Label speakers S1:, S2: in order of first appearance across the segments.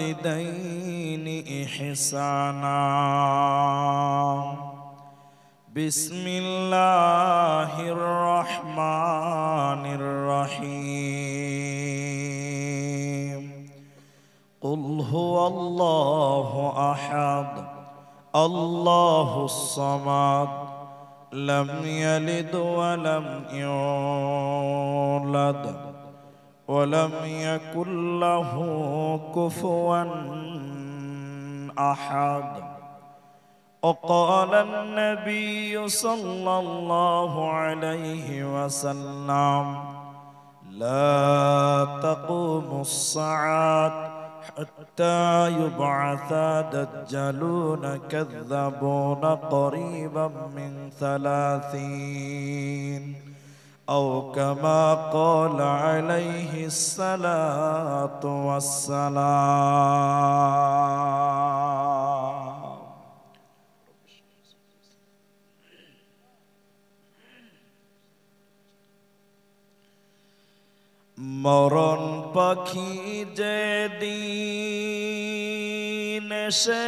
S1: وبالوالدين إحسانا بسم الله الرحمن الرحيم قل هو الله أحد الله الصمد لم يلد ولم يولد ولم يكن له كفوا أحد وقال النبي صلى الله عليه وسلم لا تقوم الساعة حتى يبعث دجالون كذابون قريبا من 30 أو كما قال عليه الصلاة والسلام মরণ পাখি যেদিন এসে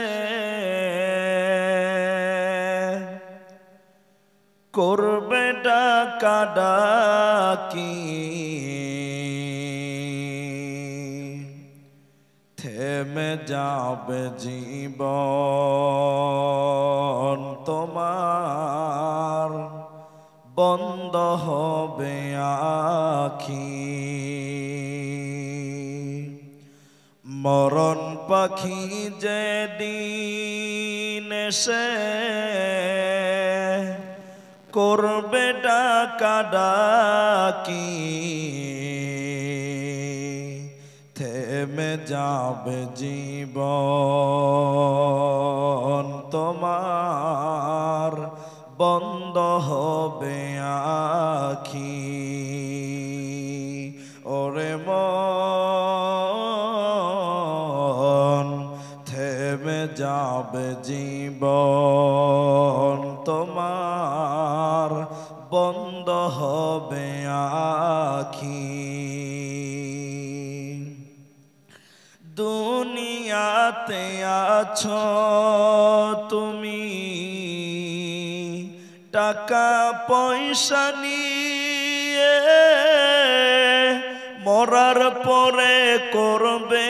S1: করবে ডাকাডাকি থেমে যাবে জীবন তোমার বন্ধ হবে আখি মরণ পাখি যেদিন এসে করবে ডাকাডাকি থেমে যাবে জীবন তোমার বন্ধ হবে আখি ওরে মন থেমে যাবে জীবন তোমার বন্ধ হবে আখি দুনিয়াতে আছো তুমি টাকা পয়সা নিয়ে মরার পরে করবে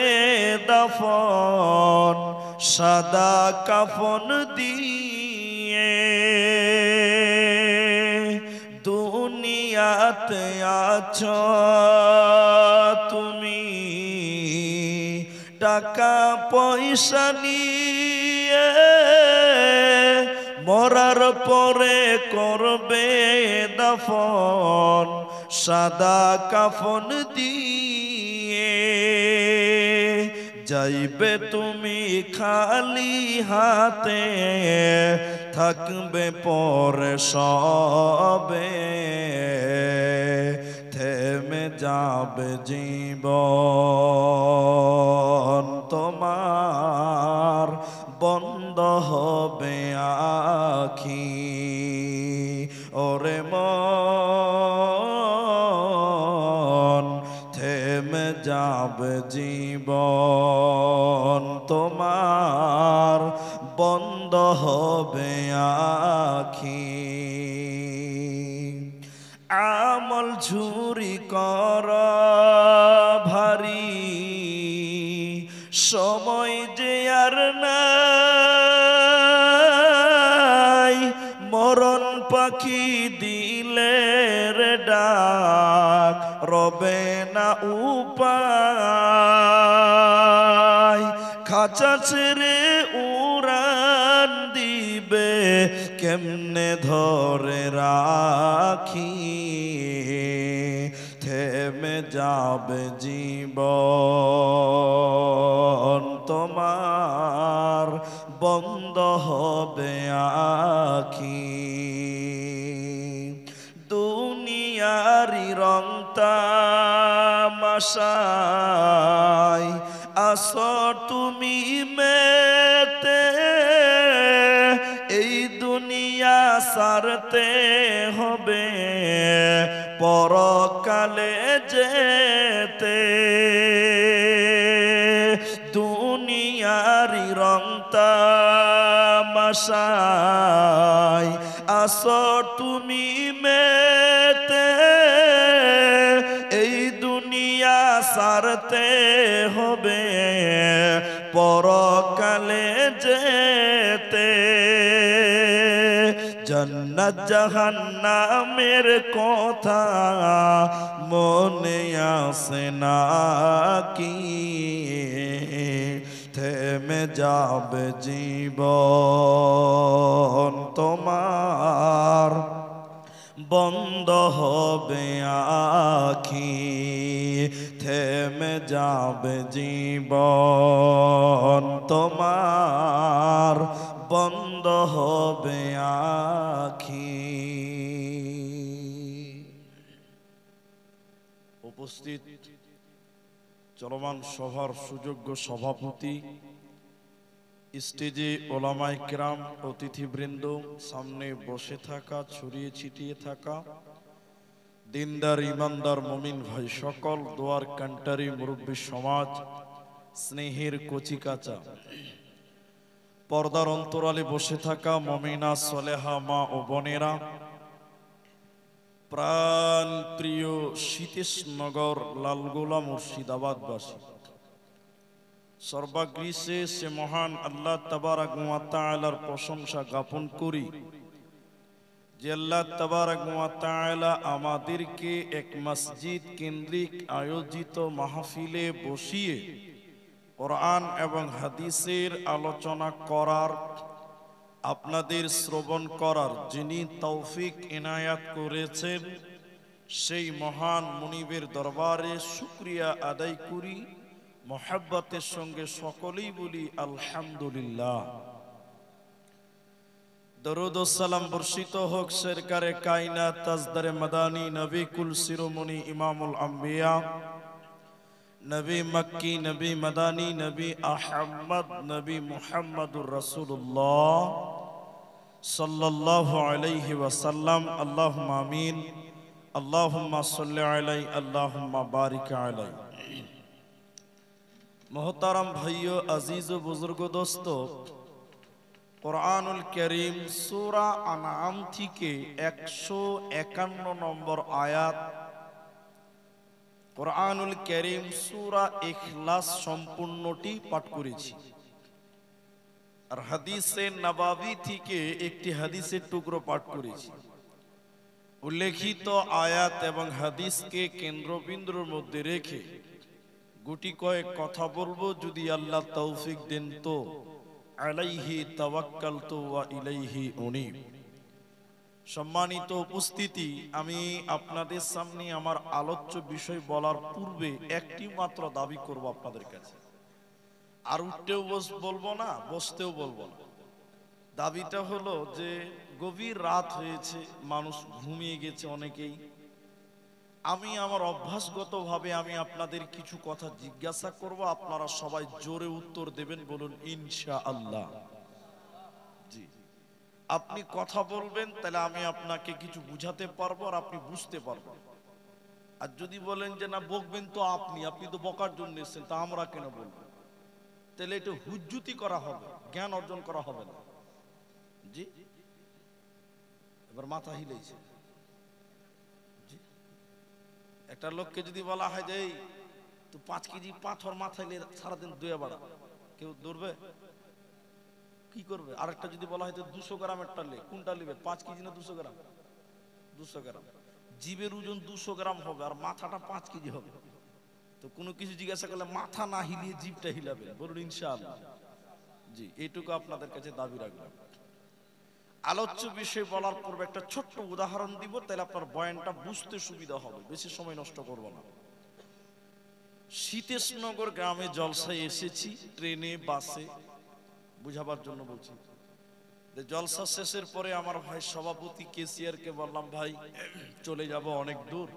S1: দাফন সাদা কাফন দিয়ে দুনিয়াতে আছো তুমি টাকা পয়সা নিয়ে মরার পরে করবে দাফন সাদা কাফন দিয়ে যাইবে তুমি খালি হাতে থাকবে পরে সবে থেমে যাবে জীবন তোমার বন্ধ হবে আখি ওরে মন থেমে যাবে জীবন তোমার বন্ধ হবে আখি আমল ঝুরি কর ভারী সময় যে আর নাই মরণ পাখি দিলে রে ডাক রবে না উপায় খাঁচা ছেড়ে উড়ান দিবে কেমনে ধরে রাখি থেমে যাবে জীবন তোমার বন্ধ হবে আখি দুনিয়ারি রং তামাশায় আসো তুমি মেতে এই দুনিয়া সারতে হবে পরকালে যেতে আশায় আসো তুমি মেতে, এই দুনিয়া সারতে হবে পরকালে যেতে। জান্নাত জাহান্নামের কথা মনে আসে না কি, থেমে যাবে জীবন তোমার, বন্ধ হবে আখি, থেমে যাবে জীবন তোমার, বন্ধ হবে আখি। উপস্থিত চলমান সভার সুযোগ্য সভাপতি, স্টেজে ওলামায়ে কেরাম, অতিথিবৃন্দ, সামনে বসে থাকা, ছড়িয়ে ছিটিয়ে থাকা দিনদার ইমানদার মুমিন ভাই সকল, দোয়ার কান্টারি মুরব্বী সমাজ, স্নেহের কচিকাচা, পর্দার অন্তরালে বসে থাকা মুমিনা সলেহা মা ও বোনেরা, প্রাণ প্রিয় সীতেশনগর লালগোলা মুর্শিদাবাদবাসী, সর্বাগ্রিসে সে মহান আল্লাহ তাবারাক ওয়া তাআলার প্রশংসা জ্ঞাপন করি যে আল্লাহ তাবারাক ওয়া তাআলা আমাদেরকে এক মসজিদ কেন্দ্রিক আয়োজিত মাহফিলে বসিয়ে কোরআন এবং হাদিসের আলোচনা করার, আপনাদের শ্রবণ করার যিনি তৌফিক ইনায়াত করেছেন, সেই মহান মুনিবের দরবারে শুকরিয়া আদায় করি। মোহাব্বতের সঙ্গে সকলেই বলি আলহামদুলিল্লাহ। দরুদ ও সালাম বর্ষিত হোক সরকারে কায়নাত তাজদারে মাদানী নবী কুল শিরোমণি ইমামুল আম্বিয়া, নবী মক্কি, নবী মাদানী, নবী আহমদ, নবী মুহাম্মদুর রাসূলুল্লাহ সাল্লাল্লাহু আলাইহি ওয়াসাল্লাম। আল্লাহুম্মা আমিন। আল্লাহুম্মা সাল্লি আলাইহি, আল্লাহুম্মা বারিক আলাইহি। मोहतरम भाइयों, अजीज व बुजुर्ग दोस्तों, कुरानुल करीम सूरा अनाम থেকে 151 নম্বর আয়াত, কুরআনুল কারীম সূরা ইখলাস সম্পূর্ণটি পাঠ করেছি। আর হাদিসে নববী থেকে একটি হাদিসের টুকরো পাঠ করেছি। উল্লেখিত আয়াত এবং হাদিসকে কেন্দ্রবিন্দুর মধ্যে রেখে গুটি কয়েক কথা বলবো, যদি আল্লাহ তৌফিক দেন তো। আলাইহি তাওয়াক্কালতু ওয়া ইলাইহি উনীব। সম্মানিত উপস্থিতি, আমি আপনাদের সামনে আমার আলোচ্য বিষয় বলার পূর্বে একটি মাত্র দাবি করব আপনাদের কাছে। আর উঠতেও বলবো না, বসতেও বলবো না। দাবিটা হলো যে গভীর রাত হয়েছে, মানুষ ঘুমিয়ে গেছে অনেকেই। আমি আমার অভ্যাসগতভাবে আমি আপনাদের কিছু কথা জিজ্ঞাসা করব, আপনারা সবাই জোরে উত্তর দেবেন। বলুন ইনশাআল্লাহ। জি, আপনি কথা বলবেন, তাহলে আমি আপনাকে কিছু বুঝাতে পারবো আর আপনি বুঝতে পারবেন। আর যদি বলেন যে না বকবেন তো আপনি তো বকার জন্য এসেছেন, তা আমরা কেন বলবো? তাহলে এটা হুজ্জুতি করা হবে, জ্ঞান অর্জন করা হবে না। জি, এবার মাথা হিলেছে। একটা লোককে যদি বলা হয় যে তুই 5 কেজি পাথর মাথায় নিয়ে সারাদিন দুয়ে বাড়া, কেউ দৌড়বে? কি করবে? আরেকটা যদি বলা হয় 200 গ্রামের টালে, কোনটা নেবে? 5 কেজি না 200 গ্রাম? 200 গ্রাম। জীবের ওজন 200 গ্রাম হবে আর মাথাটা 5 কেজি হবে। তো কোনো কিছু জিজ্ঞাসা করলে মাথা না হিলিয়ে জীবটা হিলাবে। বলুন ইনশাআল্লাহ। জি, এইটুকু আপনাদের কাছে দাবি রাখলাম। আলোচ্য বিষয় বলার পূর্বে একটা ছোট্ট উদাহরণ দিব, তাহলে আপনার বয়ানটা বুঝতে সুবিধা হবে। বেশি সময় নষ্ট করব না। সীতেশনগর গ্রামে জলসায় এসেছি, ট্রেনে বাসে, বুঝাবার জন্য বলছি। জলসা শেষের পরে আমার ভাই সভাপতি কেসিআরকে বললাম, ভাই চলে যাব অনেক দূর,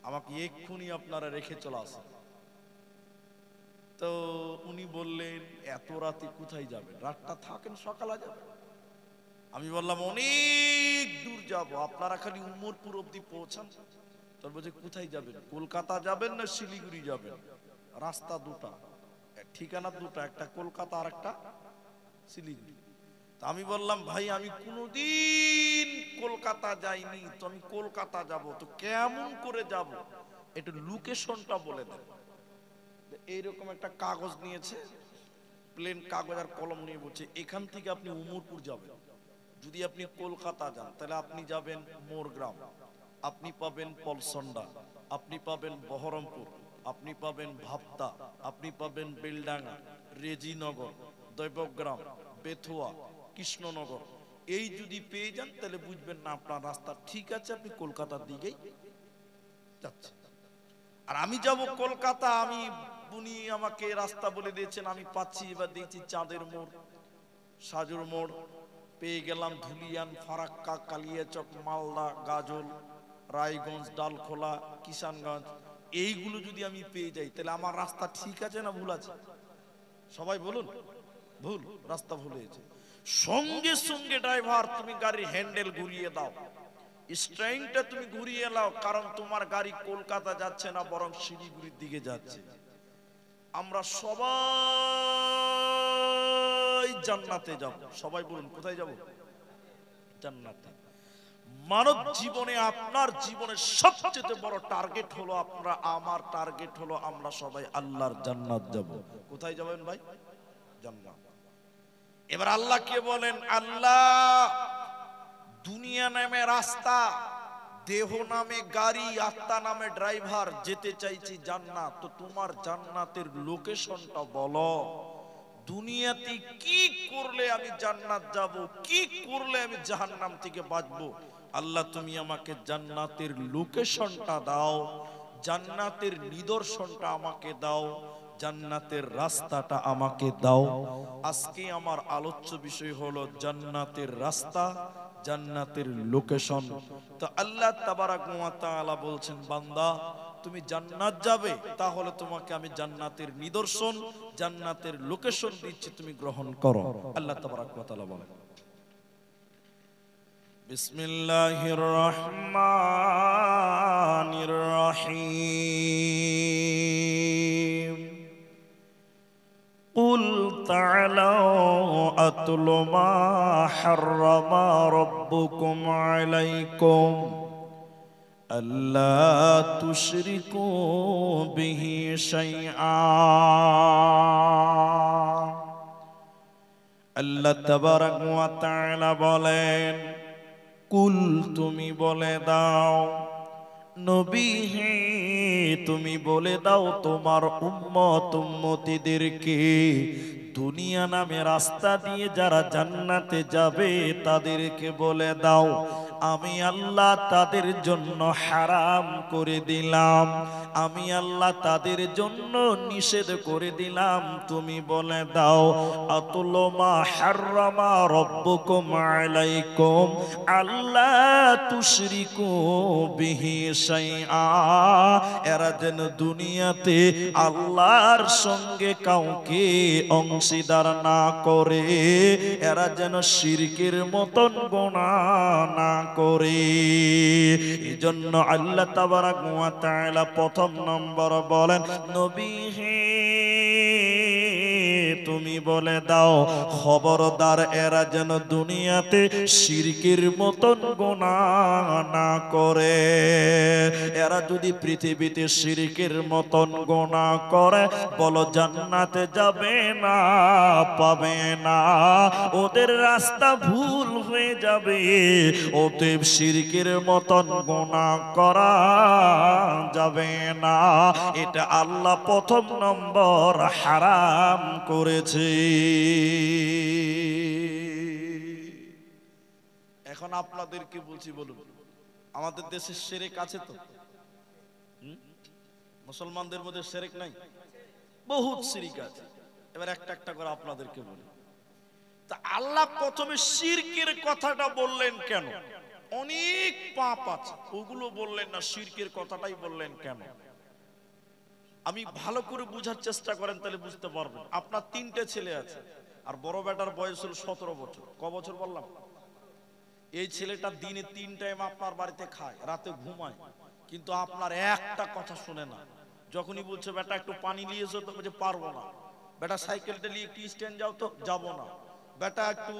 S1: আমাকে এক্ষুনি আপনারা রেখে চলে আসেন। তো উনি বললেন এত রাতে কোথায় যাবেন? রাতটা থাকেন, সকালে যাবেন। আমি বললাম অনেক দূর যাব, আপনারা খালি উমরপুর অব্দি পৌঁছান। তার বলছে কোথায় যাবেন? কলকাতা যাবেন না শিলিগুড়ি যাবেন? রাস্তা দুটা, ঠিকানা দুটা, একটা কলকাতা আর একটা শিলিগুড়ি। আমি বললাম ভাই আমি কোনোদিন কলকাতা যাইনি, তো আমি কলকাতা যাব, তো কেমন করে যাব, একটু লোকেশনটা বলে দেন। এইরকম একটা কাগজ নিয়েছে, প্লেন কাগজ আর কলম নিয়ে বলছে এখান থেকে আপনি উমরপুর যাবেন। যদি আপনি কলকাতা যান তাহলে আপনি যাবেন মোরগ্রাম, আপনি পাবেন পলসন্ডা, আপনি পাবেন বহরমপুর, আপনি পাবেন ভাপ্তা, আপনি পাবেন বেলডাঙ্গা, রেজিনগর, দৈবগ্রাম, বেথুয়া, কৃষ্ণনগর। এই যদি পেয়ে যান তাহলে বুঝবেন না আপনার রাস্তা ঠিক আছে, আপনি কলকাতার দিকেই যাচ্ছেন। আর আমি যাব কলকাতা, আমি উনি আমাকে রাস্তা বলে দিয়েছেন, আমি পাচ্ছি, এবার দিয়েছি চাঁদের মোড়, সাজুর মোড়, পেয়ে গেলাম ধুলিয়ান, ফারাক্কা, কালিয়াচক, মালদা, গাজল, রায়গঞ্জ, ডালখোলা, কিষানগঞ্জ। এইগুলো যদি আমি পেয়ে যাই তাহলে আমার রাস্তা ঠিক আছে না ভুল আছে? সবাই বলুন ভুল, রাস্তা ভুল হয়েছে। সঙ্গে সঙ্গে ড্রাইভার তুমি গাড়ির হ্যান্ডেল ঘুরিয়ে দাও, স্টারিংটা তুমি ঘুরিয়ে নাও, কারণ তোমার গাড়ি কলকাতা যাচ্ছে না, বরং শিলিগুড়ির দিকে যাচ্ছে। আমরা সবাই জান্নাতে যাব। সবাই বলুন কোথায় যাব? জান্নাতে। মানব জীবনে আপনার জীবনের সবচেয়ে বড় টার্গেট হলো, আপনারা আমার টার্গেট হলো আমরা সবাই আল্লাহর জান্নাত যাব। কোথায় যাবেন ভাই? জান্নাত। এবার আল্লাহ কে বলেন, আল্লাহ দুনিয়া নামে রাস্তা, দেহ নামে গাড়ি, আত্মা নামে ড্রাইভার, যেতে চাইছি জান্নাত, তো তোমার জান্নাতের লোকেশনটা বলো। দুনিয়াতে কি করলে আমি জান্নাত যাব, কি করলে আমি জাহান্নাম থেকে বাঁচবো? আল্লাহ তুমি আমাকে জান্নাতের লোকেশনটা দাও, জান্নাতের নিদর্শনটা আমাকে দাও, জান্নাতের রাস্তাটা আমাকে দাও। আজকে আমার আলোচ্য বিষয় হলো জান্নাতের রাস্তা, জান্নাতের লোকেশন। তো আল্লাহ তাবারাক ওয়া তাআলা বলছেন, বান্দা তুমি জান্নাত যাবে, তাহলে তোমাকে আমি জান্নাতের নিদর্শন, জান্নাতের লোকেশন দিচ্ছি, তুমি গ্রহণ করো। আল্লাহ তাবারাক ওয়া তাআলা বলেন, বিসমিল্লাহির রহমানির রহিম। কুল তাআলাউ আতলু মা হাররামা রাব্বুকুম আলাইকুম আল্লা তুশরিকু বিহি শাইআ। আল্লাহ তাবারাক ওয়া তাআলা বলেন, কুল তুমি বলে দাও, নবী হে তুমি বলে দাও তোমার উম্মত উম্মতিদেরকে, দুনিয়া নামে রাস্তা দিয়ে যারা জান্নাতে যাবে তাদেরকে বলে দাও আমি আল্লাহ তাদের জন্য হারাম করে দিলাম, আমি আল্লাহ তাদের জন্য নিষেধ করে দিলাম। তুমি বলে দাও আতুলু মা হাররামা রাব্বুকুম আলাইকুম আল্লা তুশরিকু বিহি শাইআ। এরা যেন দুনিয়াতে আল্লাহর সঙ্গে কাউকে অংশীদার না করে, এরা যেন শিরকের মতন গুনাহ না করে। এজন্য আল্লাহ তাবারাক ওয়া তাআলা প্রথম নম্বর বলেন, নবী হে তুমি বলে দাও খবরদার এরা যেন দুনিয়াতে শিরকের মতন গুনাহ না করে। এরা যদি পৃথিবীতে শিরকের মতন গুনাহ করে, বলো জান্নাতে যাবে না, পাবে না, ওদের রাস্তা ভুল হয়ে যাবে। অতএব শিরকের মতন গুনাহ করা যাবে না, এটা আল্লাহ প্রথম নম্বর হারাম করেছে। এখন আপনাদেরকে বলছি, বলুন আমাদের দেশে শিরক আছে তো? মুসলমানদের মধ্যে শিরক নাই? বহুত শিরক আছে। এবার একটা একটা করে আপনাদেরকে বলি। তা আল্লাহ প্রথমে শিরকের কথাটা বললেন কেন? অনেক পাপ আছে, ওগুলো বললেন না, শিরকের কথাটাই বললেন কেন? আমি ভালো করে বুঝার চেষ্টা করেন তাহলে বুঝতে পারবেন। আপনার 3টে ছেলে আছে, আর বড় বেটার বয়স হল 17 বছর। ক বছর বললাম? এই ছেলেটা দিনে 3 টাইম আপনার বাড়িতে খায়, রাতে ঘুমায়, কিন্তু আপনার একটা কথা শুনে না। যখনই বলছে বেটা একটু পানি নিয়ে এসো, তো বলছে পারবো না। বেটা সাইকেলটা নিয়ে একটু স্ট্যান্ড যাও, তো যাবো না। বেটা একটু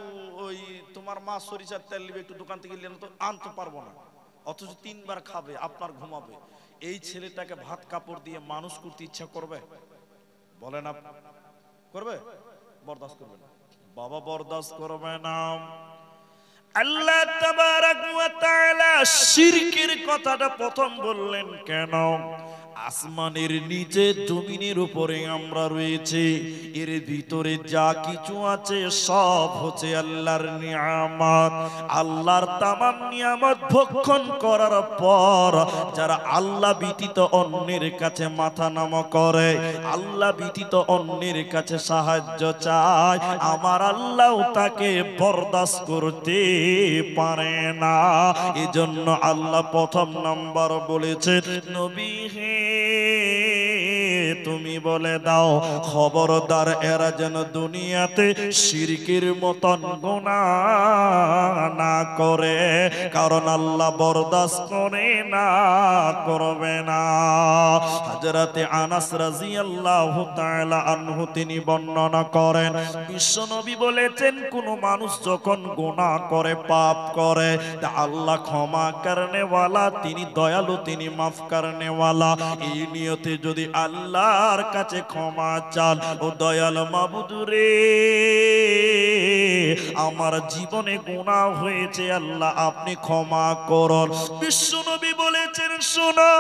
S1: ওই তোমার মা সরিষার তেল নিবে, একটু দোকান থেকে নিয়ে তো আনতে পারবো না, অথচ 3 বার খাবে, আপনার ঘুমাবে। এই ছেলেটাকে ভাত কাপড় দিয়ে মানুষ করতে ইচ্ছা করবে? বলেন করবে? বরদাস্ত করবে না, বাবা বরদাস্ত করবে না। আল্লাহ তাবারাক ওয়া তাআলা শিরকের কথাটা প্রথম বললেন কেন? আসমানের নিচে জমিনের উপরে আমরা রয়েছে, এর ভিতরে যা কিছু আছে সব হচ্ছে আল্লাহর নিয়ামত। আল্লাহর তামাম নিয়ামত ভক্ষণ করার পর যারা আল্লাহ ব্যতীত অন্যের কাছে মাথা নত করে, আল্লাহ ব্যতীত অন্যের কাছে সাহায্য চায়, আমার আল্লাহ তাকে বরদাস্ত করতে পারে না। এজন্য আল্লাহ প্রথম নাম্বার বলেছে, নবী হে তুমি বলে দাও খবরদার এরা যেন দুনিয়াতে শিরকের মতন গুনাহ না করে, কারণ আল্লাহ বরদাস্ত করে না, করবে না। হযরতে আনাস রাদিয়াল্লাহু তাআলা আনহু তিনি বর্ণনা করেন, বিশ্বনবী বলেছেন কোন মানুষ যখন গুনাহ করে, পাপ করে, তা আল্লাহ ক্ষমা করনে ওয়ালা, তিনি দয়ালু, তিনি মাফ করনে ওয়ালা। এই নিয়তে যদি আল্লাহর কাছে ক্ষমা চান, ও দয়াল মাবুদ রে আমার জীবনে গুনাহ হয়েছে, আল্লাহ আপনি ক্ষমা করুন। বিশ্বনবী বলেছেন শোনো,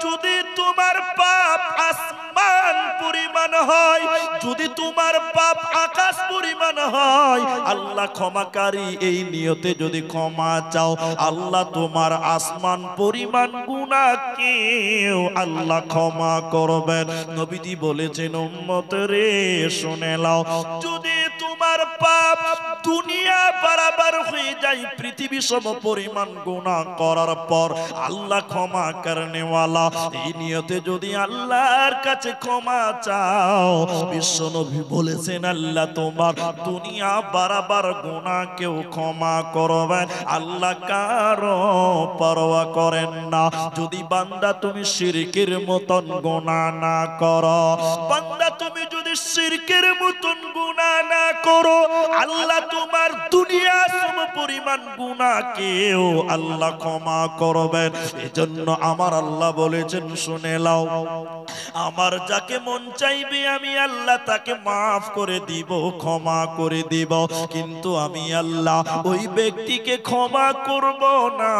S1: যদি তোমার পাপ আসমান পরিমাণ হয়, যদি তোমার পাপ আকাশ পরিমাণ হয়, আল্লাহ ক্ষমাকারী, এই নিয়তে যদি ক্ষমা চাও, আল্লাহ তোমার আসমান পরিমাণ গুনাহকেও আল্লাহ ক্ষমা করবেন। নবীজি বলেছেন উম্মত রে শুনে নাও, যদি তোমার পাপ দুনিয়া বরাবর হয়ে যায়, পৃথিবী সম পরিমাণ গুনাহ করার পর আল্লাহ ক্ষমা করনে ওয়ালা, এই নিয়তে যদি আল্লাহর কাছে ক্ষমা চাও, বিশ্বনবী বলেছেন আল্লাহ তোমার দুনিয়া বরাবর গুনাহকেও ক্ষমা করবেন, আল্লাহ কারো পরোয়া করেন না। যদি বান্দা তুমি শিরকের মতন গুনাহ না করো, বান্দা তুমি যদি শিরকের মতন গুনাহ না করো, আল্লাহ তোমার দুনিয়া সম পরিমাণ গুনাহকেও আল্লাহ ক্ষমা করবেন। এজন্য আমার আল্লাহ বলেছেন শুনে নাও, আমার যাকে মন চাইবে আমি আল্লাহ তাকে মাফ করে দিব, ক্ষমা করে দিব, কিন্তু আমি আল্লাহ ওই ব্যক্তিকে ক্ষমা করব না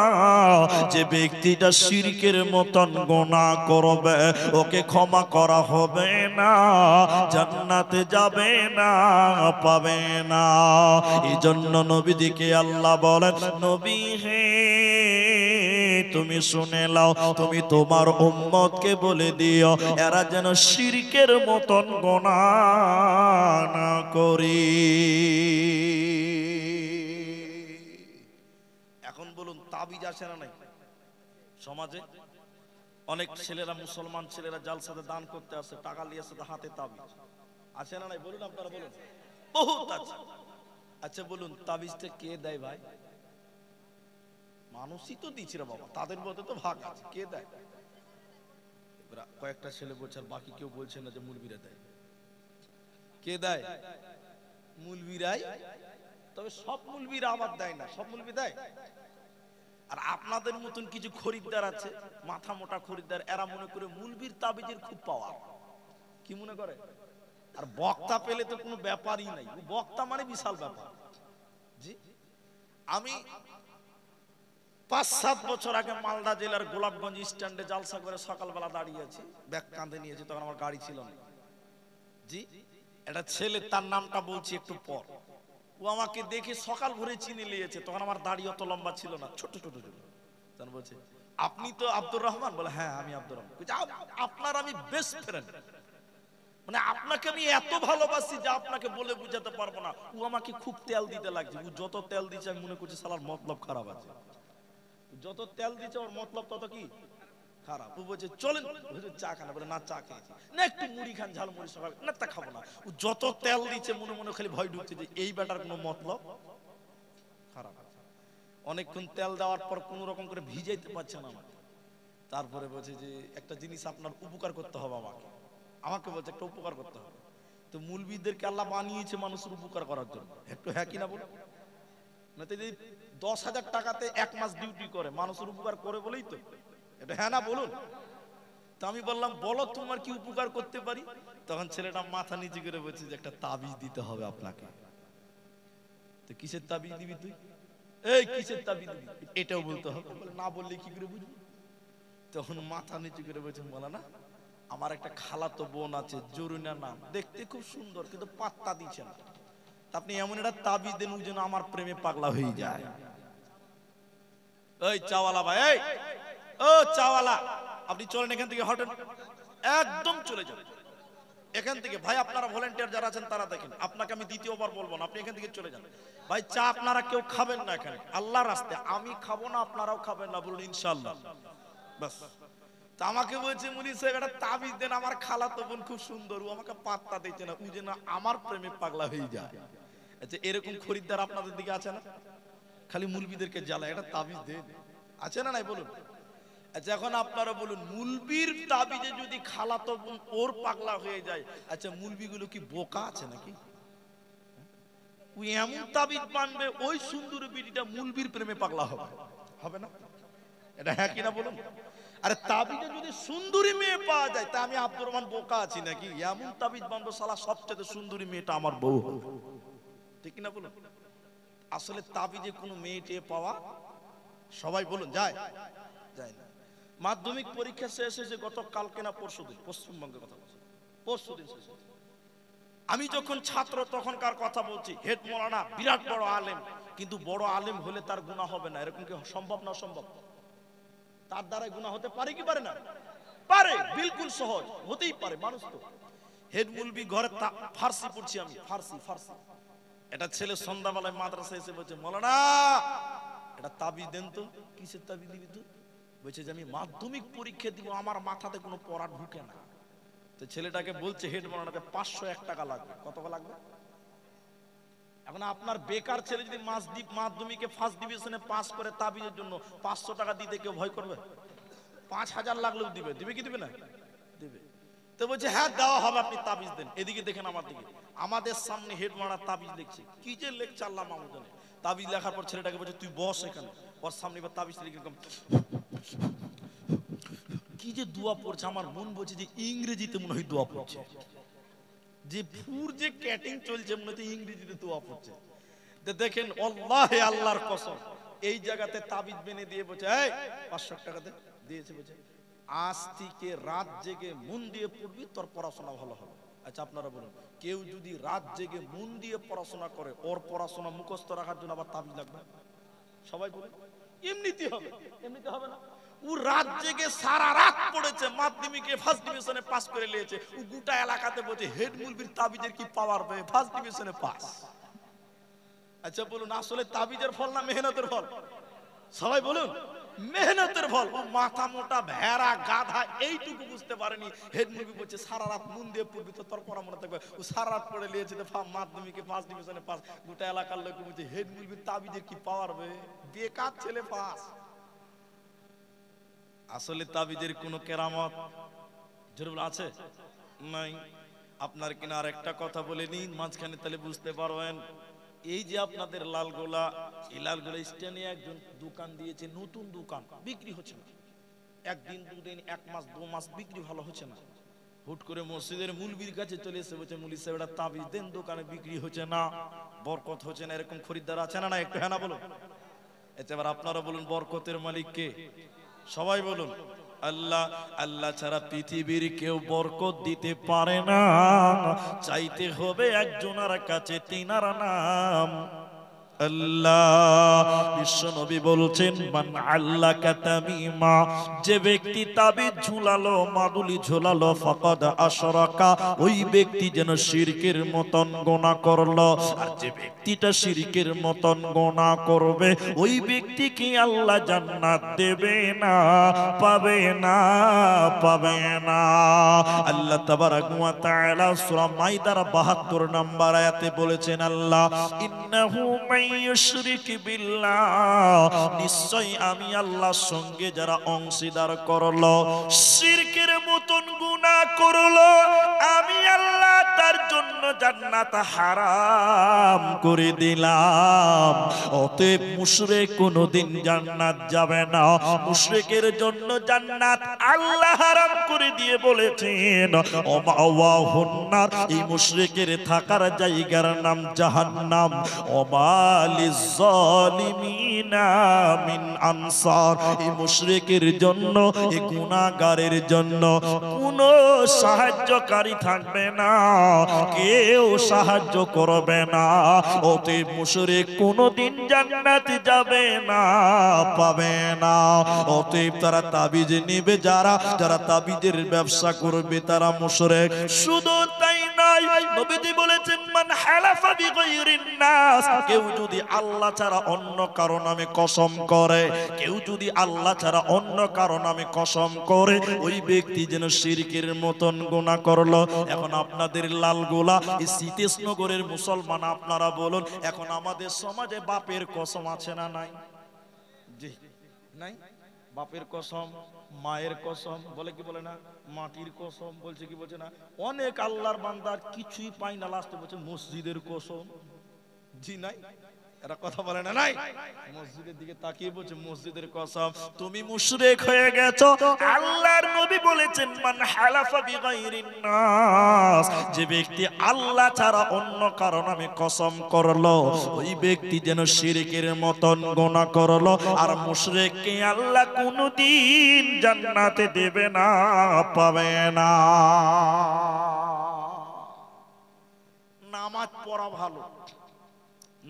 S1: যে ব্যক্তিটা শিরকের মতন গুনাহ করবে, ওকে ক্ষমা করা হবে না, জান্নাতে যাবে না, পাবে না। এজন্য নবীদিকে আল্লাহ বলেন, নবী হে তুমি শুনে নাও, তুমি তোমার উম্মতকে বলে দিও এরা যেন শিরকের মতন গুনাহ না করি। এখন বলুন, তাবিজ আছে না নাই সমাজে? অনেক ছেলেরা, মুসলমান ছেলেরা জালসাতে দান করতে আসে, টাকা নিয়ে আসে, হাতে তাবিজ আছে না নাই? বলুন, আপনারা বলুন, বহুত আছে। আচ্ছা বলুন, তাবিজটা কে দেয় ভাই? মানুষই তো দিচ্ছে রে বাবা, তাদের মধ্যে তো ভাগ আছে, কে দেয়? কয়েকটা ছেলে বলছে, আর বাকি কেউ বলছে না যে মুলবিরা দেয়। কে দেয়? মুলবিরাই। তবে সব মুলবিরা আবার দেয় না, সব মুলবি দেয়। আর আপনাদের মতন কিছু খরিদ্দার আছে, মাথা মোটা খরিদ্দার, এরা মনে করে মুলবির তাবিজের খুব পাওয়ার। কি মনে করে? আর বক্তা পেলে তো কোনো ব্যাপারই নাই, বক্তা মানে বিশাল ব্যাপার। জি, আমি 5-7 বছর আগে মালদা জেলার গোলাপগঞ্জ স্ট্যান্ডে জালসা করে সকালবেলা দাঁড়িয়েছি, ব্যাগ কাঁধে নিয়েছি, তখন আমার গাড়ি ছিল না। জি, একটা ছেলে, তার নামটা বলছি একটু পর, ও আমাকে দেখে সকাল ভোরে চিনে নিয়েছে, তখন আমার দাড়ি অত লম্বা ছিল না, ছোট ছোট ছোট। তখন বলছে, আপনি তো আব্দুর রহমান? বলে হ্যাঁ আমি আব্দুর রহমান। আপনার আমি বেস্ট ফ্রেন্ড, মানে আপনাকে আমি এত ভালোবাসি যে আপনাকে বলে বুঝাতে পারবো না। ও আমাকে খুব তেল দিতে লাগছে, ও যত তেল দিচ্ছে আমি মনে করছি শালার মতলব খারাপ আছে, যত তেল দিচ্ছে ওর মতলব তত কি খারাপ। ও বলছে চলেন চা খানা, বলে না চা খেয়েছি না, একটু মুড়ি খান, ঝাল মুড়ি সকাল, না তা খাবো না। ও যত তেল দিচ্ছে মনে মনে খালি ভয় ঢুকছে যে এই ব্যাটার কোনো মতলব খারাপ আছে। অনেকক্ষণ তেল দেওয়ার পর কোন রকম করে ভিজাইতে পারছে না আমাকে, তারপরে বলছে যে একটা জিনিস আপনার উপকার করতে হবে আমাকে, আমাকে বলছে একটা উপকার করতে হবে। তো মুলবিদেরকে আল্লাহ বানিয়েছে মানুষের উপকার করার জন্য, একটু হ্যাঁ কিনা বলো না? তো যদি 10,000 টাকাতে 1 মাস ডিউটি করে মানুষের উপকার করে বলেই তো, এটা হ্যাঁ না বলুন? তো আমি বললাম বলো তোমার কি উপকার করতে পারি? তখন ছেলেটা মাথা নিচু করে বলছে যে একটা তাবিজ দিতে হবে আপনাকে। তো কিসের তাবিজ দিবি তুই? এই কিসের তাবিজ দিবি এটাও বলতে হবে। বলে না বললে কি করে বুঝবি? তখন মাথা নিচু করে বলছেন বলা না, আমার একটা খালাতো বোন আছে জরুনা নাম, দেখতে খুব সুন্দর কিন্তু পাত্তা দিচ্ছে না, আপনি এমন একটা তাবিজ দেন ও যেন আমার প্রেমে পাগলা হয়ে যায়। এই চাওয়ালা ভাই, এই ও চাওয়ালা, আপনি চলেন এখান থেকে, হটেন, একদম চলে যান এখান থেকে। ভাই আপনারা ভলেন্টিয়ার যারা আছেন তারা দেখেন, আপনাকে আমি দ্বিতীয়বার বলবো না, আপনি এখান থেকে চলে যান। ভাই চা আপনারা কেউ খাবেন না এখানে, আল্লাহর রাস্তায় আমি খাবো না, আপনারাও খাবেন না, বলুন ইনশাআল্লাহ। বাস। তা আমাকে বলছে মুনি সাহেব একটা তাবিজ দেন, আমার খালাতো বোন খুব সুন্দর, ও আমাকে পাত্তা দিচ্ছে না, ও যেন আমার প্রেমে পাগলা হয়ে যায়। আচ্ছা এরকম খরিদ্দার আপনাদের দিকে আছে না? খালি মুলবিদেরকে জ্বালায় একটা তাবিজ দেন, আছে না নাই বলুন? আচ্ছা এখন আপনারা বলুন, মুলবির তাবিজে যদি খালাতো বোন ওর পাগলা হয়ে যায়, আচ্ছা মুলবিগুলো কি বোকা আছে নাকি? ওই এমন তাবিজ বানবে ওই সুন্দর বিটিটা মুলবির প্রেমে পাগলা হবে, হবে না? এটা হ্যাঁ কিনা বলুন? আরে তাবিজে যদি সুন্দরী মেয়ে পাওয়া যায়, তা আমি আব্দুর রহমান বোকা আছি নাকি? এমন তাবিজ বানবো শালা সবচেয়ে সুন্দরী মেয়েটা আমার বউ হবে, ঠিক কিনা বলুন? আসলে তাবিজে কোনো মেয়েটে পাওয়া, সবাই বলুন, যায়? যায় না। মাধ্যমিক পরীক্ষা শেষ হয়েছে গত কালকে না পরশুদিন, পশ্চিমবঙ্গের কথা বলছি, পরশুদিন শেষ হয়েছে। আমি যখন ছাত্র তখনকার কথা বলছি, হেড মৌলানা বিরাট বড় আলেম, কিন্তু বড় আলেম হলে তার গুনাহ হবে না, এরকম কি সম্ভব না? সম্ভব। তার দ্বারা গুনাহ হতে পারে কি পারে না? পারে, বিলকুল সহজ, হতেই পারে। মানুষ তো হেড মুলবি ঘরে ফার্সি পড়ছি আমি, ফার্সি ফার্সি। এটা ছেলে সন্ধ্যাবেলায় মাদ্রাসায় এসে বলছে মৌলানা এটা তাবিজ দেন তো। কিসের তাবিজ দিবি তুই? বলছে যে আমি মাধ্যমিক পরীক্ষা দিব, আমার মাথাতে কোনো পড়া ঢুকে না। তো ছেলেটাকে বলছে হেড মৌলানাকে 501 টাকা লাগবে। কত লাগবে? এখন আপনার বেকার ছেলে যদি মাধ্যমিকে ফার্স্ট ডিভিশনে পাস করে তাবিজের জন্য 500 টাকা দিতে কেউ ভয় করবে? 5000 লাগলেও দিবে, দিবে কি দিবে না? দিবে। তো বলছে হ্যাঁ দেওয়া হবে, আপনি তাবিজ দেন। এদিকে দেখেন আমার দিকে, আমাদের সামনে হেড মৌলানা তাবিজ লিখছে, কি যে লেখছে আল্লাহ মাহমুদ জানে। তাবিজ লেখার পর ছেলেটাকে বলছে তুই বস এখানে, ওর সামনে এবার তাবিজ লিখে কি যে দোয়া পড়ছে, আমার মন বলছে যে ইংরেজিতে মনে হয় দোয়া পড়ছে, যে ফুর যে ক্যাটিং চলছে মনে হচ্ছে ইংরেজিতে দোয়া পড়ছে। তো দেখেন আল্লাহে আল্লাহর কসম, এই জায়গাতে তাবিজ বেনে দিয়ে বলছে এই 500 টাকা দিয়েছে, বলছে আজ থেকে রাত জেগে মন দিয়ে পড়বি, তোর পড়াশোনা ভালো হবে। আচ্ছা আপনারা বলুন, কেউ যদি রাত জেগে মন দিয়ে পড়াশোনা করে, ওর পড়াশোনা মুখস্থ রাখার জন্য আবার তাবিজ লাগবে? সবাই বলুন এমনিতে হবে, এমনিতে হবে না। ও রাত জেগে সারা রাত পড়েছে, মাধ্যমিকে ফার্স্ট ডিভিশনে পাস করে নিয়েছে, ও গোটা এলাকাতে বলছে হেড মুলবির তাবিজের কি পাওয়ার, ফার্স্ট ডিভিশনে পাস। আচ্ছা বলুন আসলে তাবিজের ফল না মেহনতের ফল? সবাই বলুন মেহনতের ফল। ও মাথা মোটা ভেড়া গাধা এইটুকু বুঝতে পারেনি, হেড মুলবি বলছে সারা রাত মন দিয়ে পড়বি তো তোর পড়া মনে থাকবে। ও সারা রাত পড়ে নিয়েছে মাধ্যমিকে ফার্স্ট ডিভিশনে পাস, গোটা এলাকার লোক বলছে হেড মুলবির তাবিজের কি পাওয়ার, বেকার ছেলে পাস। আসলে তাবিজের কোন কেরামত জরুর আছে নাই? আপনার কিনা আর একটা কথা বলে নিন মাঝখানে, তাহলে বুঝতে পারবেন। এই যে আপনাদের লালগোলা, এই লালগোলা স্ট্যান্ডে একজন দোকান দিয়েছে, নতুন দোকান, বিক্রি হচ্ছে না, একদিন দুদিন 1 মাস 2 মাস বিক্রি ভালো হচ্ছে না। হুট করে মসজিদের মুলবির কাছে চলে এসে বলছে মুলি সাহেব এটা তাবিজ দেন, দোকানে বিক্রি হচ্ছে না, বরকত হচ্ছে না। এরকম খরিদ্দার আছে না? না একটু হ্যাঁ না বলুন। এবার আপনারা বলুন বরকতের মালিক কে? সবাই বলুন আল্লাহ। আল্লাহ ছাড়া পৃথিবীর কেউ বরকত দিতে পারে না, চাইতে হবে একজনের কাছে, তিনার নাম আল্লাহ। বিশ্ব নবী বলছেন মান আল্লাকা তামিমা, যে ব্যক্তি তাবিজ ঝুলালো, মাদুলি ঝুলালো, ফাকাদ আশরাকা, ওই ব্যক্তি যেন শিরকের মতন গুনাহ করলো। আর যে ব্যক্তিটা শিরকের মতন গুনাহ করবে, ওই ব্যক্তিকে আল্লাহ জান্নাত দেবে না, পাবে না, পাবে না। আল্লাহ তাবারাক ওয়া তাআলা সূরা মাইদার 72 নম্বর আয়াতে বলেছেন আল্লাহ ইন্নাহু ইউশরিক বিল্লাহ, নিশ্চয় আমি আল্লাহর সঙ্গে যারা অংশীদার করলো, শিরকের মতন গুনাহ করলো, আমি আল্লাহ তার জন্য জান্নাত হারাম করে দিলাম। অতএব মুশরিক কোনদিন জান্নাত যাবে না। মুশরিকের জন্য জান্নাত আল্লাহ হারাম করে দিয়ে বলেছেন ওমাওয়াহুন নার, এই মুশরিকের থাকার জায়গার নাম জাহান্নাম। ওমালিজ জালিমিনা মিন আনসার, এই মুশরিকের জন্য, এই গুনাহগারের জন্য কোনো সাহায্যকারী থাকবে না, কেউ সাহায্য করবে না। অতএব মুশরিক কোনদিন জান্নাতে যাবে না, পাবে না। অতএব তারা তাবিজ নেবে, যারা যারা তাবিজের ব্যবসা করবে তারা মুশরিক। শুধু তাই নয়, নবীজি বলেছেন মান হালাফা বিগাইরিন নাস, কেউ যদি আল্লাহ ছাড়া অন্য কারো নামে কসম করে, কেউ যদি আল্লাহ ছাড়া অন্য কারো নামে কসম করে, ওই ব্যক্তি যেন শিরকের মতন গুনাহ করলো। এখন আপনাদের লালগোলা এই সীতেশনগরের মুসলমান আপনারা বলুন, এখন আমাদের সমাজে বাপের কসম আছে না নাই? জি নাই। বাপের কসম, মায়ের কসম, বলে কি বলে না, মাটির কসম বলছে কি বলছে না। অনেক আল্লাহর বান্দার কিছুই পাই না, লাস্টে বলছে মসজিদের কসম। জি নাই? এরা কথা বলে না নাই? মসজিদের দিকে তাকিয়ে বলছে মসজিদের কসম। তুমি মুশরিক হয়ে গেছো। আল্লাহর নবী বলেছেন মান হালাফা বিগাইরিন নাস, যে ব্যক্তি আল্লাহ ছাড়া অন্য কারো নামে কসম করলো, ওই ব্যক্তি যেন শিরকের মতন গুনাহ করলো। আর মুশরিককে আল্লাহ কোনদিন জান্নাতে দেবে না, পাবে না। নামাজ পড়া ভালো,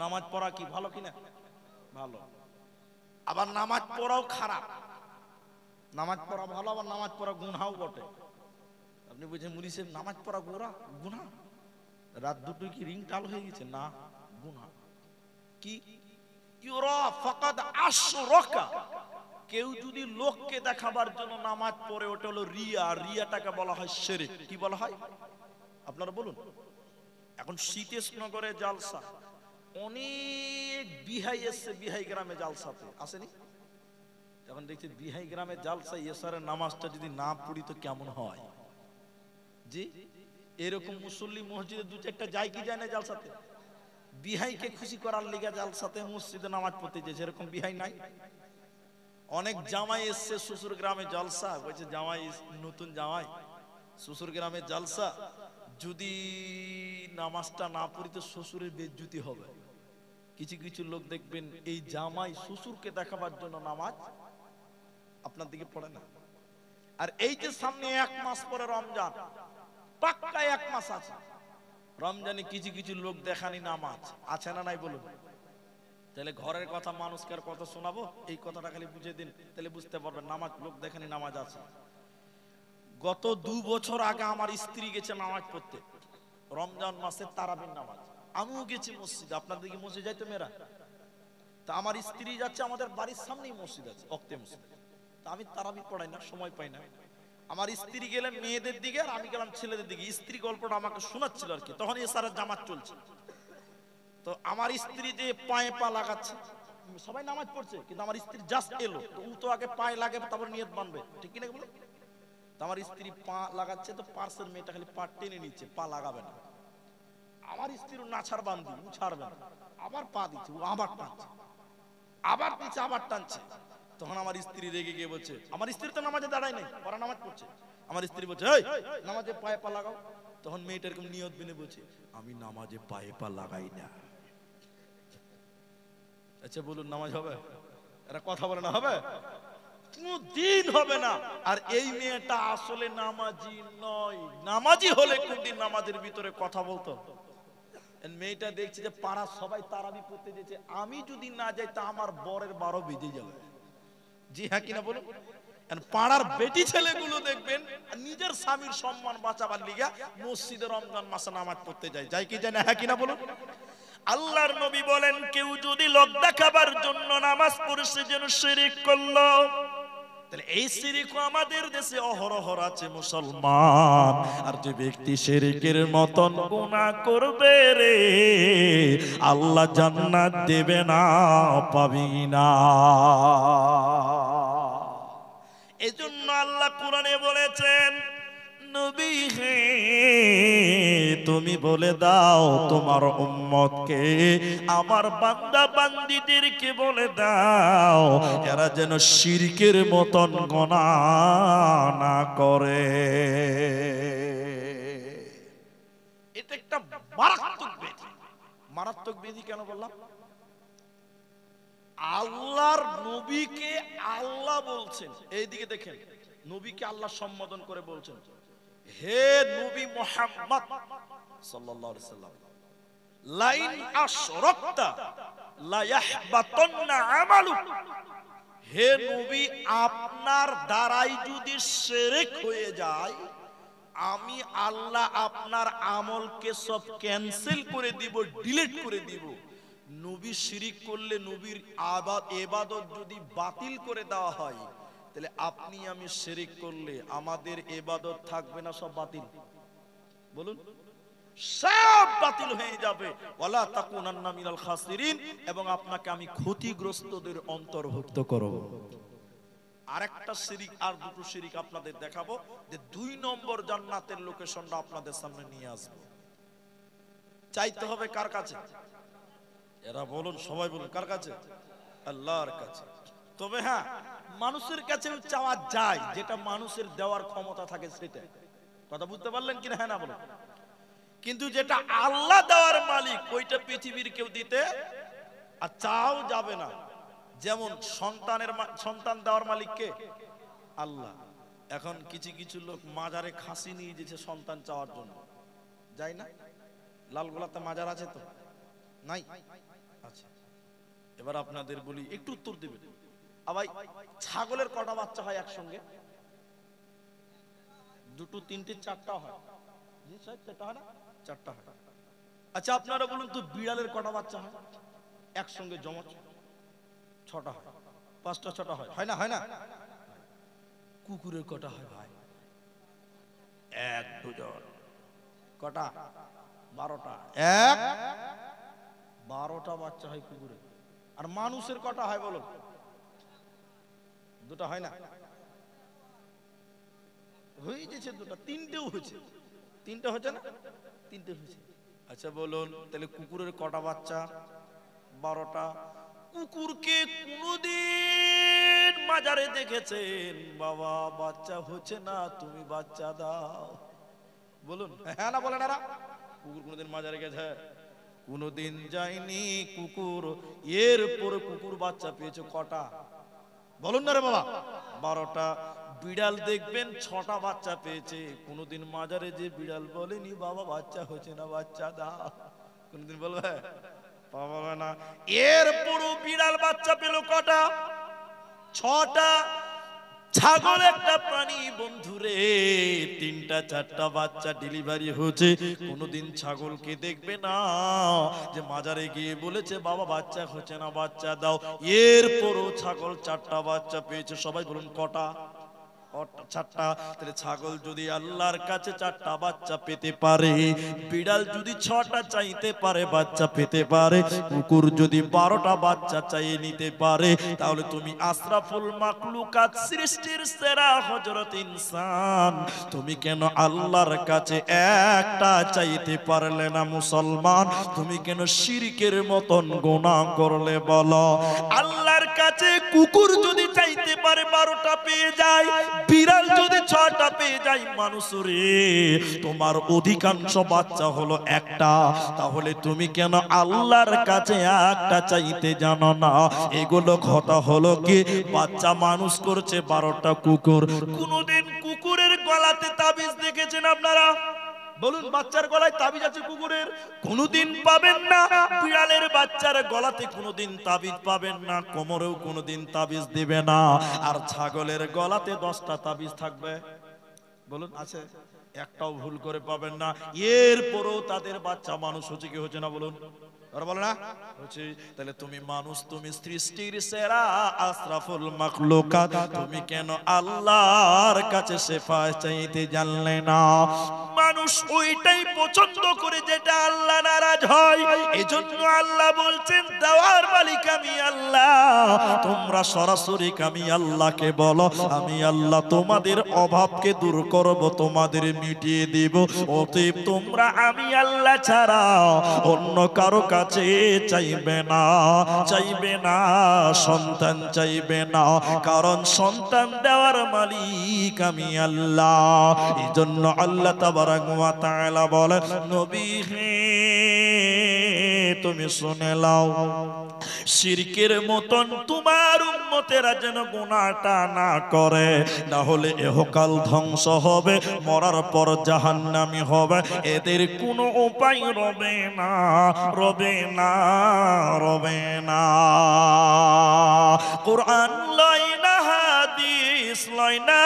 S1: নামাজ পড়া কি ভালো কিনা? ভালো। আবার নামাজ পড়াও খারাপ। নামাজ পড়া ভালো, আবার নামাজ পড়া গুনাহও বটে। আপনি বুঝেন মুলি সাহেব নামাজ পড়া গুনাহ? রাত দুটো কি রিং টাল হয়ে গেছে? না, গুনাহ। কি ইউরা ফাকাদ আশরাকা, কেউ যদি লোককে দেখাবার জন্য নামাজ পড়ে, ওটা হলো রিয়া। রিয়াটাকে বলা হয় শিরক। কি বলা হয় আপনারা বলুন? এখন সীতেশনগরে জালসা, অনেক বিহাই এসছে বিহাই গ্রামে জালসাতে, আসেনি? এখন দেখছি বিহাই গ্রামে জালসায় এসারের নামাজটা যদি না পড়ি তো কেমন হয়? জি, এরকম মুসল্লি মসজিদে দু চারটা যায় কি যায় না জালসাতে? বিহাইকে খুশি করার লিগে জালসাতে মসজিদে নামাজ পড়তে যেছে, এরকম বিহাই নাই? অনেক জামাই এসছে শ্বশুর গ্রামে জালসা, বলছে জামাই নতুন জামাই শ্বশুর গ্রামে জালসা, যদি নামাজটা না পড়ি তো শ্বশুরের বেজ্জতি হবে। কিছু কিছু লোক দেখবেন এই জামাই শ্বশুরকে দেখাবার জন্য নামাজ আপনার দিকে পড়ে না। আর এই যে সামনে এক মাস পরে রমজান, পাক্কা এক মাস আছে, রমজানে কিছু কিছু লোক দেখানি নামাজ আছে না নাই বলুন? তাহলে ঘরের কথা মানুষকে আর কথা শোনাবো? এই কথাটা খালি বুঝে দিন, তাহলে বুঝতে পারবেন নামাজ লোক দেখানি নামাজ আছে। গত 2 বছর আগে আমার স্ত্রী গেছে নামাজ পড়তে, রমজান মাসে তারাবির নামাজ। আমিও গেছি মসজিদে। আপনাদের দিকে মসজিদ যাইতো মেয়েরা? তা আমার স্ত্রী যাচ্ছে, আমাদের বাড়ির সামনেই মসজিদ আছে, অক্তে মসজিদ। তা আমি তারাবি পড়াই না, সময় পাই না। আমার স্ত্রী গেলেন মেয়েদের দিকে, আর আমি গেলাম ছেলেদের দিকে। স্ত্রী গল্পটা আমাকে শোনাচ্ছিল আর কি, তখন এসারের জামাত চলছে। তো আমার স্ত্রী যে পায়ে পা লাগাচ্ছে, সবাই নামাজ পড়ছে, কিন্তু আমার স্ত্রী জাস্ট এলো, তো ও তো আগে পায়ে লাগে তারপর নিয়ত বানবে, ঠিক কিনা বলো? তো আমার স্ত্রী পা লাগাচ্ছে, তো পার্সের মেয়েটা খালি পা টেনে নিচ্ছে, পা লাগাবে না। আমার স্ত্রীর নাছার বান্ধি, ও ছাড়বে না, আবার পা দিচ্ছে, ও আবার টানছে, আবার দিচ্ছে, আবার টানছে। তখন আমার স্ত্রী রেগে গিয়ে বলছে, আমার স্ত্রী তো নামাজে দাঁড়ায় নাই, ওরা নামাজ পড়ছে। আমার স্ত্রী বলছে এই নামাজে পায়ে পা লাগাও। তখন মেয়েটা এরকম নিয়ত বেনে বলছে, আমি নামাজে পায়ে পা লাগাই না। আচ্ছা বলুন নামাজ হবে? এরা কথা বলে না হবে? কোনদিন হবে না। আর এই মেয়েটা আসলে নামাজি নয়। নামাজি হলে কোনদিন নামাজের ভিতরে কথা বলতো? মেয়েটা দেখছি যে পাড়া সবাই তারাবি পড়তে যেছে, আমি যদি না যাই তা আমার বরের 12 বেজে যাবে। জি হ্যাঁ কিনা বলুন? পাড়ার বেটি ছেলেগুলো দেখবেন নিজের স্বামীর সম্মান বাঁচাবার লিগা মসজিদে রমজান মাসে নামাজ পড়তে যায়, যাই কি যায় না? হ্যাঁ কিনা বলুন? আল্লাহর নবী বলেন কেউ যদি লোক দেখাবার জন্য নামাজ পড়ছে যেন শিরক করলো। তাহলে এই শিরক আমাদের দেশে অহরহ আছে মুসলমান। আর যে ব্যক্তি শিরকের মতন গুনাহ করবে রে, আল্লাহ জান্নাত দেবে না, পাবি না। এজন্য আল্লাহ কোরআনে বলেছেন নবী হে তুমি বলে দাও তোমার উম্মতকে, আমার বান্দা বান্দীদেরকে বলে দাও এরা যেন শিরকের মতন গুনাহ না করে। এটা একটা মারাত্মক ব্যাধি। মারাত্মক ব্যাধি কেন বললাম? আল্লাহর নবীকে আল্লাহ বলছেন, এইদিকে দেখেন, নবীকে আল্লাহ সম্বোধন করে বলছেন, হে নবী মুহাম্মদ সাল্লাল্লাহু আলাইহি সাল্লাম, লাইন আশরাকতা লা ইয়াহবাতান্না আমালুক। হে নবী, আপনার দ্বারাই যদি শিরক হয়ে যায়, আমি আল্লাহ আপনার আমলকে সব ক্যান্সেল করে দিব, ডিলিট করে দিব। নবী শিরিক করলে, নবীর ইবাদত যদি বাতিল করে দেওয়া হয়, তাহলে আপনি আমি শিরিক করলে আমাদের ইবাদত থাকবে না, সব বাতিল। বলুন, সব বাতিল হয়ে যাবে। ওয়ালা তাকুনান্না মিনাল খাসিরিন, এবং আপনাকে আমি ক্ষতিগ্রস্তদের অন্তর্ভুক্ত করব। আরেকটা শিরিক, আর দুটো শিরিক আপনাদের দেখাবো, যে 2 নম্বর জান্নাতের লোকেশনটা আপনাদের সামনে নিয়ে আসবো। চাইতে হবে কার কাছে? এরা বলুন, সবাই বলুন, কার কাছে? আল্লাহর কাছে। তবে হ্যাঁ, মানুষের কাছে চাওয়া যায়, যেটা মানুষের দেওয়ার ক্ষমতা থাকে সেটা। কথা বুঝতে পারলেন কিনা? হ্যাঁ না বলুন। কিন্তু যেটা আল্লাহ দেওয়ার মালিক, ওইটা পৃথিবীর কেউ দিতে আর চাও যাবে না। যেমন সন্তান দেওয়ার মালিক কে? আল্লাহ। এখন কিছু কিছু লোক মাজারে খাসি নিয়ে যেছে সন্তান চাওয়ার জন্য, যাই না? লালগোলাতে মাজার আছে তো? নাই? আচ্ছা, এবার আপনাদের বলি, একটু উত্তর দেবেন। আবার ছাগলের কটা বাচ্চা হয় একসঙ্গে? 2, 3, 4টা হয়। জি স্যার, 4টা হয় না? 4টা হয়। আচ্ছা, আপনারা বলুন তো, বিড়ালের কটা বাচ্চা হয় একসঙ্গে জমজ? 6টা হয়। 5টা 6টা হয়, হয় না? হয় না? কুকুরের কটা হয় ভাই? 1 2 কটা? 12টা। 12টা বাচ্চা হয় কুকুরের। আর মানুষের কটা হয় বলুন? 2টা হয় না? হয়ে গেছে 2টা, 3টেও হয়েছে। 3টে হচ্ছে না? 3টে হয়েছে। আচ্ছা বলুন, তাহলে কুকুরের কটা বাচ্চা? 12টা। কুকুরকে কোনদিন মাজারে দেখেছেন বাবা বাচ্চা হচ্ছে না, তুমি বাচ্চা দাও? বলুন, হ্যাঁ না বলেন? এরা কুকুর কোনদিন মাজারে গেছে? কোনদিন যায়নি কুকুর। এরপর কুকুর বাচ্চা পেয়েছে কটা? বলুন না রে বাবা। 12টা। বিড়াল দেখবেন 6টা বাচ্চা পেয়েছে। কোনদিন মাজারে যে বিড়াল বলেনি বাবা বাচ্চা হচ্ছে না, বাচ্চা দাও? কোনদিন বলবে? পাবে না। এরপরও বিড়াল বাচ্চা পেল কটা? 6টা। ছাগল একটা প্রাণী বন্ধুরে, 3টা 4টা বাচ্চা ডেলিভারি হয়েছে। কোনদিন ছাগলকে দেখবে না যে মাজারে গিয়ে বলেছে বাবা বাচ্চা হচ্ছে না, বাচ্চা দাও। এরপরও ছাগল 4টা বাচ্চা পেয়েছে। সবাই বলুন কটা? 4টা। তাহলে ছাগল যদি আল্লাহর কাছে 4টা বাচ্চা পেতে পারে, বিড়াল যদি 6টা চাইতে পারে বাচ্চা পেতে পারে, কুকুর যদি 12টা বাচ্চা চাইয়ে নিতে পারে, তাহলে তুমি আশরাফুল মাখলুকাত, সৃষ্টির সেরা হযরত ইনসান, তুমি কেন আল্লাহর কাছে একটা চাইতে পারলে না? মুসলমান, তুমি কেন শিরকের মতন গুনাহ করলে বলো? আল্লাহর কাছে কুকুর যদি চাইতে পারে 12টা পেয়ে যায়, বিড়াল যদি 6টা পেয়ে যায়, মানুষ রে তোমার অধিকাংশ বাচ্চা হলো একটা, তাহলে তুমি কেন আল্লাহর কাছে একটা চাইতে জানো না? এগুলো কথা হলো কি, বাচ্চা মানুষ করছে 12টা কুকুর। কোনদিন কুকুরের গলাতে তাবিজ দেখেছেন আপনারা? বলুন, বাচ্চার গলায় তাবিজ আছে কুকুরের? কোনদিন পাবেন না। বিড়ালের বাচ্চার গলাতে কোনদিন তাবিজ পাবেন না, কোমরেও কোনদিন তাবিজ দিবে না। আর ছাগলের গলাতে 10টা তাবিজ থাকবে? বলুন, আছে? একটাও ভুল করে পাবেন না। এরপরও তাদের বাচ্চা মানুষ হচ্ছে কি হচ্ছে না? বলুন, আর বলে না হচ্ছে, তাহলে তুমি মানুষ, তুমি সৃষ্টির সেরা আশরাফুল মাখলুকাত, তুমি কেন আল্লাহর কাছে শেফাআত চাইতে জানলে না? মানুষ ওইটাই পছন্দ করে যেটা আল্লাহ নারাজ হয়। এজন্য আল্লাহ বলছেন দেওয়ার মালিক আমি আল্লাহ, তোমরা সরাসরি আমি আল্লাহকে বলো, আমি আল্লাহ তোমাদের অভাবকে দূর করব, তোমাদের মিটিয়ে দিব। অতএব তোমরা আমি আল্লাহ ছাড়া অন্য কারো কাছে চাইবে না, চাইবে না, সন্তান চাইবে না, কারণ সন্তান দেওয়ার মালিক আমি আল্লাহ। এই জন্য আল্লাহ তাবারাক ওয়া তাআলা বলেন, নবী হে তুমি শুনে নাও, শিরকের মতন তোমার উম্মতেরা যেন গুনাহটা না করে, না হলে ইহকাল ধ্বংস হবে, মরার পর জাহান্নামী হবে, এদের কোনো উপায় রবে না, রবে না, রবে না। কোরআন লয় না, হাদিস লয় না,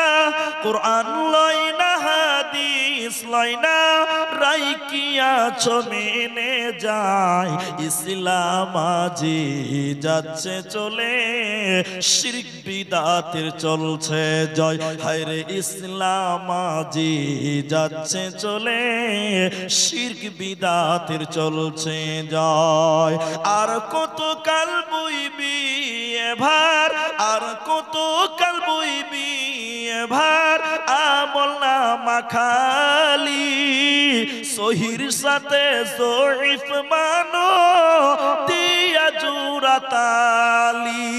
S1: কোরআন লয় না, হাদিস লয় না, রাইকিয়া মেনে যায় ইসলাম আজি যাচ্ছে চলে, শিরক বিদাতের চলছে জয়, হায়রে ইসলাম আজি যাচ্ছে চলে, শিরক বিদাতের চলছে জয়। আর কত কাল বইবি ভার, আর কত কাল বইবি ভার, আমল না মাখালি, সহির সাথে জয়ীফ মানো দিয়া জুরাতালি।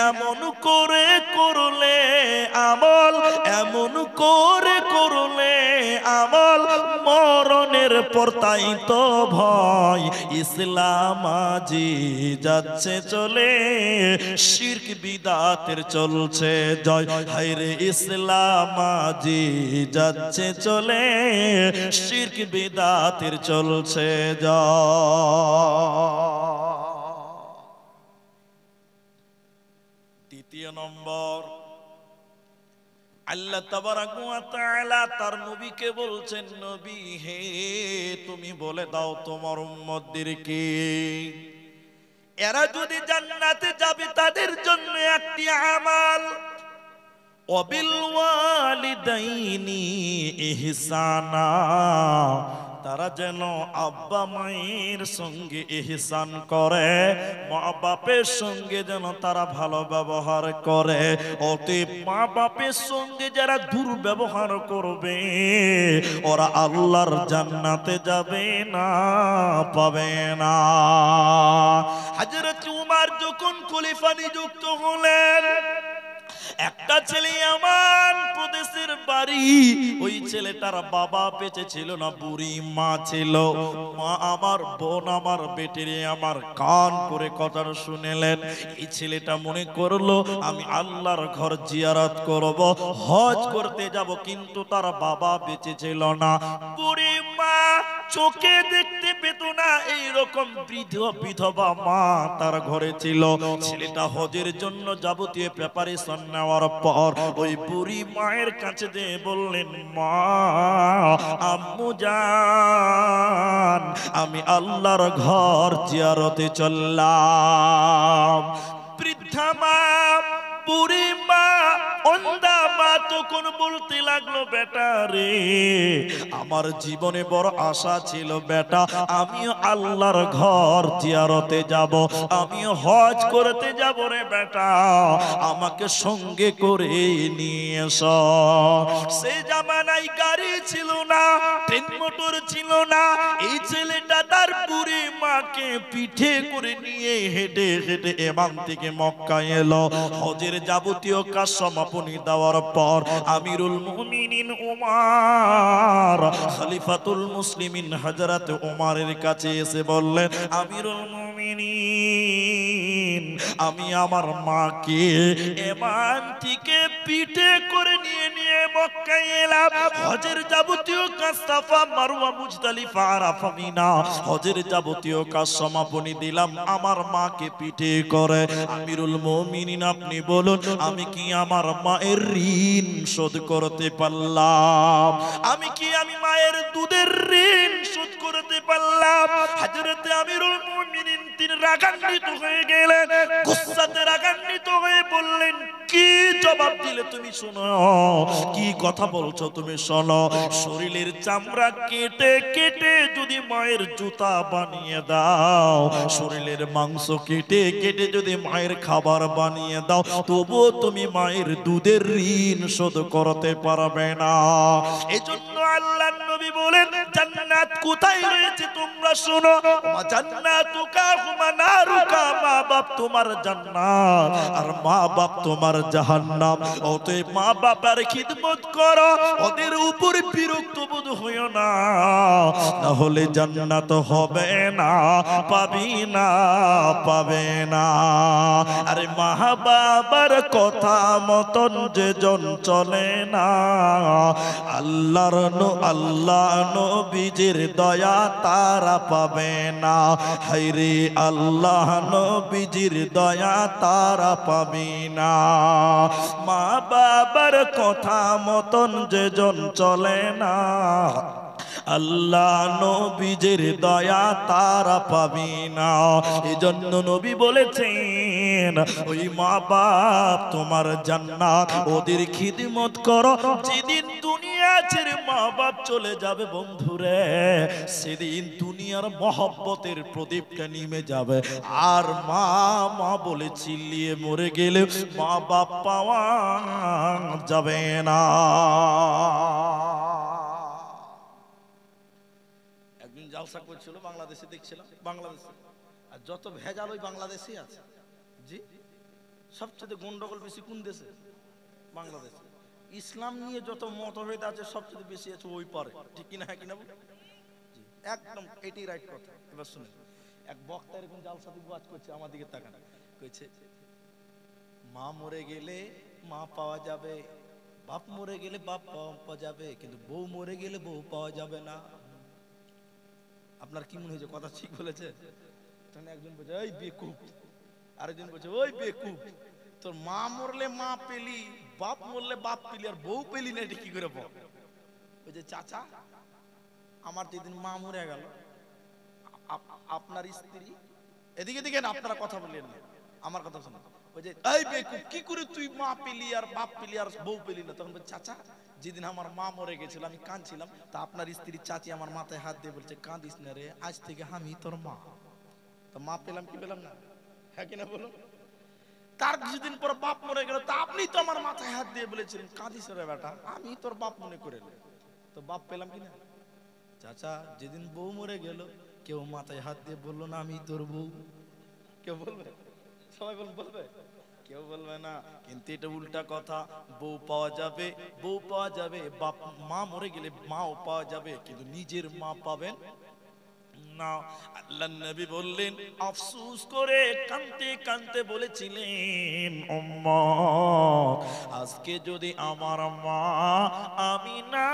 S1: এমন করে করলে আমল, এমন করে করলে আমল, মরণের পর তাই তো ভয়, ইসলাম আজি যাচ্ছে চলে, শিরক বিদাতের চলছে জয়, হায়রে ইসলাম আজি যাচ্ছে চলে, শিরক বিদাতের চলছে জয়। দ্বিতীয় নম্বর, আল্লাহ তাবারাক ওয়া তাআলা তার নবীকে বলছেন, নবী হে তুমি বলে দাও তোমার উম্মতদেরকে, এরা যদি জান্নাতে যাবে তাদের জন্য একটি আমাল, ওয়াবিল ওয়ালিদাইনি ইহসানা, তারা যেন আব্বা মায়ের সঙ্গে ইহসান করে, মা বাপের সঙ্গে যেন তারা ভালো ব্যবহার করে। অতএব মা বাপের সঙ্গে যারা দুর্ব্যবহার করবে ওরা আল্লাহর জান্নাতে যাবে না, পাবে না। হযরত উমর যখন খলিফা নিযুক্ত হলেন, একটা ছেলে আমান প্রদেশের বাড়ি, ওই ছেলেটার বাবা বেঁচে ছিল না, বুড়ি মা ছিল। মা আমার, বোন আমার, বেটিরে আমার কান করে কথা শুনেলেন। এই ছেলেটা মনে করলো আমি আল্লাহর ঘর জিয়ারত করব, হজ করতে যাব, কিন্তু তার বাবা বেঁচে ছিল না। বুড়ি মা চোখে দেখতে পেত না, এইরকম বিধবা মা তার ঘরে ছিল। ছেলেটা হজের জন্য যাবতীয় প্রিপারেশন নেওয়ার পর ওই বুড়ি মায়ের কাছে দিয়ে বললেন, মা, আম্মু জান, আমি আল্লাহর ঘর জিয়ারতে চললাম। বৃদ্ধা মা, বুড়ি মা, অন্ধা মা তখন বলতে লাগলো, বেটা রে, আমার জীবনে বড় আশা ছিল বেটা, আমিও আল্লাহর ঘর জিয়ারতে যাব, আমিও হজ করতে যাব রে বেটা, আমাকে সঙ্গে করে নিয়ে এসো। সেই জামানায় গাড়ি ছিল না, ট্রেন মোটর ছিল না, এই ছেলেটা তার বুড়ি মাকে পিঠে করে নিয়ে হেঁটে হেঁটে এমান থেকে মক্কা এলো। হজের যাবতীয় কাজ সমাপনী দেওয়ার পর আমিরুল মুমিনিন উমর, খলিফাতুল মুসলিমিন হযরত উমরের কাছে এসে বললেন, আমিরুল মুমিনিন, আমি আমার মাকে এমান থেকে পিঠে করে নিয়ে নিয়ে মক্কা এলাম। হজের যাবতীয় কাজ, সাফা মারওয়া মুজদালিফা আরাফা মিনা, হজের যাবতীয় কাজ সমাপনী দিলাম, আমার মাকে পিঠে করে। আমিরুল মুমিনিন, আপনি বলুন, আমি কি আমার মায়ের ঋণ শোধ করতে পারলাম? আমি কি আমি মায়ের দুধের ঋণ শোধ করতে পারলাম? হযরত আমিরুল রাগান্বিত হয়ে গেলেন, গুসাতে রাগান্বিত হয়ে বললেন, কি জবাব দিলে তুমি? শোনো, কি কথা বলছো তুমি শোনো। শরীরের চামড়া কেটে কেটে যদি মায়ের জুতা বানিয়ে দাও, শরীরের মাংস কেটে কেটে যদি মায়ের খাবার বানিয়ে দাও, তবুও তুমি মায়ের দুধের ঋণ শোধ করতে পারবে না। এজন্য আল্লাহর নবী বলেন, জান্নাত কোথায় রয়েছে তোমরা শোনো। মা জান্নাতুকা হুমা নারুকা, মা বাপ তোমার জান্নাত আর মা বাপ তোমার জাহান্নাম। অতএব মা বাবার খিদমত করো, ওদের উপর বিরক্ত বোধ হইও না, তাহলে জান্নাত হবে না, পাবি না, পাবে না। আরে মা বাবার কথা মতন যে জন চলে না, আল্লাহ নবীজির দয়া তারা পাবে না। হায়রে আল্লাহ নবীজির দয়া তারা পাবে না। মা বাবার কথা মতন যে জন চলে না, আল্লাহ নবীজির দয়া তারা পাবি না। এজন্য নবী বলেছেন, ওই মা বাপ তোমার জান্নাত, ওদের খিদমত করো। যেদিন দুনিয়া ছেড়ে মা বাপ চলে যাবে বন্ধুরে, সেদিন দুনিয়ার মহব্বতের প্রদীপটা নিমে যাবে। আর মা মা বলে চিল্লিয়ে মরে গেলে মা বাপ পাওয়া যাবে না। জালসা করছিল বাংলাদেশে, দেখছিলাম বাংলাদেশে, আর যত ভেজাল ওই বাংলাদেশেই আছে। জি, সবচেয়ে গন্ডগোল বেশি কোন দেশে? বাংলাদেশে। ইসলাম নিয়ে যত মতভেদ আছে সবচেয়ে বেশি আছে ওই পারে, ঠিক কিনা? হ্যাঁ কিনা? জি, একদম এটাই রাইট কথা। এবার শুনুন, এক বক্তা এরকম জালসাতে ওয়াজ করছে, আমার দিকে তাকান, কইছে মা মরে গেলে মা পাওয়া যাবে, বাপ মরে গেলে বাপ পাওয়া যাবে, কিন্তু বউ মরে গেলে বউ পাওয়া যাবে না। আপনার কি মনে হয়েছে কথা ঠিক বলেছে? তখন একজন বলছে ওই বেকুব, আরেকজন বলছে ওই বেকুব, তোর মা মরলে মা পেলি, বাপ মরলে বাপ পেলি, আর বউ পেলি না, এটা কি করে বল? ওই যে চাচা, আমার যেদিন মা মরে গেল, আপনার স্ত্রী, এদিকে দিকে না, আপনারা কথা বললেন না, আমার কথা শোনো। ওই যে এই বেকুব, কি করে তুই মা পেলি আর বাপ পেলি আর বউ পেলি না? তখন বলছে চাচা, যেদিন আমার মা মরে গেছিল আমি কাঁদছিলাম, তা আপনার স্ত্রী চাচি আমার মাথায় হাত দিয়ে বলছে, কাঁদিস না রে, আজ থেকে আমি তোর মা। তো মা পেলাম কি পেলাম না? হ্যাঁ কিনা বলো? তার কিছুদিন পর বাপ মরে গেল, তা আপনি তো আমার মাথায় হাত দিয়ে বলেছিলেন, কাঁদিস রে বেটা, আমি তোর বাপ মনে করে, তো বাপ পেলাম কিনা? চাচা, যেদিন বউ মরে গেল, কেউ মাথায় হাত দিয়ে বললো না আমি তোর বউ? কেউ বলবে? সবাই বলবে? কেউ বলবে না। কিন্তু এটা উল্টা কথা, বউ পাওয়া যাবে, বউ পাওয়া যাবে, বাপ মা মরে গেলে মাও পাওয়া যাবে, কিন্তু নিজের মা পাবেন না। আল্লাহর নবী বললেন, আফসোস করে কাঁদতে কাঁদতে বলেছিলেন, উম্মত, আজকে যদি আমার মা আমিনা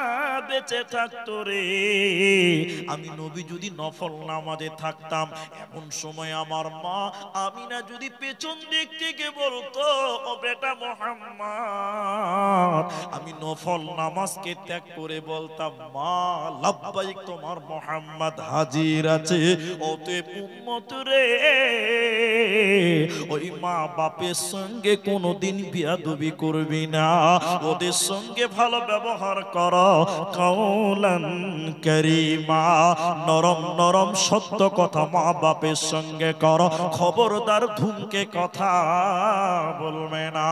S1: বেঁচে থাকতো রে, আমি নবী যদি নফল নামাজে থাকতাম, এমন সময় আমার মা আমিনা যদি পেছন দিক থেকে বলতো, ও বেটা মুহাম্মদ, আমি নফল নামাজকে ত্যাগ করে বলতাম, মা লাব্বাইক, তোমার মুহাম্মদ হাজির আছে। অতএব উম্মত রে, ওই মা বাপের সঙ্গে কোনোদিন বিয়াদবি করবি না, ওদের সঙ্গে ভালো ব্যবহার কর, কাওলান কারীমা, নরম নরম সত্য কথা মা বাপের সঙ্গে কর, খবরদার ধুমকে কথা বলবে না।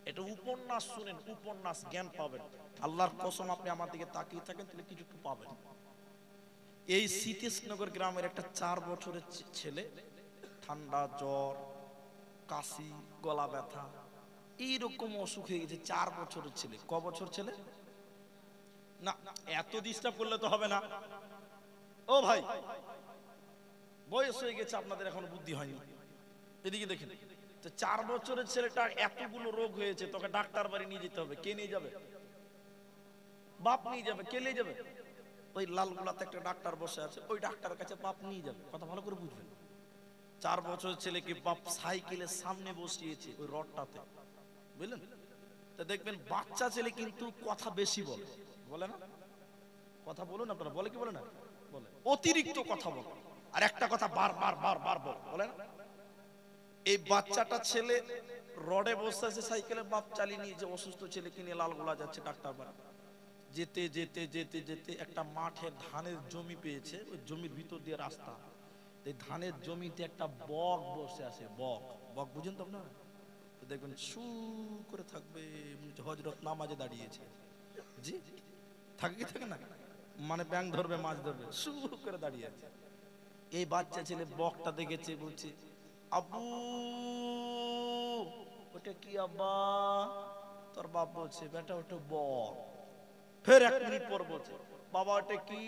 S1: এটা উপন্যাস শুনেন, উপন্যাস, জ্ঞান পাবেন। আল্লাহর কসম, আপনি আমার দিকে তাকিয়ে থাকেন তাহলে কিছু একটু পাবেন। এই সীতেশনগর গ্রামের একটা 4 বছরের ছেলে, ঠান্ডা, জ্বর, কাশি, গলা ব্যথা, এইরকম অসুখ হয়ে গেছে। 4 বছরের ছেলে। ক বছর ছেলে? না, এত ডিস্টার্ব করলে তো হবে না। ও ভাই, বয়স হয়ে গেছে, আপনাদের এখনো বুদ্ধি হয়নি। এদিকে দেখেন, তো 4 বছরের ছেলেটা এতগুলো রোগ হয়েছে, তোকে ডাক্তার বাড়ি নিয়ে যেতে হবে। কে নিয়ে যাবে? বাপ নিয়ে যাবে। কে নিয়ে যাবে? ওই লালগোলাতে একটা ডাক্তার বসে আছে, ওই ডাক্তারের কাছে বাপ নিয়ে যাবে। কথা ভালো করে বুঝবেন। 4 বছরের ছেলেকে বাপ সাইকেলের সামনে বসিয়েছে, ওই রডটাতে, বুঝলেন? তা দেখবেন বাচ্চা ছেলে কিন্তু কথা বেশি বলে, বলে না? কথা বলুন আপনারা, বলে কি বলে না? অতিরিক্ত কথা বলে, আর একটা কথা বারবার বারবার বলে না। এই বাচ্চাটা ছেলে রডে বসে আছে, সাইকেলে বাপ চালিয়ে নিয়ে যে অসুস্থ ছেলেকে নিয়ে লালগোলা যাচ্ছে ডাক্তার বাড়ি। যেতে যেতে যেতে যেতে একটা মাঠে ধানের জমি পেয়েছে, ওই জমির ভিতর দিয়ে রাস্তা। এই ধানের জমিতে একটা বক বসে আছে, বক। বক বুঝেন তো আপনারা? দেখবেন শু করে থাকবে, হযরত নামাজে দাঁড়িয়েছে। জি, থাকে কি থাকে না, মানে ব্যাং ধরবে মাছ ধরবে, শু করে দাঁড়িয়ে আছে। এই বাচ্চা ছেলে বকটা দেখেছে, বলছে আব্বু ওটা কি আব্বা? তোর বাপ বলছে বেটা ওটা বক। ফের 1 মিনিট পর বলছে বাবা ওটা কি?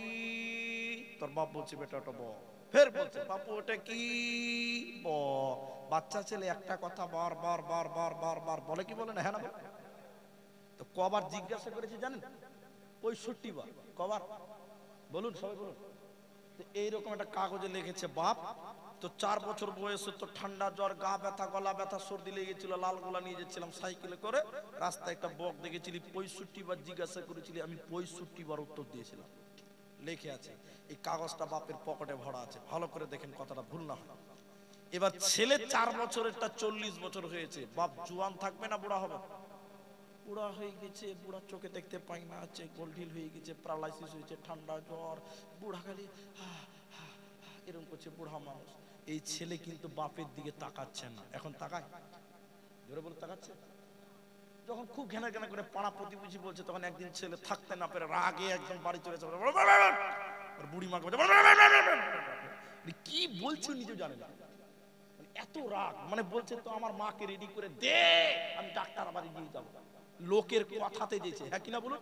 S1: তোর বাপ বলছে বেটা ওটা বক। ফের বলছে বাপু ওটা কি? বক। বাচ্চা ছেলে একটা কথা বারবার বারবার বারবার বলে কি বলে না? হ্যাঁ না? তো কবার জিজ্ঞাসা করেছে জানেন? 65 বার। কবার বলুন, সবাই বলুন। এইরকম একটা কাগজে লিখেছে বাপ তো 4 বছর বয়সে তো ঠান্ডা জ্বর, গা ব্যথা, গলা ব্যথা, সর্দি লেগেছিল, লাল গোলা নিয়ে যাচ্ছিলাম সাইকেলে করে, রাস্তায় একটা বক দেখেছিলি, 65 বার জিজ্ঞাসা করেছিলি, আমি 65 বার উত্তর দিয়েছিলাম। লিখে আছে, এই কাগজটা বাপের পকেটে ভরা আছে, ভালো করে দেখেন কথাটা ভুল না হয়। এবার ছেলে 4 বছরেরটা 40 বছর হয়েছে, বাপ জুয়ান থাকবে না বুড়া হবে? বুড়া হয়ে গেছে, বুড়া চোখে দেখতে পাই না, চেক গোলঢিল হয়ে গেছে, প্যারালাইসিস হয়েছে, ঠান্ডা জ্বর, বুড়া খালি এরকম করছে, বুড়া মানুষ। এই ছেলে কিন্তু বাপের দিকে তাকাচ্ছে না। এখন তাকায়? জোরে বলে তাকাচ্ছে? যখন খুব ঘেনা ঘেনা করে পাড়া প্রতিবেশী বলছে, তখন একদিন ছেলে থাকতে না পেরে রাগে একদম বাড়ি চলে যাবে, বুড়ি মাকে কি বলছে নিজে জানে না, এত রাগ। মানে বলছে তো আমার মাকে রেডি করে দে, আমি ডাক্তার বাড়ি নিয়ে যাবো। লোকের কথাতে দিয়েছে, হ্যাঁ কিনা বলুন?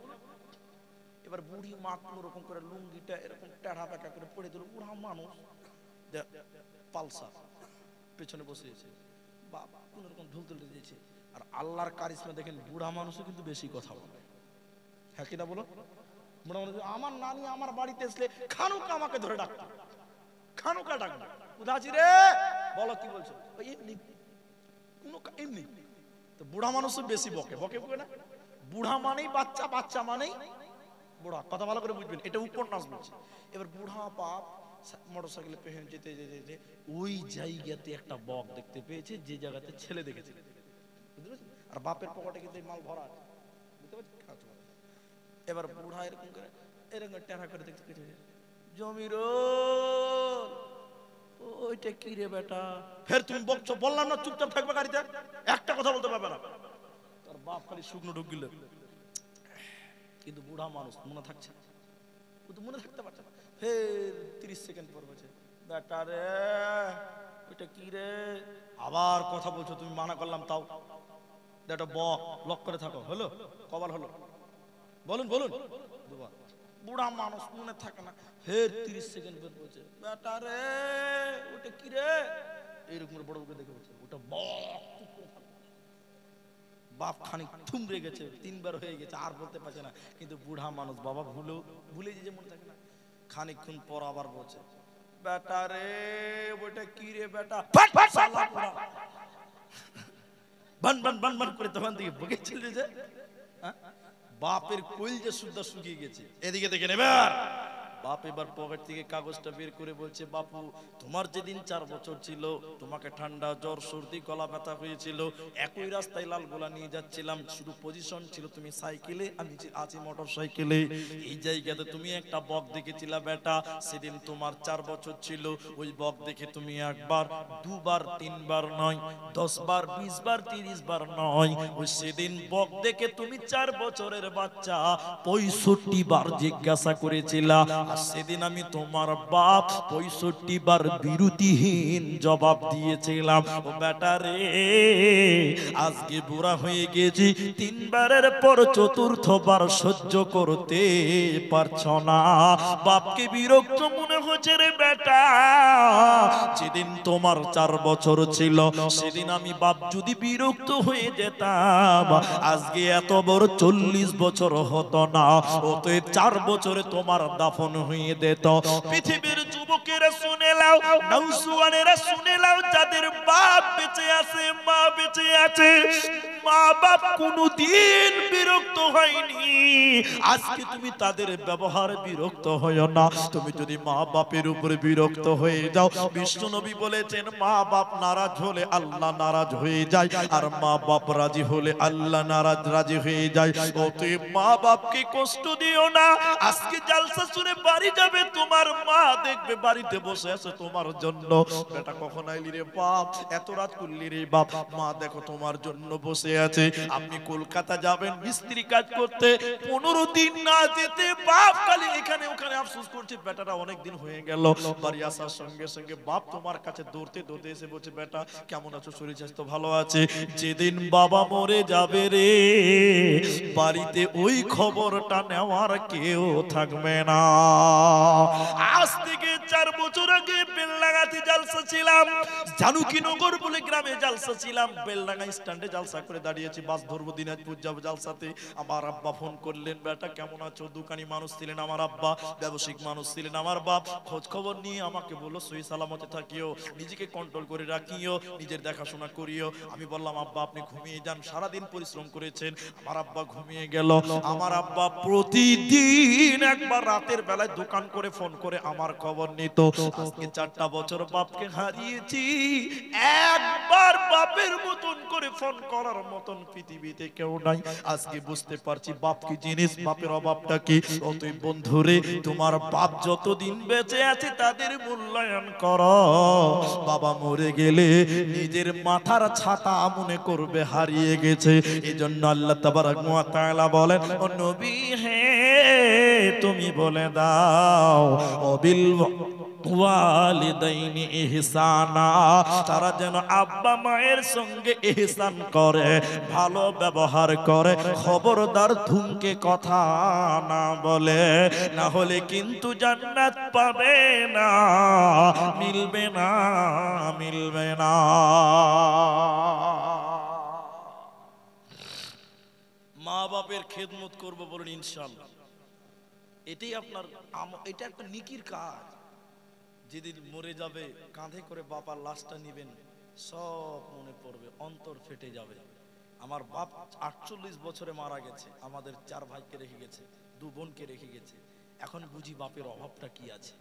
S1: এবার বুড়ি মা কোন রকম করে লুঙ্গিটা এরকম টেढ़ा বেঁকা করে পড়ে দিল। বুড়া মানুষ, পালসার পেছনে বসেছে, বাবা কোন রকম ঢুল তুলে দিয়েছে। আর আল্লাহর কারিশমা দেখেন, বুড়া মানুষও কিন্তু বেশি কথা বলে, হ্যাঁ কিনা বলুন? বুড়া মানুষ, আমার নানি আমার বাড়িতে এসলে খানুকা আমাকে ধরে ডাকতো, খানুকা ডাকতো, উদাসী রে বলো কি বলছো, এমনি কোনো এমনি। তো বুড়া মানুষও বেশি বকে, বকে বকে না? বুড়া মানেই বাচ্চা, বাচ্চা মানেই বুড়া। কথা ভালো করে বুঝবেন, এটা উপন্যাস বলছে। এবার বুড়া বাপ মোটরসাইকেলে পেছনে যেতে যেতে যেতে ওই জায়গাতে একটা বক দেখতে পেয়েছে, যে জায়গাতে ছেলে দেখেছে, বুঝতে পারছেন? আর বাপের পকেটে কিন্তু মাল ভরা আছে, বুঝতে পারছেন? এবার বুড়া এরকম করে এরকম টেরা করে দেখতে পেয়েছে, জমির ওইটা কি রে বেটা? ফের তুমি বকছো, বললাম না চুপচাপ থাকবে গাড়িতে, একটা কথা বলতে পারবে না। তার বাপ খালি শুকনো ঢুক গেল, কিন্তু বুড়া মানুষ মনে থাকছে, ও তো মনে থাকতে পারছে না। ফের 30 সেকেন্ড পর বলছে, বেটা রে ওইটা কি রে? আবার কথা বলছো, তুমি মানা করলাম তাও। এটা বক, লক করে থাকো। হলো? কবার হলো? বলুন বলুন। দুবার। বুড়া মানুষ মনে থাকে না, ফের 30 সেকেন্ড পর বলছে, বেটা রে ওটা কি রে? এইরকম বড় বড় দেখে বলছে, ওটা বক। বাপ খানিক থুমড়ে গেছে, 3 বার হয়ে গেছে, আর বলতে পারছে না। কিন্তু বুড়া মানুষ, বাবা ভুলে যে মনে থাকে না। খানিকক্ষণ পর আবার বলছে, বেটা রে ওটা কি রে বেটা? শালা বুড়া বান বান বান বান করে তখন থেকে বকে চলে যায়। বাপের কোল যে সুদ্ধা শুকিয়ে গেছে। এদিকে দেখেন, এবার বাপ এবার পকেট থেকে কাগজটা বের করে বলছে, বাপু তোমার যেদিন 4 বছর ছিল, তোমাকে ঠান্ডা জ্বর সর্দি গলা ব্যথা হয়েছিল, একই রাস্তায় লাল গোলা নিয়ে যাচ্ছিলাম, শুধু পজিশন ছিল তুমি সাইকেলে, আমি আছি মোটর সাইকেলে। এই জায়গাতে তুমি একটা বক দেখেছিলা বেটা, সেদিন তোমার 4 বছর ছিল। ওই বক দেখে তুমি একবার, দুবার, 3 বার নয়, 10 বার, 20 বার, 30 বার নয়, ওই সেদিন বক দেখে তুমি 4 বছরের বাচ্চা 65 বার জিজ্ঞাসা করেছিলা। আর সেদিন আমি তোমার বাপ 65 বার বিরতিহীন জবাব দিয়েছিলাম। ও বেটা রে, আজকে বুড়া হয়ে গেছি, 3 বারের পর 4র্থ বার সহ্য করতে পারছ না। বাপকে বিরক্ত মনে হচ্ছে রে বেটা। যেদিন তোমার 4 বছর ছিল, সেদিন আমি বাপ যদি বিরক্ত হয়ে যেতাম, আজকে এত বড় 40 বছর হতো না। অতএব 4 বছরে তোমার দাফন হয়ে যেত। পৃথিবীর যুবকেরা শুনে নাও, নওজোয়ানেরা শুনে নাও, যাদের বাপ বেঁচে আছে, মা বেঁচে আছে, মা বাপ কোনদিন বিরক্ত হয়নি, আজকে তুমি তাদের ব্যবহার বিরক্ত হয়ো না। তুমি যদি মা বাপের উপরে বিরক্ত হয়ে যাও, বিষ্ণু নবী বলেছেন মা বাপ নারাজ হলে আল্লাহ নারাজ হয়ে যায়, আর মা বাপ রাজি হলে আল্লাহ নারাজ রাজি হয়ে যায়। অতএব মা বাপকে কষ্ট দিও না। আজকে জালসা শুনে বাড়ি যাবে, তোমার মা দেখবে বাড়িতে বসে আছে তোমার জন্য। বেটা কখন আইলি রে বাপ, এত রাত করলি রে বাপ, মা দেখো তোমার জন্য বসে আছে। আপনি কলকাতা যাবেন মিস্ত্রি কাজ করতে, 15 দিন না যেতে বাপ খালি এখানে ওখানে আফসোস করছে, বেটাটা অনেক দিন হয়ে গেল। বাড়ি আসার সঙ্গে সঙ্গে বাপ তোমার কাছে দৌড়তে দৌড়তে এসে বলছে বেটা কেমন আছো, শরীর স্বাস্থ্য ভালো আছে? যেদিন বাবা মরে যাবে রে, বাড়িতে ওই খবরটা নেওয়ার কেউ থাকবে না। আজ থেকে 4 বছর আগে বেলডাঙ্গাতে জালসা ছিলাম, জানুকিনগর বলে গ্রামে জালসা ছিলাম। বেলডাঙ্গা স্ট্যান্ডে জালসা করে দাঁড়িয়েছি, বাস ধরবো দিনাজপুর যাবো জালসাতে। আমার আব্বা ফোন করলেন, বেটা কেমন আছো? দোকানি মানুষ ছিলেন আমার আব্বা, ব্যবসায়িক মানুষ ছিলেন আমার বাপ। খোঁজ খবর নিয়ে আমাকে বললো সহি সালামতে থাকিও, নিজেকে কন্ট্রোল করে রাখিও, নিজের দেখাশোনা করিও। আমি বললাম আব্বা আপনি ঘুমিয়ে যান, সারাদিন পরিশ্রম করেছেন। আমার আব্বা ঘুমিয়ে গেল। আমার আব্বা প্রতিদিন একবার রাতের বেলায় দোকান করে ফোন করে আমার খবর নিত। আজকে 4টা বছর বাপকে হারিয়েছি, একবার বাপের মতন করে ফোন করার মতন পৃথিবীতে কেউ নাই। আজকে বুঝতে পারছি বাপ কি জিনিস, বাপের অভাবটা কি। অতএব বন্ধুরে, তোমার বাপ যতদিন বেঁচে আছে তাদের মূল্যায়ন করো। বাবা মরে গেলে নিজের মাথার ছাতা মনে করবে হারিয়ে গেছে। এজন্য আল্লাহ তাবারক ওয়া তাআলা বলেন, ও নবী হে তুমি বলে দাও অবিল ওয়ালিদাইনি ইহসানা, তারা যেন আব্বা মায়ের সঙ্গে ইহসান করে, ভালো ব্যবহার করে। খবরদার ধুমকে কথা না বলে, না হলে কিন্তু জান্নাত পাবে না, মিলবে না, মিলবে না। মা বাপের খেদমত করবো বলুন ইনশাআল্লাহ। এটাই আপনার এটা একটা নেকির কাজ। যেদিন মরে যাবে কাঁধে করে বাবার লাশটা নিবেন, সব মনে পড়বে, অন্তর ফেটে যাবে। আমার বাপ 48 বছরে মারা গেছে, আমাদের 4 ভাইকে রেখে গেছে, 2 বোনকে রেখে গেছে। এখন বুঝি বাপের অভাবটা কি আছে।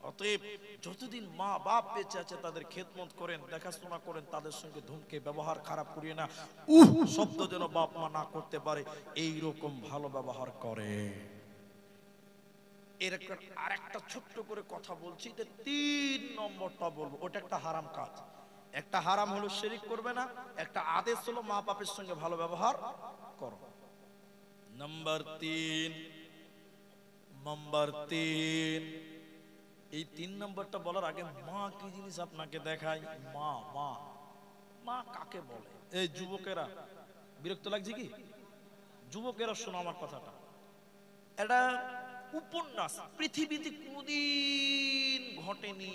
S1: অতএব যতদিন মা বাপ বেঁচে আছে তাদের খেদমত করেন, দেখাশোনা করেন, তাদের সঙ্গে ধুমকে ব্যবহার খারাপ করিয়ে না, শব্দ যেন বাপ মা না করতে পারে, এইরকম ভালো ব্যবহার করে। এর আরেকটা ছোট্ট করে কথা বলছি, 3 নম্বরটা বলবো, ওটা একটা হারাম কাজ। একটা হারাম হলো শিরিক করবে না, একটা আদেশ হলো মা বাপের সঙ্গে ভালো ব্যবহার করো। নাম্বার 3, এই 3 নম্বরটা বলার আগে মা কি জিনিস আপনাকে দেখাই। মা মা মা কাকে বলে? এই যুবকেরা, বিরক্ত লাগছে কি? যুবকেরা শোনো আমার কথাটা। এটা উপন্যাস, পৃথিবীতে কোনদিন ঘটেনি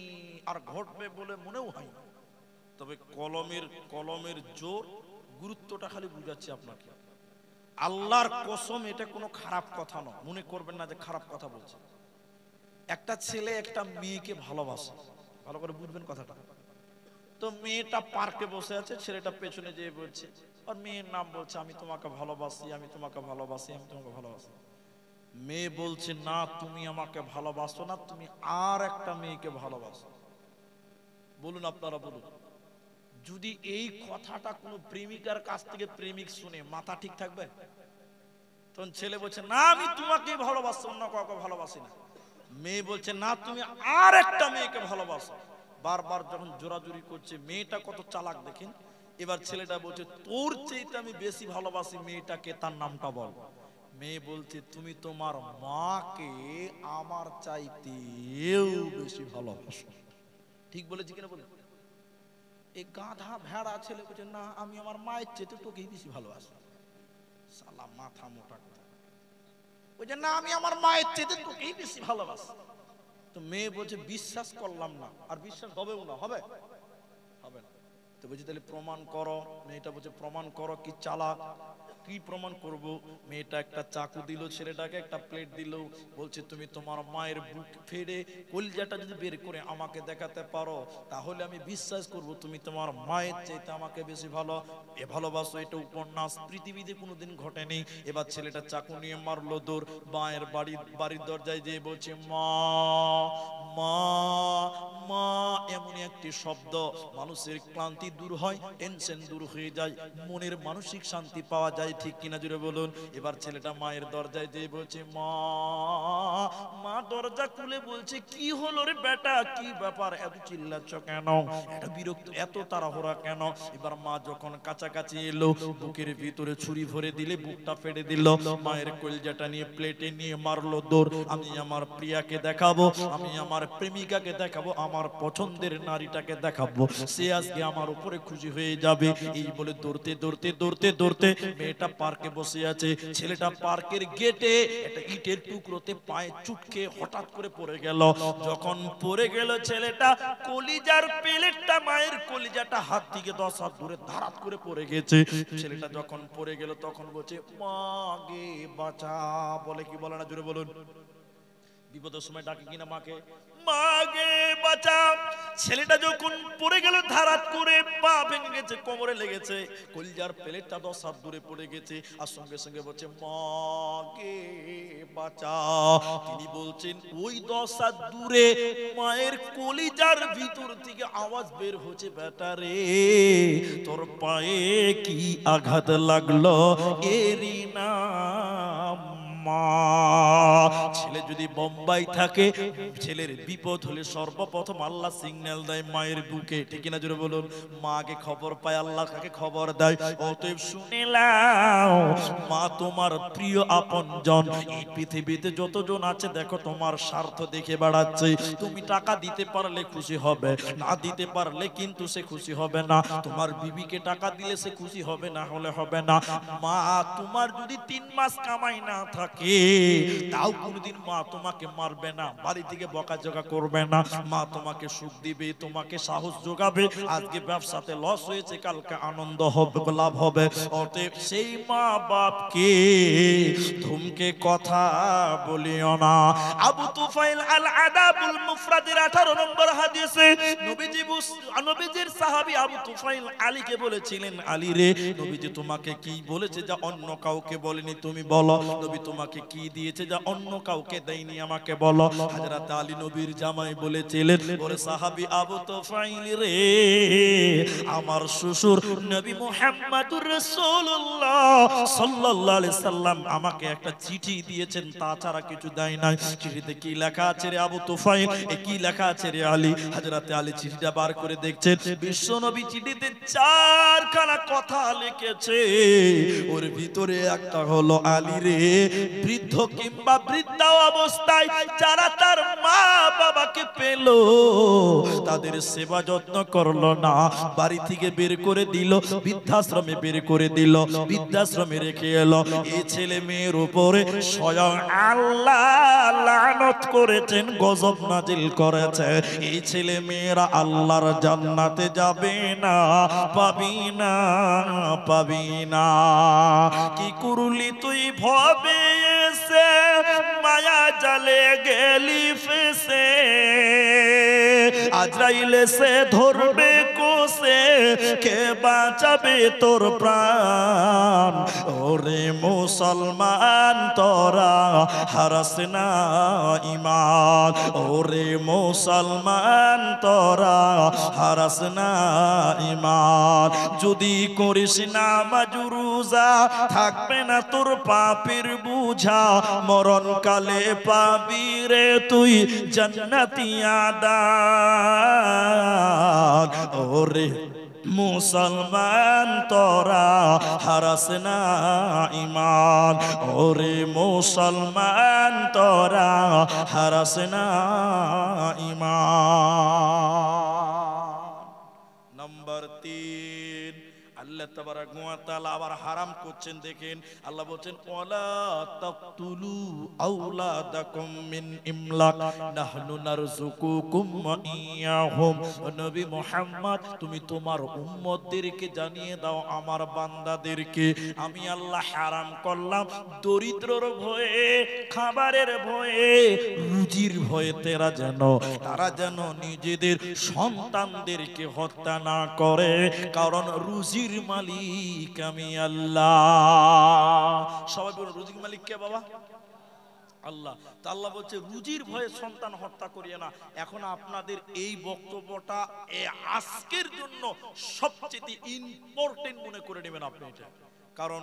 S1: আর ঘটবে বলে মনেও হয় না। তবে কলমের জোর, গুরুত্বটা খালি বুঝাচ্ছি আপনাকে। আল্লাহর কসম, এটা কোনো খারাপ কথা নয়, মনে করবেন না যে খারাপ কথা বলছে। একটা ছেলে একটা মেয়েকে ভালোবাসে, ভালো করে বুঝবেন কথাটা। তো মেয়েটা পার্কে বসে আছে, ছেলেটা পেছনে যেয়ে বলছে, আর মেয়ের নাম বলছে আমি তোমাকে ভালোবাসি, আমি তোমাকে ভালোবাসি, আমি তোমাকে ভালোবাসি। মেয়ে বলছে না তুমি আমাকে ভালোবাসো না, তুমি আর একটা মেয়েকে ভালোবাসো। বলুন আপনারা বলুন, যদি এই কথাটা কোনো প্রেমিকার কাছ থেকে প্রেমিক শুনে মাথা ঠিক থাকবে? তখন ছেলে বলছে না আমি তোমাকে ভালোবাসি, অন্য কাউকে ভালোবাসি না। মেয়ে বলছে না তুমি আর একটা মেয়েকে ভালোবাসো। বারবার যখন জোরাজুরি করছে, মেয়েটা কত চালাক দেখেন। এবার ছেলেটা বলছে তোর চাইতে আমি বেশি ভালোবাসি মেয়েটাকে, তার নামটা বল। মেয়ে বলছে তুমি তোমার মাকে আমার চাইতেও বেশি ভালোবাসো। ঠিক বলেছি কিনা বলে? এই গাধা ভেড়া ছেলে বলছে না আমি আমার মায়ের চাইতে তোকেই বেশি ভালোবাসি। শালা মাথা মোটা কথা। বলছে না আমি আমার মায়ের চাইতে তোকেই বেশি ভালোবাসি। তো মেয়ে বলছে বিশ্বাস করলাম না, আর বিশ্বাস হবেও না, হবে হবে না। তো বলছে তাহলে প্রমাণ করো। মেয়েটা বলছে প্রমাণ করো, কি চালাক। কি প্রমাণ করব? মেয়েটা একটা চাকু দিল ছেলেটাকে, একটা প্লেট দিল, বলছে তুমি তোমার মায়ের বুক ফেড়ে কলিজাটা যদি বের করে আমাকে দেখাতে পারো তাহলে আমি বিশ্বাস করব তুমি তোমার মায়ের চাইতে আমাকে বেশি ভালো এ ভালোবাসো। এটা উপন্যাস, পৃথিবীতে কোনোদিন ঘটেনি। এবার ছেলেটা চাকু নিয়ে মারলো দৌড়, মায়ের বাড়ির দরজায় যেয়ে বলছে মা মা মা। এমনই একটি শব্দ, মানুষের ক্লান্তি দূর হয়, টেনশন দূর হয়ে যায়, মনের মানসিক শান্তি পাওয়া যায়, ঠিক কিনা জুড়ে বলুন। এবার ছেলেটা মায়ের দরজায় যেয়ে বলছে মা মা। দরজা খুলে বলছে কি হলো রে বেটা, কি ব্যাপার, এত চিল্লাচ্ছ কেন, এত বিরক্ত, এত তাড়াহুড়া কেন? এবার মা যখন কাছাকাছি এলো, বুকের ভিতরে ছুরি ভরে দিলে বুকটা ফেড়ে দিল, মায়ের কলজাটা নিয়ে প্লেটে নিয়ে মারলো দৌড়। আমি আমার প্রিয়াকে দেখাবো, আমি আমার প্রেমিকাকে দেখাবো, আমার পছন্দের নারীটাকে দেখাবো, সে আজকে আমার উপরে খুশি হয়ে যাবে। এই বলে দৌড়তে দৌড়তে দৌড়তে দৌড়তে মেয়েটা পার্কে বসে আছে, ছেলেটা পার্কের গেটে একটা ইটের টুকরোতে পায়ে চুটকে হঠাৎ করে পড়ে গেল। যখন পড়ে গেল ছেলেটা, কলিজার প্লেটটা, মায়ের কলিজাটা হাত থেকে 10 হাত দূরে ধারাত করে পড়ে গেছে। ছেলেটা যখন পড়ে গেল তখন বলছে মা গে বাঁচা। বলে কি বলে না জোরে বলুন? বিপদের সময় ডাকে কিনা মাকে, মাগে বাঁচা। ছেলেটা যখন পড়ে গেল ধারাত করে পা ভেঙে গেছে, কোমরে লেগেছে, কলিজার প্লেটটা 10 হাত দূরে পড়ে গেছে, আর সঙ্গে সঙ্গে বলছে মাগে বাঁচা। তিনি বলছেন ওই 10 হাত দূরে মায়ের কলিজার ভিতর থেকে আওয়াজ বের হচ্ছে, বেটা রে তোর পায়ে কি আঘাত লাগলো, এরি নাম মা। ছেলে যদি বোম্বাই থাকে, ছেলের বিপদ হলে সর্বপ্রথম আল্লাহ সিগন্যাল দেয় মায়ের বুকে, ঠিক না জোরে বলুন? মাকে খবর পায়, আল্লাহ কাকে খবর দেয়? অতএব শুনে নাও, মা তোমার প্রিয় আপনজন। এই পৃথিবীতে যতজন আছে দেখো তোমার স্বার্থ দেখে বেড়াচ্ছে। তুমি টাকা দিতে পারলে খুশি হবে, না দিতে পারলে কিন্তু সে খুশি হবে না। তোমার বিবিকে টাকা দিলে সে খুশি হবে, না হলে হবে না। মা তোমার যদি 3 মাস কামাই না থাকে তাও কোনদিন মা তোমাকে মারবে না, বাড়ি থেকে বকাঝকা করবে না। মা তোমাকে সুখ দিবে, তোমাকে সাহস যোগাবে। আজকে ব্যবসাতে লস হয়েছে, কালকে আনন্দ হবে, লাভ হবে। অতএব সেই মা বাপকে ধুমকে কথা বলিও না। আবু তুফাইল আল আদাবুল মুফরাদের 18 নম্বর হাদিসে নবীজির সাহাবী আবু তুফাইল আলীকে বলেছিলেন, আলী রে নবীজি তোমাকে কি বলেছে যা অন্য কাউকে বলেনি, তুমি বলো। নবী তোমাকে কি দিয়েছে যা অন্য কাউকে দেয়নি, আমাকে বলো। হযরত আলী নবীর জামাই বলেছিলেন, ওরে সাহাবী আবু তুফাইল রে, আমার শ্বশুর নবী মুহাম্মদুর রাসূলুল্লাহ সাল্লাল্লাহু আলাইহি সাল্লাম আমাকে একটা চিঠি দিয়েছেন, তাছাড়া কিছু দেয় নাই। চিঠিতে কি লেখা আছে রে আবু তুফাইল, কি লেখা আছে রে আলী? হযরত আলী চিঠিটা বার করে দেখছেন, বিশ্ব নবী চিঠিতে 4খানা কথা লিখেছে। ওর ভিতরে একটা হলো, আলী রে বৃদ্ধ কিংবা বৃদ্ধা অবস্থায় যারা তার মা বাবাকে পেল তাদের সেবা যত্ন করলো না, বাড়ি থেকে বের করে দিল, বৃদ্ধাশ্রমে বের করে দিল, বৃদ্ধাশ্রমে রেখে এলো। এই ছেলে মেয়ের উপরে স্বয়ং আল্লাহ লানত করেছেন, গজব নাজিল করেছে। এই ছেলে মেয়েরা আল্লাহর জান্নাতে যাবে না, পাবি না, পাবি না। কি করলি তুই ভবে এসে, মায়া জালে গেলি ফেসে, আজরাইল এসে ধরবে কোসে, কে বাঁচাবে তোর প্রাণ? ওরে মুসলমান তোরা হারাস না ঈমান, ওরে মুসলমান তোরা হারাস না ঈমান। যদি করিস নামাজ রোজা থাকবে না তোর পাপের বুঝা, মরণকালে পাবি রে তুই জান্নাতি আদান। ওরে মুসলমান তোরা হারাস না ঈমান, ওরে মুসলমান তোরা হারাস না ঈমান। নম্বর 3, আল্লাহ তাবারাক ওয়া তাআলা আবার হারাম করছেন। দেখেন আল্লাহ বলছেন ওয়ালা তাকতুলু আওলাদাকুম মিন ইমলাক নাহনু নারযুকুকুম ওয়া ইয়াহুম। নবী মুহাম্মদ তুমি তোমার উম্মতদেরকে জানিয়ে দাও, আমার বান্দাদেরকে আমি আল্লাহ হারাম করলাম দরিদ্রর ভয়ে, খাবারের ভয়ে, রুজির ভয়ে তারা যেন নিজেদের সন্তানদেরকে হত্যা না করে, কারণ রুজির মালিক আমি আল্লাহ। সবাই বলুন রুজির মালিক কে বাবা? আল্লাহ। তা আল্লাহ বলছে রুজির ভয়ে সন্তান হত্যা করিয়ে না। এখন আপনাদের এই বক্তব্যটা আজকের জন্য সবচেয়ে ইম্পর্টেন্ট মনে করে নেবেন আপনি এটা। কারণ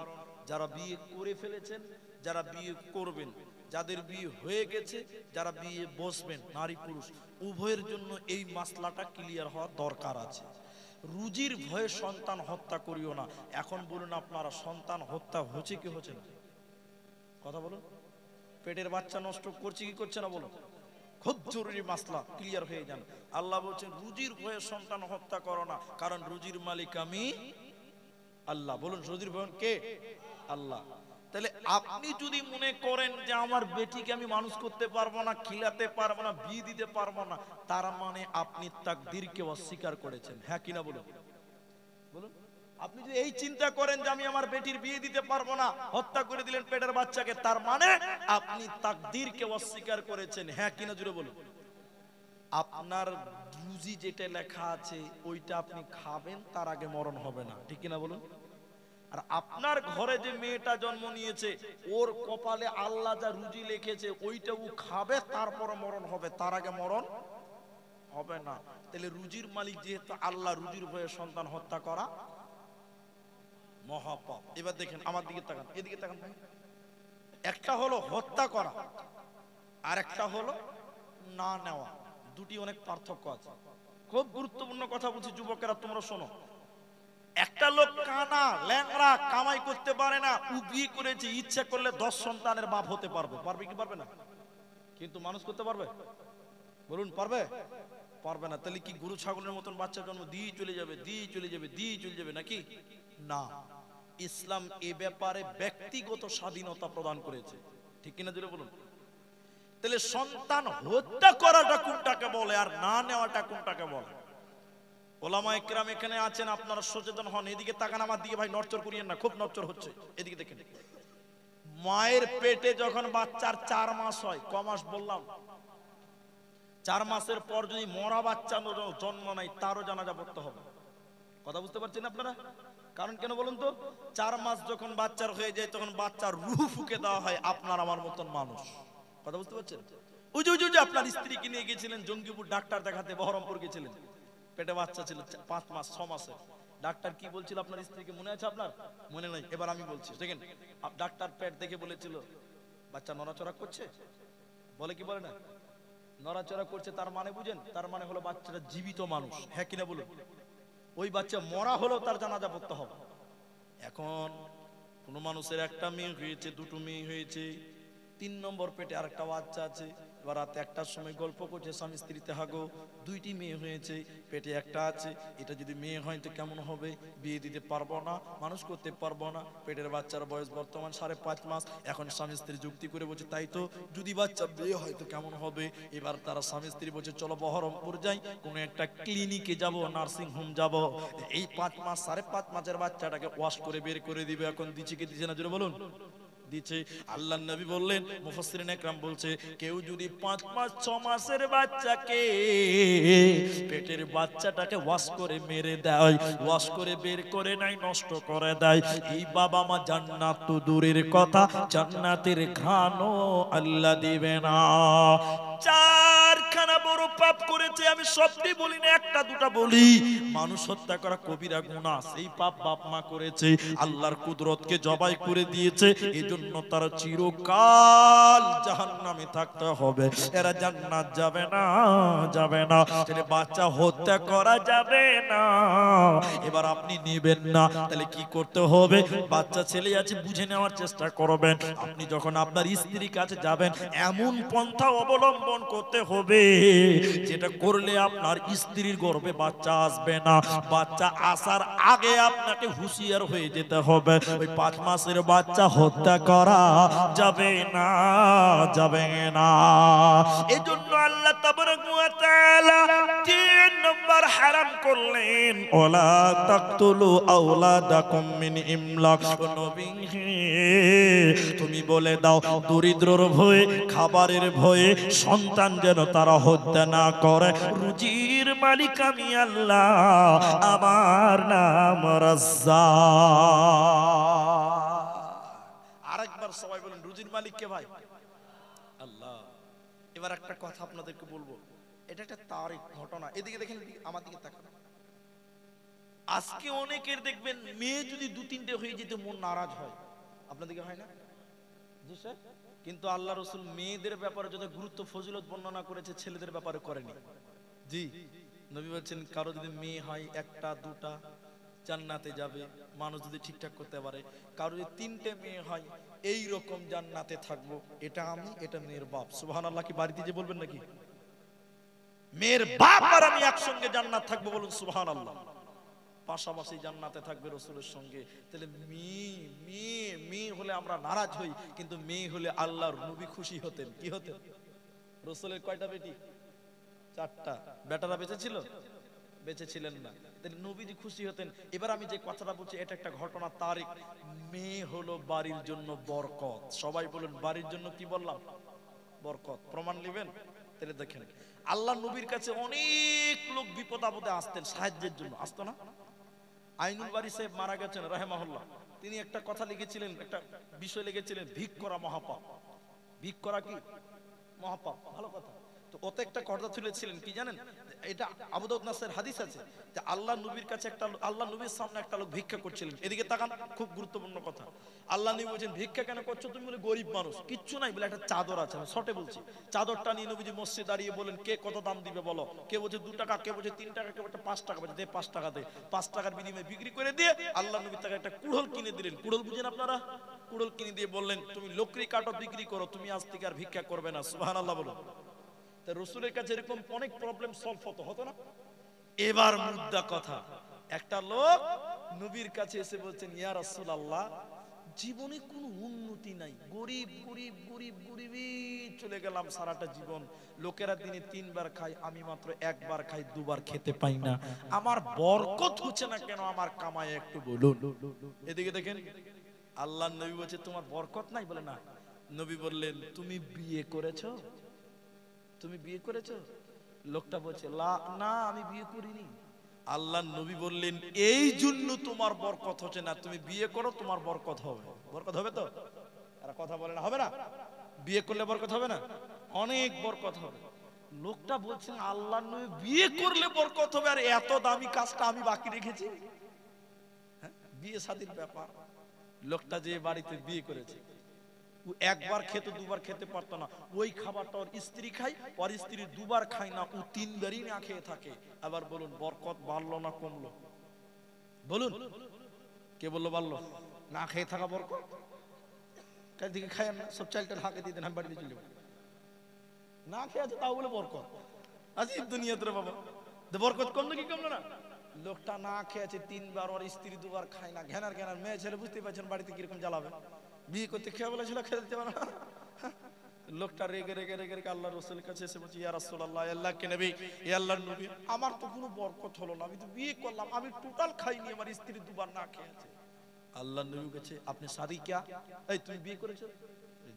S1: যারা বিয়ে করে ফেলেছেন, যারা বিয়ে করবেন, যাদের বিয়ে হয়ে গেছে, যারা বিয়ে বসবেন, নারী পুরুষ উভয়ের জন্য এই মাসলাটা ক্লিয়ার হওয়া দরকার আছে। রুজির ভয়ে সন্তান হত্যা করিও না। এখন বলুন আপনারা সন্তান হত্যা হচ্ছে কি হচ্ছে না? কথা বলুন। পেটের বাচ্চা নষ্ট করছে কি করছে না বলুন? খুব জরুরি মাসলা, ক্লিয়ার হয়ে যান। আল্লাহ বলছেন রুজির ভয়ে সন্তান হত্যা করো না, কারণ রুজির মালিক আমি আল্লাহ। বলুন রুজির ভয় কে? আল্লাহ। তাহলে আপনি যদি মনে করেন যে আমার বেটিকে আমি মানুষ করতে পারবো না, খিলাতে পারবো না, বিয়ে দিতে পারবো না, তার মানে আপনি তাকদীরকে অস্বীকার করেছেন। হ্যাঁ কিনা বলুন? বলুন। আপনি যদি এই চিন্তা করেন যে আমি আমার বেটির বিয়ে দিতে পারবো না, হত্যা করে দিলেন পেটের বাচ্চাকে, তার মানে আপনি তাকদীরকে অস্বীকার করেছেন। হ্যাঁ কিনা জুড়ে বলুন। আপনার রুজি যেটা লেখা আছে ওইটা আপনি খাবেন, তার আগে মরণ হবে না, ঠিক কিনা বলুন? আর আপনার ঘরে যে মেয়েটা জন্ম নিয়েছে ওর কপালে আল্লাহ যা রুজি লিখেছে ওইটা ও খাবে, তারপর মরণ হবে, তার আগে মরণ হবে না। তাহলে রুজির মালিক যেহেতু আল্লাহ, রুজির ভয়ে সন্তান হত্যা করা মহাপাপ। এবার দেখেন আমার দিকে তাকান, এদিকে তাকান। একটা হলো হত্যা করা, আর একটা হলো না নেওয়া। দুটি অনেক পার্থক্য আছে। খুব গুরুত্বপূর্ণ কথা বলছি যুবকেরা, তোমরা শোনো। একটা লোক কানা ল্যাংড়া, কামাই করতে পারে না, ও বিয়ে করেছে, ইচ্ছা করলে 10 সন্তানের বাপ হতে পারবে। পারবে কি পারবে না? কিন্তু মানুষ করতে পারবে? বলুন পারবে? পারবে না। তাহলে কি গরু ছাগলের মতন বাচ্চা জন্ম দিয়ে চলে যাবে, দিয়ে চলে যাবে, দিয়ে চলে যাবে নাকি? না, ইসলাম এ ব্যাপারে ব্যক্তিগত স্বাধীনতা প্রদান করেছে, ঠিক কিনা জুড়ে বলুন। তাহলে সন্তান হত্যা করাটা কোনটাকে বলে আর না নেওয়াটা কোনটাকে বলে? ওলামায়ে কেরাম এখানে আছেন, আপনারা সচেতন হন। এদিকে তাকান আমার দিকে ভাই, নড়চড় করিয়েন না, খুব নড়চড় হচ্ছে। এদিকে দেখেন, মায়ের পেটে যখন বাচ্চার 4 মাস হয়, ক মাস বললাম? 4 মাসের পর যদি মরা বাচ্চা জন্ম নেয়, তারও জানাজা পড়তে হবে। কথা বুঝতে পারছেন আপনারা? কারণ কেন বলুন তো? 4 মাস যখন বাচ্চার হয়ে যায় তখন বাচ্চার রূহ ফুঁকে দেওয়া হয় আপনার আমার মতন মানুষ। কথা বুঝতে পারছেন? ওই যে আপনার স্ত্রীকে নিয়ে গেছিলেন জঙ্গিপুর ডাক্তার দেখাতে, বহরমপুর গেছিলেন, পেটে বাচ্চা ছিল 5 মাস 6 মাসে। ডাক্তার কি বলছিল আপনার স্ত্রীকে মনে আছে আপনার? মনে নাই? এবার আমি বলছি, দেখেন। ডাক্তার পেট দেখে বলেছিল বাচ্চা নড়াচড়া করছে, বলে কি বলে না? নড়াচড়া করছে, তার মানে বুঝেন? তার মানে হলো বাচ্চাটা জীবিত মানুষ। হ্যাঁ কিনা বলুন? ওই বাচ্চা মরা হলেও তার জানাজা পড়তে হবে। এখন কোন মানুষের একটা মেয়ে হয়েছে, দুটো মেয়ে হয়েছে, 3 নম্বর পেটে আরেকটা বাচ্চা আছে। এবার রাতে 1টার সময় গল্প করছে স্বামী স্ত্রীতে, হাগো 2টি মেয়ে হয়েছে, পেটে একটা আছে, এটা যদি মেয়ে হয় তো কেমন হবে? বিয়ে দিতে পারবো না, মানুষ করতে পারবো না। পেটের বাচ্চার বয়স বর্তমান 5.5 মাস। এখন স্বামী স্ত্রী যুক্তি করে বলছে তাই তো, যদি বাচ্চা বিয়ে হয় তো কেমন হবে? এবার তারা স্বামী স্ত্রী বলছে চলো বহরমপুর যাই, কোনো একটা ক্লিনিকে যাব, নার্সিং হোম যাব, এই 5 মাস 5.5 মাসের বাচ্চাটাকে ওয়াশ করে বের করে দিবে। এখন দিচ্ছে কি দিচ্ছে না জোরে বলুন? দিচ্ছে। আল্লাহর নবী বললেন, মুফাসসিরিন একরাম বলছে, কেউ যদি 5 মাস 6 মাসের বাচ্চাকে, পেটের বাচ্চাটাকে ওয়াশ করে মেরে দেয়, ওয়াশ করে বের করে নাই, নষ্ট করে দেয়, এই বাবা মা জান্নাত তো দূরের কথা, জান্নাতের ঘ্রাণও আল্লাহ দিবে না। 4খানা বড় পাপ করেছে। আমি সবটি বলি না, একটা দুটা বলি। মানুষ হত্যা করা কবিরা গুনাহ, সেই পাপ বাপ মা করেছে, আল্লাহর কুদরতকে জবাই করে দিয়েছে, এজন্য তারা চিরকাল জাহান্নামে থাকতে হবে, এরা জান্নাত যাবে না, যাবে না। তাহলে বাচ্চা হত্যা করা যাবে না। এবার আপনি নেবেন না, তাহলে কি করতে হবে? বাচ্চা ছেলে আছে, বুঝে নেওয়ার চেষ্টা করবেন। আপনি যখন আপনার স্ত্রীর কাছে যাবেন, এমন পন্থা অবলম্বন করতে হবে যেটা করলে আপনার স্ত্রীর গর্ভে বাচ্চা আসবে না, বাচ্চা আসার আগে আপনাকে হুঁশিয়ার হয়ে যেতে হবে। ওই 5 মাসের বাচ্চা হত্যা করা যাবে না, যাবে না। এজন্য আল্লাহ তাবারক ওয়া তাআলা 3 নম্বর হারাম করলেন, ওয়ালা তাকতুলু আওলাদাকুম মিন ইমলাক। নবী তুমি বলে দাও দরিদ্রর ভয়ে, খাবারের ভয়ে সন্তান যেন তারা হত্যা না করে। রুজির মালিক আমি আল্লাহ, আমার নাম রাজ্জাক। আরেকবার সবাই বলেন রুজির মালিক কে ভাই? আল্লাহ। এবার একটা কথা আপনাদেরকে বলবো, এটা একটা তারিখ ঘটনা। এদিকে দেখেন, আমার দিকে তাকান। আজকে অনেকের দেখবেন মেয়ে যদি 2-3টে হয়ে যেতে মন নারাজ হয়, আপনাদেরকে হয় না? জি স্যার। কিন্তু আল্লাহ রাসূল মেয়েদের ব্যাপারে যত গুরুত্ব ফজিলত বর্ণনা করেছে ছেলেদের ব্যাপারে করেনি। জি, নবী বলছেন কারো যদি মেয়ে হয় 1টা 2টা জান্নাতে যাবে, মানুষ যদি ঠিকঠাক করতে পারে। কারো যদি 3টে মেয়ে হয় এই রকম জান্নাতে থাকবো। এটা আমি, এটা মেয়ের বাপ। সুবহানাল্লাহ। কি বাড়িতে যে বলবেন নাকি? মেয়ের বাপ আর আমি একসঙ্গে জান্নাত থাকবো, বলুন সুবহানাল্লাহ। পাশাপাশি জান্নাতে থাকবে রাসূলের সঙ্গে। তাহলে মেয়ে হলে আমরা নারাজ হই, কিন্তু মেয়ে হলে আল্লাহর নবী খুশি হতেন। কি হতেন? রাসূলের কয়টা বেটি? 4টা। বেটারা বেঁচে ছিল? বেঁচে ছিলেন না। তাহলে নবীজি খুশি হতেন। এবার আমি যে কথাটা বলছি এটা একটা ঘটনা তারিখ। মেয়ে হলো বাড়ির জন্য বরকত। সবাই বলুন বাড়ির জন্য কি বললাম? বরকত। প্রমাণ নেবেন? তাহলে দেখেন, আল্লাহ নবীর কাছে অনেক লোক বিপদ আপদে আসতেন, সাহায্যের জন্য আসতো না? আইনুল বারী সাহেব মারা গেছেন রাহিমাহুল্লাহ, তিনি একটা কথা লিখেছিলেন, একটা বিষয় লিখেছিলেন, ভিক করা মহাপাপ। ভিক করা কি মহাপাপ? ভালো কথা। তো ওতে একটা কথা তুলেছিলেন কি জানেন? এটা আবু দাউদ নাসের হাদিস আছে যে আল্লাহ নবীর কাছে একটা, আল্লাহ নবীর সামনে একটা লোক ভিক্ষা করছিলেন। এদিকে তাকান, খুব গুরুত্বপূর্ণ কথা। আল্লাহ নবী বলেন ভিক্ষা কেন করছো তুমি? বলে গরিব মানুষ, কিচ্ছু নাই বলে একটা চাদর আছে, আমি শর্টে বলছি। চাদরটা নিয়ে নবীজি মসজিদে দাঁড়িয়ে বলেন কে কত দাম দিবে বলো। কে বলছে 2 টাকা, কে বলছে 3 টাকা, কে বলছে 5 টাকা। বলছে দে 5 টাকা দে। 5 টাকার বিনিময়ে বিক্রি করে দিয়ে আল্লাহ নবী তাকে একটা কুড়োল কিনে দিলেন। কুড়োল বুঝেন আপনারা? কুড়োল কিনে দিয়ে বললেন তুমি লোকরি কাটো বিক্রি করো, তুমি আজ থেকে আর ভিক্ষা করবে না। সুবহানাল্লাহ বলুন। তা রাসূলের কাছে এরকম অনেক প্রবলেম সলভ হতো না? এবার মুদ্রা কথা, একটা লোক নবীর কাছে এসে বলছেন ইয়া রাসূলুল্লাহ, জীবনে কোনো উন্নতি নাই, গরিব গরিব গরিব গরিবই চলে গেলাম সারাটা জীবন। লোকেরা দিনে 3 বার খায়, আমি মাত্র 1 বার খাই, 2 বার খেতে পাই না। আমার বরকত হচ্ছে না কেন? আমার কামায় একটু বলুন। এদিকে দেখেন, আল্লাহর নবী বলছে তোমার বরকত নাই? বলে না। নবী বললেন তুমি বিয়ে করেছো? তুমি বিয়ে করেছো? লোকটা বলছে না আমি বিয়ে করিনি। আল্লাহ নবী বললেন এই জন্য তোমার বরকত হচ্ছে না, তুমি বিয়ে করো তোমার বরকত হবে। বরকত হবে তো? আর কথা বলে না হবে না? বিয়ে করলে বরকত হবে না? অনেক বরকত হবে। লোকটা বলছেন আল্লাহ নবী বিয়ে করলে বরকত হবে, আর এত দামি কাজটা আমি বাকি রেখেছি। হ্যাঁ, বিয়ে শাদীর ব্যাপার। লোকটা যে বাড়িতে বিয়ে করেছে, ও 1 বার খেতে 2 বার খেতে পারতো না। ওই খাবারটা ওর স্ত্রী খায়, ওর স্ত্রী 2 বার খায় না, ও 3 বারই না খেয়ে থাকে। আবার বলুন বরকত বাড়লো না কমলো? বলুন, কে বললো বাড়লো? না খেয়ে থাকা বরকত। কাল দিকে খায় না, সব চালটা হাঁকে দিয়ে দেন, আমি বাড়িতে চলে যাবো। না খেয়ে আছে তাও বলে বরকত। আজিব দুনিয়াতে রে বাবা, বরকত কমলো কি কমলো না? লোকটা না খেয়েছে 3 বার, ওর স্ত্রী 2 বার খায় না। ঘেনার ঘেনার মেয়ে ছেলে, বুঝতে পারছেন বাড়িতে কিরকম জ্বালাবে। বিয়ে করতে খেয়ে বলেছিল খেতে দিতে পারে না। লোকটা রেগে রেগে রেগে রেগে আল্লাহ রাসূলের কাছে এসে বলছে ইয়া রাসূলুল্লাহ, আল্লাহকে নবী, ই আল্লাহর নবী, আমার তো কোনো বরকত হলো না, আমি তো বিয়ে করলাম, আমি টোটাল খাইনি, আমার স্ত্রী 2 বার না খেয়ে আছে। আল্লাহর নবী বলেছে আপনি শাদী কিয়া? এই তুমি বিয়ে করেছো?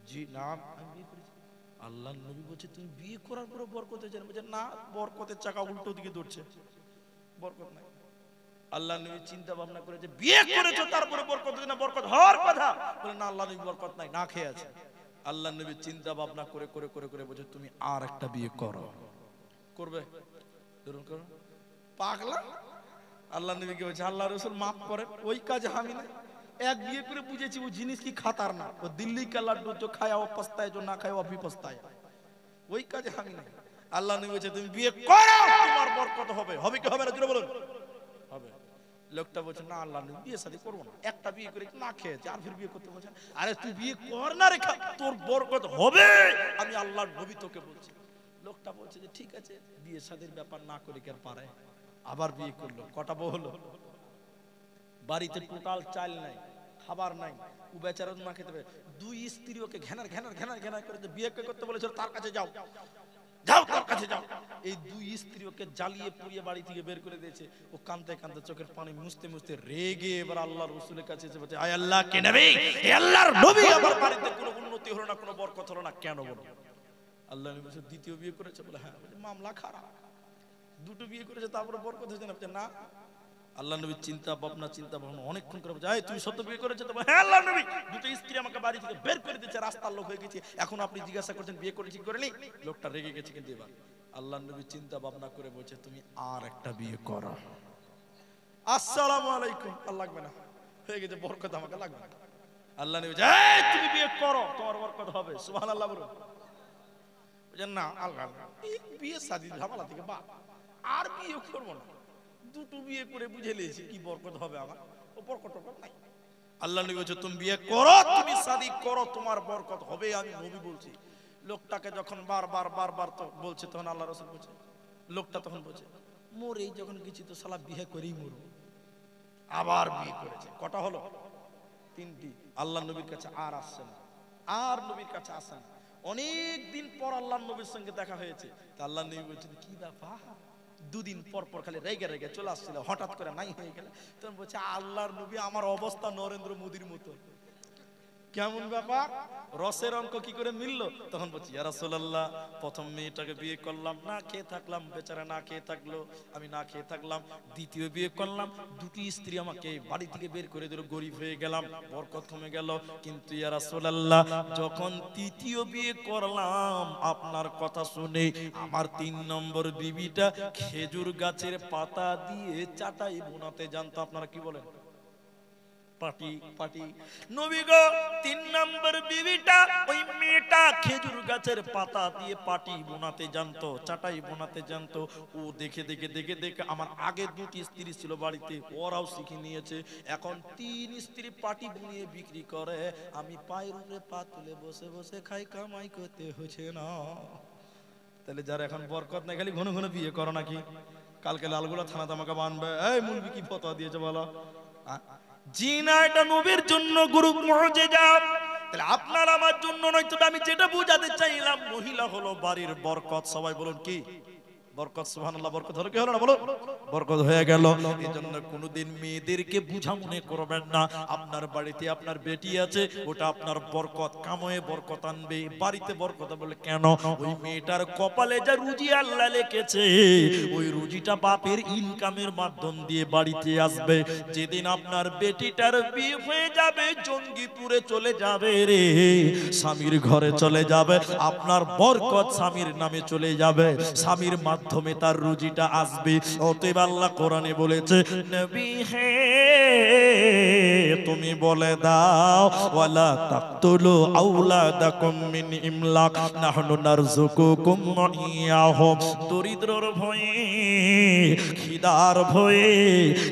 S1: জি না আমি বিয়ে করেছি। আল্লাহর নবী বলছে তুমি বিয়ে করার পরে বরকত হয়েছে? বলছে না, বরকতের চাকা উল্টো দিকে দৌড়ছে, বরকত নাই। আল্লাহ নবী চিন্তা ভাবনা করেছে বিয়ে করেছো তারপরে বরকত না, বরকত হওয়ার কথা। বলে না আল্লাহ নবী বরকত নাই, না খেয়ে আছে। আল্লাহ নবী চিন্তা ভাবনা করে করে করে করে বলছে তুমি আর একটা বিয়ে করো। করবে? ধরুন করো। পাগলা। আল্লাহ নবীকে বলছে আল্লাহ রাসূল মাফ করেন, ওই কাজে আমি না। এক বিয়ে করে বুঝেছি ও জিনিস কি খাতার না। ও দিল্লি কা লাড্ডু जो खाया वो पछताए, जो ना खाया वो भी पछताए। ওই কাজে আমি না। আল্লাহ নবী বলছে তুমি বিয়ে করো, তোমার বরকত হবে। হবে কি হবে না জোরে বলুন? হবে। লোকটা বলছে না আল্লাহ নবী বিয়ে শাদী করবো না, একটা বিয়ে করে না খেয়েছে আর ফির বিয়ে করতে বলছেন। আরে তুই বিয়ে কর না রে, তোর বরকত হবে, আমি আল্লাহর নবী তোকে বলছি। লোকটা বলছে যে ঠিক আছে, বিয়ে শাদীর ব্যাপার না করে কি আর পারে, আবার বিয়ে করলো। কটা বউ হলো? বাড়িতে টোটাল চাল নাই, খাবার নাই, ও বেচারা না খেতে পারে। দুই স্ত্রী ওকে ঘেনার ঘেনার ঘেনার ঘেনার করে বিয়ে করতে বলেছিল, তার কাছে যাও যাও, তার কাছে যাও। এই দুই স্ত্রী ওকে জ্বালিয়ে পুড়িয়ে বাড়ি থেকে বের করে দিয়েছে। ও কাঁদতে কাঁদতে চোখের পানি মুছতে মুছতে রেগে এবার আল্লাহর রাসূলের কাছে এসে বলছে, আয় আল্লাহ কে নবী, হে আল্লাহর নবী, আমার বাড়িতে কোনো উন্নতি হলো না, কোনো বরকত হলো না, কেন বলো? আল্লাহ নবী বলছে, দ্বিতীয় বিয়ে করেছে? বলে হ্যাঁ। বলে মামলা খারাপ, দুটো বিয়ে করেছে তারপরে বরকত হয়েছে না? বলছে না। আল্লাহ নবী চিন্তা ভাবনা অনেকক্ষণ করে বলছে, এই তুমি সত্য বিয়ে করেছো তো? হ্যাঁ আল্লাহ নবী, দুটো স্ত্রী আমাকে বাড়ি থেকে বের করে দিয়েছে, রাস্তার লোক হয়ে গেছে, এখন আপনি জিজ্ঞাসা করছেন বিয়ে করেছি কি করেনি? লোকটা রেগে গেছে। কিন্তু এবার আল্লাহ নবী চিন্তা ভাবনা করে বলছে, তুমি আর একটা বিয়ে করো। আসসালামু আলাইকুম। আর লাগবে না, হয়ে গেছে, বরকত আমাকে লাগবে না। আল্লাহ নবী বলছে, এই তুমি বিয়ে করো, তোমার বরকত হবে। সুবহানাল্লাহ বলুন। বলছেন না আল্লাহ, এই বিয়ে শাদী ঝামেলা থেকে বাদ, আর বিয়ে করবো না, দুটো বিয়ে করে বুঝে নিয়েছি কি বরকত হবে আমার, ও বরকত নাই। আল্লাহ নবী বলছে, তুমি বিয়ে করো, তুমি শাদী করো, তোমার বরকত হবে, আমি নবী বলছি। লোকটাকে যখন বারবার বারবার তো বলছে, তখন আল্লাহ রাসূল বলছে, লোকটা তখন বলছে, মরে যখন গেছি তো শালা বিয়ে করেই মরবো। আবার বিয়ে করেছে। কটা হলো? তিনটি। আল্লাহ নবীর কাছে আর আসছে না, আর নবীর কাছে আসে না। অনেক দিন পর আল্লাহ নবীর সঙ্গে দেখা হয়েছে। তা আল্লাহ নবী বলছেন, কি ব্যাপার? দুদিন পর পর খালি রেগে রেগে চলে আসছিল, হঠাৎ করে নাই হয়ে গেল। তখন বলছে, আল্লাহর নবী, আমার অবস্থা নরেন্দ্র মোদীর মতো। কেমন ব্যাপার, রসের অঙ্ক কি করে মিললো? তখন বলছি, ইয়া রাসূলুল্লাহ, প্রথম মেয়েটাকে বিয়ে করলাম, না খেয়ে থাকলাম, বেচারা না খেয়ে থাকলো, আমি না খেয়ে থাকলাম। দ্বিতীয় বিয়ে করলাম, দুটি স্ত্রী আমাকে বাড়ি থেকে বের করে দিল, গরিব হয়ে গেলাম, বরকত কমে গেল। কিন্তু ইয়া রাসূলুল্লাহ, যখন তৃতীয় বিয়ে করলাম, আপনার কথা শুনে আমার 3 নম্বর বিবিটা খেজুর গাছের পাতা দিয়ে চাটাই বোনাতে জানতো। আপনারা কি বলেন? পাটি পাটি। নবী গো, 3 নম্বর বিবিটা, ওই মেয়েটা খেজুর গাছের পাতা দিয়ে পাটি বোনাতে জানতো, চাটাই বোনাতে জানতো। ও দেখে দেখে দেখে দেখে আমার আগে দুটি স্ত্রী ছিল বাড়িতে, ওরাও শিখে নিয়েছে। এখন 3 স্ত্রী পাটি বুনিয়ে বিক্রি করে, আমি পায়ের উপরে পা তুলে বসে বসে খাই, কামাই করতে হচ্ছে না। তাহলে যারা এখন বরকত নাই, খালি ঘন ঘন বিয়ে করো নাকি? কালকে লালগোলা থানাতে আমাকে বানবে, এই মুলবি কি ফতোয়া দিয়েছে বলো? জিনা এটা নবীর জন্য গুরু মুজিজা, তাহলে আপনার আমার জন্য নয়। তবে আমি যেটা বুঝাতে চাইলাম, মহিলা হলো বাড়ির বরকত। সবাই বলুন কি বরকত? সুবহানাল্লাহ। বরকত হলো কি হলো না? বলো, বরকত হয়ে গেল। এজন্য কোনোদিন মেয়েদেরকে বুঝা মনে করবেন না। আপনার বাড়িতে আপনার বেটি আছে, ওটা আপনার বরকত, কাময়ে বরকত আনবে, বাড়িতে বরকত। বলে কেন? ওই মেয়েটার কপালে যা রুজি আল্লাহ লিখেছে, ওই রুজিটা বাপের ইনকামের মাধ্যম দিয়ে বাড়িতে আসবে। যেদিন আপনার বেটিটার বিয়ে হয়ে যাবে, জঙ্গিপুরে চলে যাবে রে, স্বামীর ঘরে চলে যাবে, আপনার বরকত স্বামীর নামে চলে যাবে, স্বামীর মাধ্যমে তার রুজিটা আসবে। অতএব আল্লাহ কোরআনে বলেছে, নবী হে, তুমি বলে দাও, ওয়ালা তাকতুলু আওলাদাকুম মিন ইমলাক, নাহনু নারযুকুকুম ওয়া ইয়াহুম। দরিদ্রর ভয়ে, খিদার ভয়ে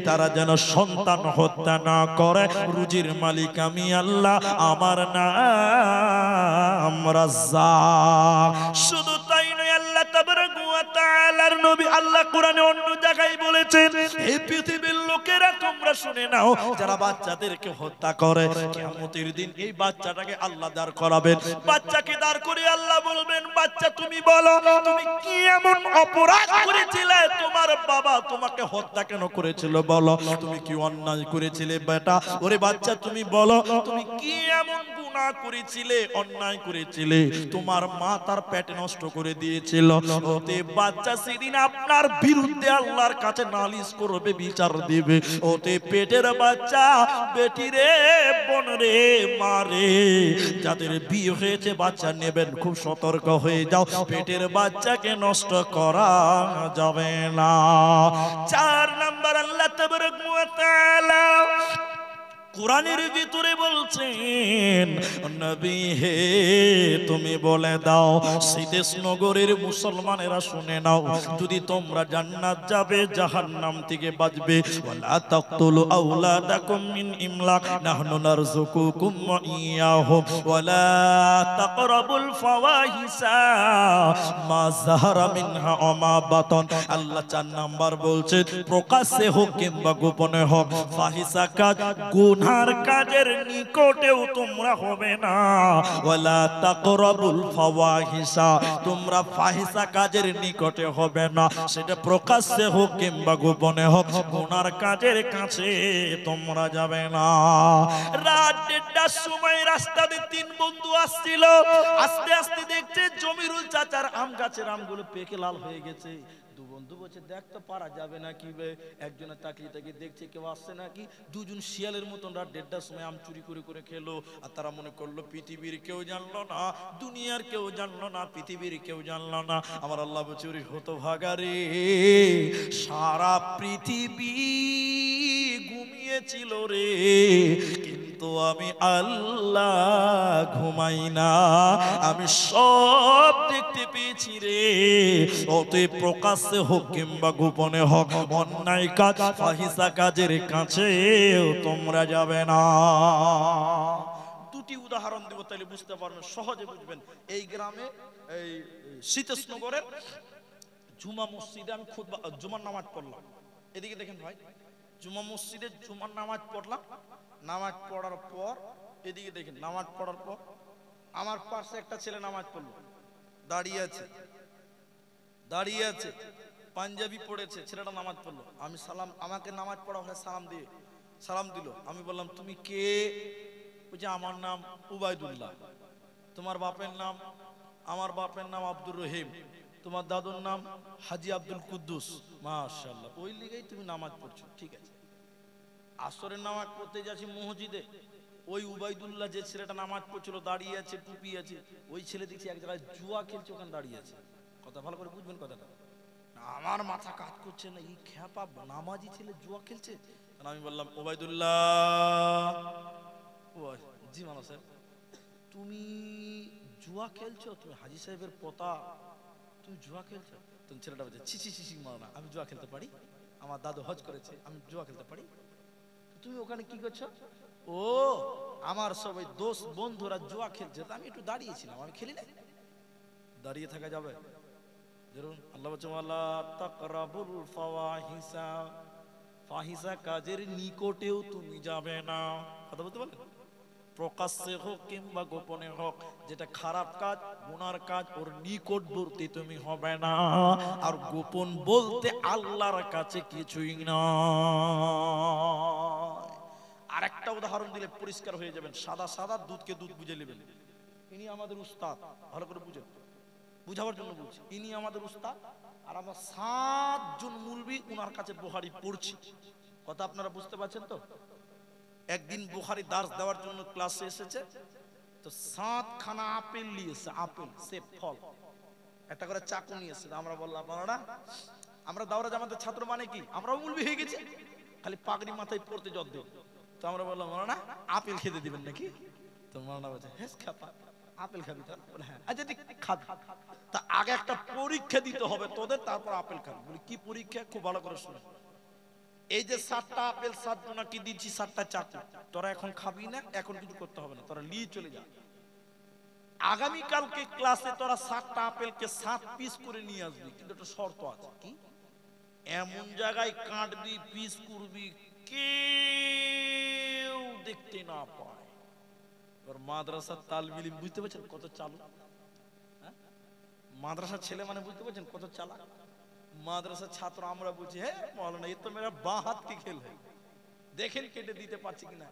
S1: তারা যেন সন্তান হত্যা না করে। রুজির মালিক আমি আল্লাহ, আমার নাম রাজ্জাক। শুধু তাই নয়, আল্লাহ তাবারাকা ওয়া তাআলার নবী আল্লাহ কোরআনে অন্য জায়গায় বলেছেন, এই পৃথিবীর লোকেরা তোমরা শুনে নাও, যারা বাচ্চাদেরকে হত্যা করে, কিয়ামতের দিন এই বাচ্চাটাকে আল্লাহ দাঁড় করাবেন। বাচ্চাকে দাঁড় করে আল্লাহ বলবেন, বাচ্চা তুমি বলো, তুমি কি এমন অপরাধ করেছিলে? তোমার বাবা তোমাকে হত্যা কেন করেছিল? বলো, তুমি কি অন্যায় করেছিলে বেটা? ওরে বাচ্চা তুমি বলো, তুমি কি এমন গুনাহ করেছিলে, অন্যায় করেছিলে? তোমার মা তার পেট নষ্ট করে দিয়েছিল। ওতে বাচ্চা সেদিন আপনার বিরুদ্ধে আল্লাহর কাছে নালিশ করবে, বিচার দিবে। ওতে পেটের বাচ্চা, বেটি রে, বোন রে, মা রে, যাদের বিয়ে হয়েছে বাচ্চা নেবেন, খুব সতর্ক হয়ে যাও, পেটের বাচ্চাকে নষ্ট করা যাবে না। 4 নাম্বার, আল্লাহ তাবারাকা ওয়া তাআলা কোরআনের ভিতরে বলছেন, নবী হে, তুমি বলে দাও, সিদেশ নগরের মুসলমানেরা শুনে নাও, যদি তোমরা জান্নাত যাবে, জাহান্নাম থেকে বাঁচবে। ওয়ালা তাকতুলু আওলাদাকুম মিন ইমলাক, নাহনু নারযুকুকুম ওয়া ইয়াহুম, ওয়ালা তাকরাবুল ফাওয়াহিসা মা যাহারা মিনহা ওয়া মা বাতান। আল্লাহ 4 নাম্বার বলছে প্রকাশ্যে হোক কিংবা গোপনে হোক ফাহিশা কাজ গুনার কাজের নিকটেও তোমরা হবে না। ওয়ালা তাকরাবুল ফাওয়াহিশা, তোমরা ফাহিশা কাজের নিকটে হবে না, সেটা প্রকাশ্যে হোক কিংবা গোপনে হোক, গুনার কাজের কাছে তোমরা যাবে না। রাত 1:30টার সময় রাস্তা দিয়ে 3 বন্ধু আসছিল, আস্তে আস্তে দেখছে জমিরুল চাচার আম গাছের আমগুলো পেকে লাল হয়ে গেছে। দু বন্ধু বলছে দেখ তো পারা যাবে নাকি বে। একজনে তাকিয়ে তাকিয়ে দেখছে কেউ আসছে নাকি। দুজন শিয়ালের মতন রাত 1:30টার সময় আম চুরি করে করে খেলো। আর তারা মনে করলো পৃথিবীর কেউ জানলো না, দুনিয়ার কেউ জানলো না, পৃথিবীর কেউ জানলো না। আমার আল্লাহ চুরি হতভাগারে, সারা পৃথিবী ঘুমিয়েছিল রে, কিন্তু আমি আল্লাহ ঘুমাই না, আমি সব দেখতে পেয়েছি রে। অতএব প্রকাশ্যে হোক কিংবা গোপনে হোক অন্যায় কাজ ফাহিশা কাজের কাছে তোমরা যাবে না। দুটি উদাহরণ দেব, তাহলে বুঝতে পারবেন, সহজে বুঝবেন। এই গ্রামে এই শীতেশনগরের জুমা মসজিদে আমি জুমার নামাজ পড়লাম। এদিকে দেখেন ভাই, জুমা মসজিদে জুমার নামাজ পড়লাম। নামাজ পড়ার পর এদিকে দেখেন, নামাজ পড়ার পর আমার পাশে একটা ছেলে নামাজ পড়লো, দাঁড়িয়ে আছে, দাঁড়িয়ে আছে, পাঞ্জাবি পড়েছে, ছেলেটা নামাজ পড়লো। আমি সালাম, আমাকে নামাজ পড়া হলে সালাম দিল। আমি বললাম তুমি কে? বলছে আমার নাম উবাইদুল্লাহ। তোমার বাপের নাম? আমার বাপের নাম আব্দুর রহিম। তোমার দাদুর নাম হাজি আব্দুল কুদ্দুস। মাশাআল্লাহ, ওই লিগেই তুমি নামাজ পড়ছো, ঠিক আছে। আসরের নামাজ পড়তে যাচ্ছি মসজিদে, ওই উবাইদুল্লাহ যে ছেলেটা নামাজ পড়ছিল দাঁড়িয়ে আছে, টুপি আছে, ওই ছেলে দেখছি এক জায়গায় জুয়া খেলছে, ওখানে দাঁড়িয়ে আছে। কথা ভালো করে বুঝবেন কথাটা। আমার মাথা কাজ করছে না, এই খ্যাপা নামাজি ছেলে জুয়া খেলছে। আমি বললাম ওবাইদুল্লাহ, জি মানো স্যার, তুমি জুয়া খেলছো? তুমি হাজি সাহেবের পোতা, তুমি জুয়া খেলছো? তুমি ছেলেটা বলছে ছি ছি ছি মানো না, আমি জুয়া খেলতে পারি, আমার দাদু হজ করেছে, আমি জুয়া খেলতে পারি। তুমি ওখানে কি করছো? ও আমার সবাই দোস্ত বন্ধুরা জুয়া খেলছে, আমি একটু দাঁড়িয়েছিলাম, আমি খেলি না। দাঁড়িয়ে থাকা যাবে? ধরুন আল্লাহ বলছে ওয়ালা তাকরাবুল ফাওয়াহিশা, ফাহিশা কাজের নিকটেও তুমি যাবে না। কথা বলতে পারলেন? প্রকাশ্যে হোক কিংবা গোপনে হোক, যেটা খারাপ কাজ, গুনার কাজ, ওর নিকটবর্তী তুমি হবে না। আর গোপন বলতে আল্লাহর কাছে কিছুই না। আর একটা উদাহরণ দিলে পরিষ্কার হয়ে যাবেন, সাদা সাদা দুধকে দুধ বুঝে নেবেন। ইনি আমাদের উস্তাদ, ভালো করে বুঝেন, বুঝাবার জন্য বলছি। ইনি আমাদের উস্তাদ, আর আমরা 7 জন মুলবি উনার কাছে বুখারী পড়ছি। কথা আপনারা বুঝতে পারছেন তো? একদিন বুখারী দার্স দেওয়ার জন্য ক্লাসে এসেছে, তো 7 খানা আপেল নিয়েছে, আপেল সেব ফল, একটা করে চাকু নিয়েছে। আমরা বললাম আপনারা, আমরা দাওরা জামাতের ছাত্র মানে কি, আমরাও মুলবি হয়ে গেছি, খালি পাগড়ি মাথায় পড়তে যত দেব। তো আমরা বললাম না আপেল খেতে দিবেন নাকি? তো মাওলানা বলছে হ্যাঁ খাপা, আপেল খাবি? তো বলে হ্যাঁ। আচ্ছা ঠিক খাবি, তা আগে একটা পরীক্ষা দিতে হবে তোদের, তারপর আপেল খাবি। বলি কি পরীক্ষা? খুব ভালো করে শুনে, এই যে 7টা আপেল 7 জনাকে দিচ্ছি, 7টা চাকু, তোরা এখন খাবি না, এখন কিছু করতে হবে না, তোরা নিয়ে চলে যা। আগামী কালকে ক্লাসে তোরা 7টা আপেলকে 7 পিস করে নিয়ে আসবি, কিন্তু একটা শর্ত আছে। কি? এমন জায়গায় কাটবি, পিস করবি কেউ দেখতে না পায়। মাদ্রাসার তালবিল বুঝতে পারছেন কত চালু? মাদ্রাসার ছেলে মানে বুঝতে পারছেন কত চালাক? মাদ্রাসার ছাত্র আমরা বুঝি, হ্যাঁ মাওলানা এ তো মেরা বাঁ হাত কি খেল হয়, দেখেন কেটে দিতে পারছি কিনা।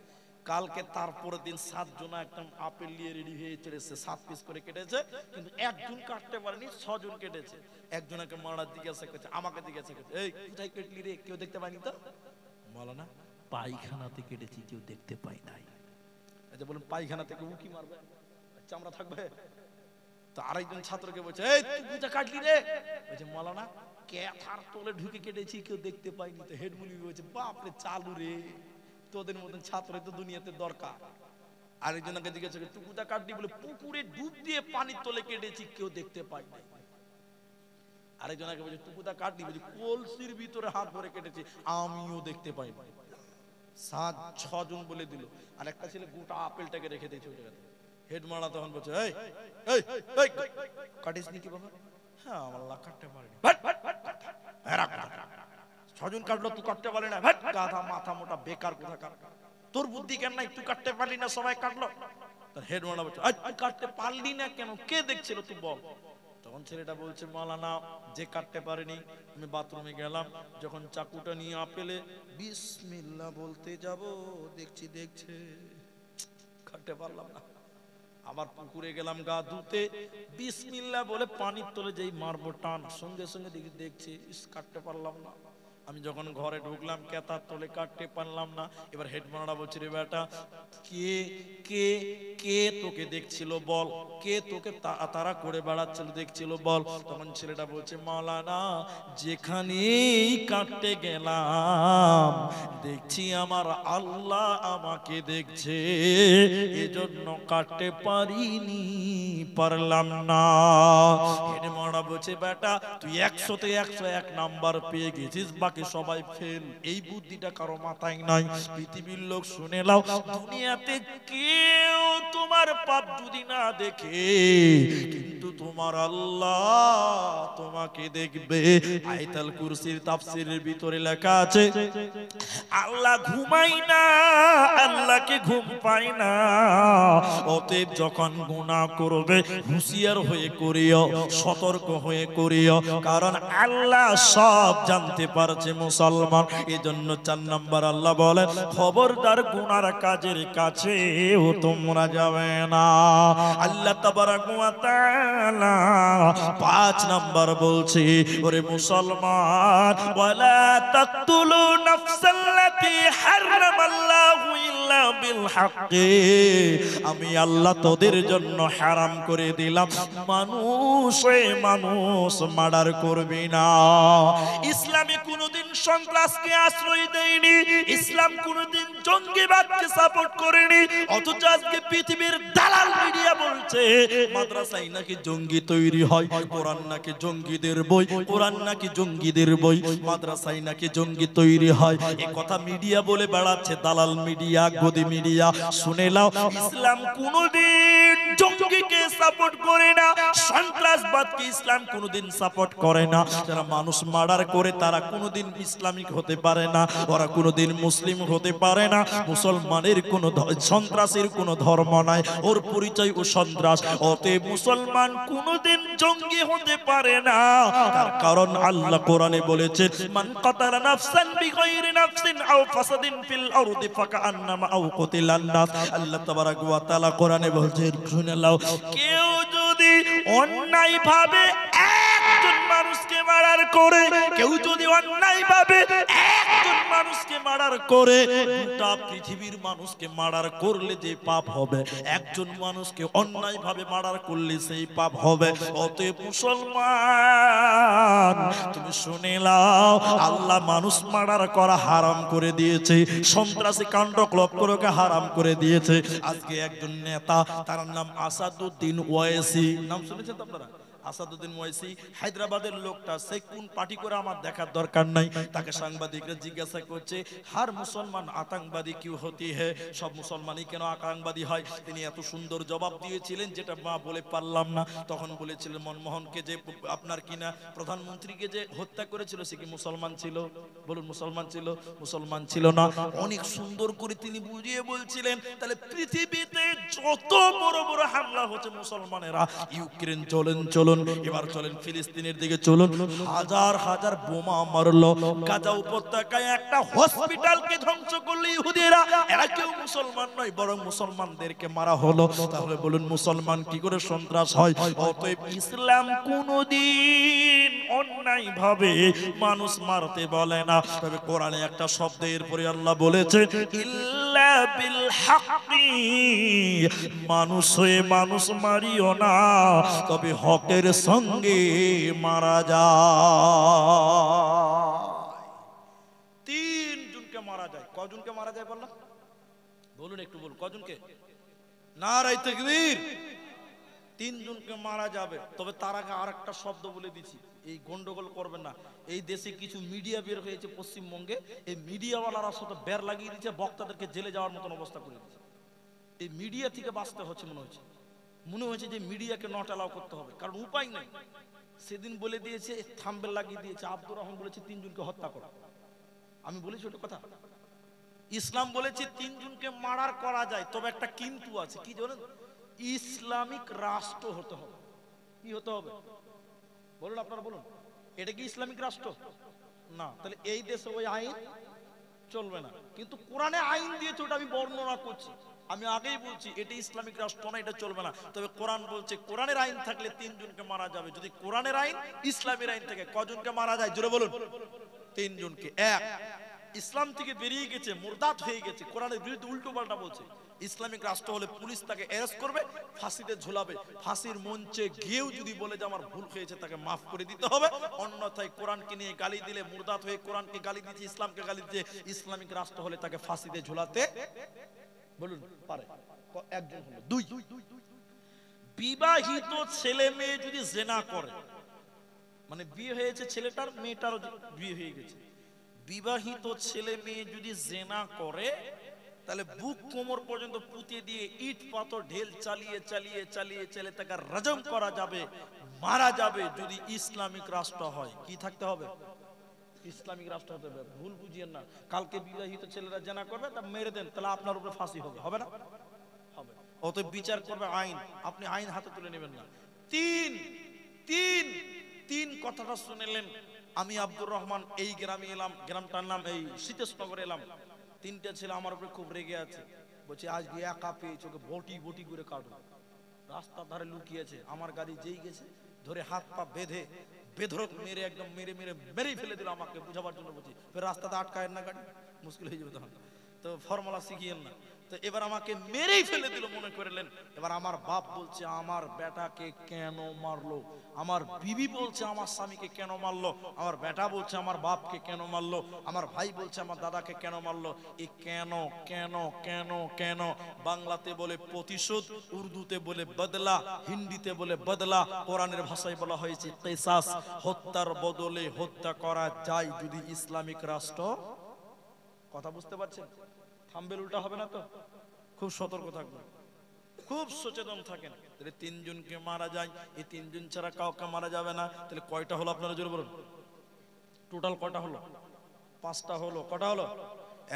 S1: কালকে তারপরের দিন 7 জনা একদম আপেল নিয়ে রেডি হয়ে চলেছে, 7 পিস করে কেটেছে, কিন্তু একজন কাটতে পারেনি, 6 জন কেটেছে। একজনকে মারার জিজ্ঞাসা করছে, আমাকে জিজ্ঞাসা করছে, এই কোথায় কেটলি রে, কেউ দেখতে পায়নি তো? মাওলানা পায়খানাতে কেটেছি, কেউ দেখতে পাই নাই। আচ্ছা বলুন পায়খানা থেকে উকি মারবে, চামড়া থাকবে? তো আরেকজন ছাত্রকে বলছে, এই তুই কোথায় কাটলি রে? বলছে মাওলানা ক্যাথার তলে ঢুকে কেটেছি, কেউ দেখতে পাইনি। তো হেড মুলবি বলছে বাপ রে চালু রে, তোদের মতন ছাত্র তো দুনিয়াতে দরকার। আরেকজনকে জিজ্ঞাসা করে তুই কোথায় কাটলি? বলে পুকুরে ডুব দিয়ে পানির তলে কেটেছি, কেউ দেখতে পাই নাই। আরেকজনকে বলছে তুই কোথায় কাটলি? বলছে কলসির ভিতরে হাত ভরে কেটেছি, আমিও দেখতে পাই নাই। 7 6 জন বলে দিল। আর একটা ছেলে গোটা আপেলটাকে রেখে দিয়েছে ওই জায়গাতে। হেড মারা তখন বলছে এই এই এই কাটিস নি কি বাবা? হ্যাঁ আল্লাহ কাটতে পারেনি। ছজন কাটলো তুই কাটতে পারলি না, গাধা মাথা মোটা বেকার কোথাকার, তোর বুদ্ধি কেন নাই, তুই কাটতে পারলি না সবাই কাটলো। তার হেড মারা বলছে তুই কাটতে পারলি না কেন, কে দেখছিল তুই বল। তখন ছেলেটা বলছে মাওলানা যে কাটতে পারেনি, আমি বাথরুমে গেলাম, যখন চাকুটা নিয়ে আপেলে বিসমিল্লাহ বলতে যাব দেখছে কাটতে পারলাম না। আবার পুকুরে গেলাম গা ধুতে, বিসমিল্লাহ বলে পানির তলে যেই মারবো টান, সঙ্গে সঙ্গে দেখছি কাটতে পারলাম না। আমি যখন ঘরে ঢুকলাম কেতার তলে কাটতে পারলাম না। এবার হেডমানারা বলছে রে বেটা কে কে কে তোকে দেখছিল বল, কে তোকে তারা করে বেড়াচ্ছিল দেখছিল বল। তখন ছেলেটা বলছে মাওলানা যেখানেই কাটতে গেলাম দেখছি আমার আল্লাহ আমাকে দেখছে, এজন্য কাটতে পারিনি, পারলাম না। হেডমানারা বলছে বেটা তুই 100-তে 101 নাম্বার পেয়ে গেছিস, বাকি সবাই ফেল। এই বুদ্ধিটা কারো মাথায় নাই। পৃথিবীর লোক শুনে নাও, দুনিয়াতে কেউ তোমার পাপ যদি না দেখে কিন্তু তোমার আল্লাহ তোমাকে দেখবে। আয়াতুল কুরসির তাফসীরের ভিতরে লেখা আছে আল্লাহ ঘুমাই না, আল্লাহকে ঘুম পায় না। অতএব যখন গুনাহ করবে হুঁশিয়ার হয়ে করিও, সতর্ক হয়ে করিও, কারণ আল্লাহ সব জানতে পারছে মুসলমান। এজন্য 4 নাম্বার আল্লাহ বলে খবরদার গুনার কাজের কাছেও তোমরা যাবে না। আল্লাহ তাবারাক ওয়া তাআলা 5 নাম্বার বলছে ওরে মুসলমান ওয়ালা তাকতুলু নাফসাল্লাতী হারামাল্লাহু ইল্লা বিল হাক্কি, আমি আল্লাহ তোদের জন্য হারাম করে দিলাম মানুষ মার্ডার করবি না। ইসলামে কোনদিন সন্ত্রাসকে আশ্রয় দেয়নি, ইসলাম কোনদিন জঙ্গিবাদকে সাপোর্ট করেনি। অথচ আজকে পৃথিবীর দালাল মিডিয়া বলছে মাদ্রাসায় নাকি জঙ্গি তৈরি হয়, কোরআন নাকি জঙ্গিদের বই, কোরআন নাকি জঙ্গিদের বই, মাদ্রাসায় নাকি জঙ্গি তৈরি হয়। এই কথা মিডিয়া বলে বেড়াচ্ছে, দালাল মিডিয়া, গদি মিডিয়া। শুনে নাও ইসলাম কোনদিন জঙ্গিকে সাপোর্ট করে না, সন্ত্রাসবাদকে ইসলাম কোনদিন সাপোর্ট করে না। যারা মানুষ মার্ডার করে তারা কোনদিন ইসলামিক হতে পারে না, ওরা কোনদিন মুসলিম হতে পারে না। মুসলমানের কোন সন্ত্রাসের কোন ধর্ম নাই, ওর পরিচয় ও সন্ত্রাস। অতএব মুসলমান কোনদিন জঙ্গি হতে পারে না। তার কারণ আল্লাহ কোরআনে বলেছেন মান কাতালা নাফসান বিগাইরি নাফসিন আও ফাসাদিন ফিল আরদি ফাকান্নামা আও কুতিলান নাস। আল্লাহ তাবারাক ওয়া তাআলা কোরআনে বলছেন শুনে নাও, কেউ যদি অন্যায়ভাবে একজন মানুষকে মার্ডার করে, কেউ যদি অন্যায়ভাবে একজন মানুষকে মার্ডার করে, গোটা পৃথিবীর মানুষকে মার্ডার করলে যে পাপ হবে, একজন মানুষকে অন্যায়ভাবে মার্ডার করলে সেই পাপ হবে। অতএব মুসলমান তুমি শুনে নাও, আল্লাহ মানুষ মার্ডার করা হারাম করে দিয়েছে, সন্ত্রাসী কাণ্ড করাকে হারাম করে দিয়েছে। আজকে একজন নেতা, তার নাম আসাদউদ্দিন ওয়াইসি, নাম শুনেছেন আপনারা? আসাদউদ্দিন ওয়াইসি হায়দ্রাবাদের লোকটা, সে কোন পার্টি করে আমার দেখার দরকার নাই। তাকে সাংবাদিকরা জিজ্ঞাসা করছে হার মুসলমান আতঙ্কবাদী কিউ হতি হে, সব মুসলমানই কেন আতঙ্কবাদী হয়? তিনি এত সুন্দর জবাব দিয়েছিলেন যেটা মা বলে পারলাম না। তখন বলেছিলেন মনমোহনকে যে আপনার কিনা প্রধানমন্ত্রীকে যে হত্যা করেছিল সে কি মুসলমান ছিল? বলুন মুসলমান ছিল? মুসলমান ছিল না। অনেক সুন্দর করে তিনি বুঝিয়ে বলছিলেন তাহলে পৃথিবীতে যত বড় বড় হামলা হচ্ছে মুসলমানেরা, ইউক্রেন চলুন, এবার চলেন ফিলিস্তিনের দিকে চলুন, হাজার হাজার বোমা মারলো গাজা উপত্যকায়, একটা হসপিটালকে ধ্বংস করলো ইহুদিরা। এরা কেউ মুসলমান নয়, বরং মুসলমানদেরকে মারা হলো। তাহলে বলুন মুসলমান কি করে সন্ত্রাস হয়? অতএব ইসলাম কোনদিন অন্যায় ভাবে মানুষ মারতে বলে না। তবে কোরআনে একটা শব্দের পরে আল্লাহ বলেছে ইল্লা বিল হাক্কি, মানুষ হয়ে মানুষ মারিও না, তবে হকের সঙ্গে মারা যায়। 3 জনকে মারা যায়। কজনকে মারা যায় বললাম? বলুন একটু বলুন কজনকে? নারায়ে তাকবীর। 3 জনকে মারা যাবে। তবে তার আগে আরেকটা শব্দ বলে দিচ্ছি, এই গন্ডগোল করবেন না। এই দেশে কিছু মিডিয়া বের হয়েছে পশ্চিমবঙ্গে, এই মিডিয়াওয়ালারা সাথে বের লাগিয়ে দিচ্ছে, বক্তাদেরকে জেলে যাওয়ার মতন অবস্থা করে দিচ্ছে। এই মিডিয়া থেকে বাঁচতে হচ্ছে মনে হচ্ছে। মনে হয়েছে যে মিডিয়াকে নট অ্যালাউ করতে হবে, কারণ উপায় নাই। সেদিন বলে দিয়েছে, থাম্বেল লাগিয়ে দিয়েছে, আব্দুর রহমান বলেছে 3 জনকে হত্যা করা। আমি বলেছি ওটা কথা, ইসলাম বলেছে 3 জনকে মারার করা যায়, তবে একটা কিন্তু আছে, কি জানেন? ইসলামিক রাষ্ট্র হতে হবে। কি হতে হবে বলুন, আপনারা বলুন, এটা কি ইসলামিক রাষ্ট্র? না, তাহলে এই দেশে ওই আইন চলবে না। কিন্তু কোরআনে আইন দিয়েছে, ওটা আমি বর্ণনা করছি। আমি আগেই বলছি এটা ইসলামিক রাষ্ট্র না, এটা চলবে না। তবে কোরআন বলছে কোরআনের আইন থাকলে 3 জনকে মারা যাবে। যদি কোরআনের আইন ইসলামের আইন থেকে কজনকে মারা যায় জোরে বলুন? 3 জনকে। এক, ইসলাম থেকে বেরিয়ে গেছে, মুরতাদ হয়ে গেছে, কোরআনের বিরুদ্ধে উল্টো পাল্টা বলছে, ইসলামিক রাষ্ট্র হলে পুলিশ তাকে অ্যারেস্ট করবে, ফাঁসিতে ঝুলাবে। ফাঁসির মঞ্চে গিয়েও যদি বলে যে আমার ভুল হয়েছে, তাকে মাফ করে দিতে হবে। অন্যথায় কোরআনকে নিয়ে গালি দিলে, মুরতাদ হয়ে কোরআনকে গালি দিচ্ছে, ইসলামকে গালি দিচ্ছে, ইসলামিক রাষ্ট্র হলে তাকে ফাঁসিতে ঝুলাতে বলুন পারে। একজন হলো। দুই, বিবাহিত ছেলে মেয়ে যদি জেনা করে, মানে বিয়ে হয়েছে ছেলেটার, মেয়েটারও বিয়ে হয়ে গেছে, বিবাহিত ছেলে মেয়ে যদি জেনা করে, তাহলে বুক কোমর পর্যন্ত পুঁতে দিয়ে ইট পাথর ঢেল চালিয়ে চালিয়ে চালিয়ে চালিয়ে তাকে রাজম করা যাবে, মারা যাবে। যদি ইসলামিক রাষ্ট্র হয়, কি থাকতে হবে? ইসলামিক রাষ্ট্র হতে হবে। ভুল বুঝিয়েন না, কালকে বিবাহিত ছেলেরা জেনা করবে, তা মেরে দেন, তাহলে আপনার উপরে ফাঁসি হবে, হবে না? হবে। অত বিচার করবে আইন, আপনি আইন হাতে তুলে নেবেন না। তিন, তিন, তিন কথাটা শুনেলেন। আমি আব্দুর রহমান এই গ্রামে এলাম, গ্রামটার নাম এই সীতেশনগর এলাম। 3টে ছেলে আমার উপরে খুব রেগে আছে, বলছে আজকে একা পেয়েছে, ওকে বটি বটি করে কাটো। রাস্তার ধারে লুকিয়েছে, আমার গাড়ি যেই গেছে ধরে হাত পা বেঁধে বেধরক মেরে, একদম মেরে মেরে মেরেই ফেলে দিল। আমাকে বুঝাবার জন্য বলছি, ফের রাস্তাতে আটকায়েন না, গাড়ি মুশকিল হয়ে যাবে তখন, তো ফর্মুলা শিখিয়েন না। তো এবার আমাকে মেরেই ফেলে দিল মনে করলেন। এবার আমার বাপ বলছে আমার বেটাকে কেন মারলো, আমার বিবি বলছে আমার স্বামীকে কেন মারলো, আমার বেটা বলছে আমার বাপকে কেন মারলো, আমার ভাই বলছে আমার দাদাকে কেন মারলো। এই কেন কেন কেন কেন, বাংলাতে বলে প্রতিশোধ, উর্দুতে বলে বদলা, হিন্দিতে বলে বদলা, কোরআনের ভাষায় বলা হয়েছে কিসাস। হত্যার বদলে হত্যা করা যায় যদি ইসলামিক রাষ্ট্র। কথা বুঝতে পারছেন? থাম্বেল উল্টা হবে না তো? খুব সতর্ক থাকবেন, খুব সচেতন থাকেন। তাহলে 3 জনকে মারা যায়, এই 3 জন ছাড়া কাউকে মারা যাবে না। তাহলে কয়টা হলো আপনারা জোরে বলুন? টোটাল কয়টা হলো? 5টা হলো। কটা হলো?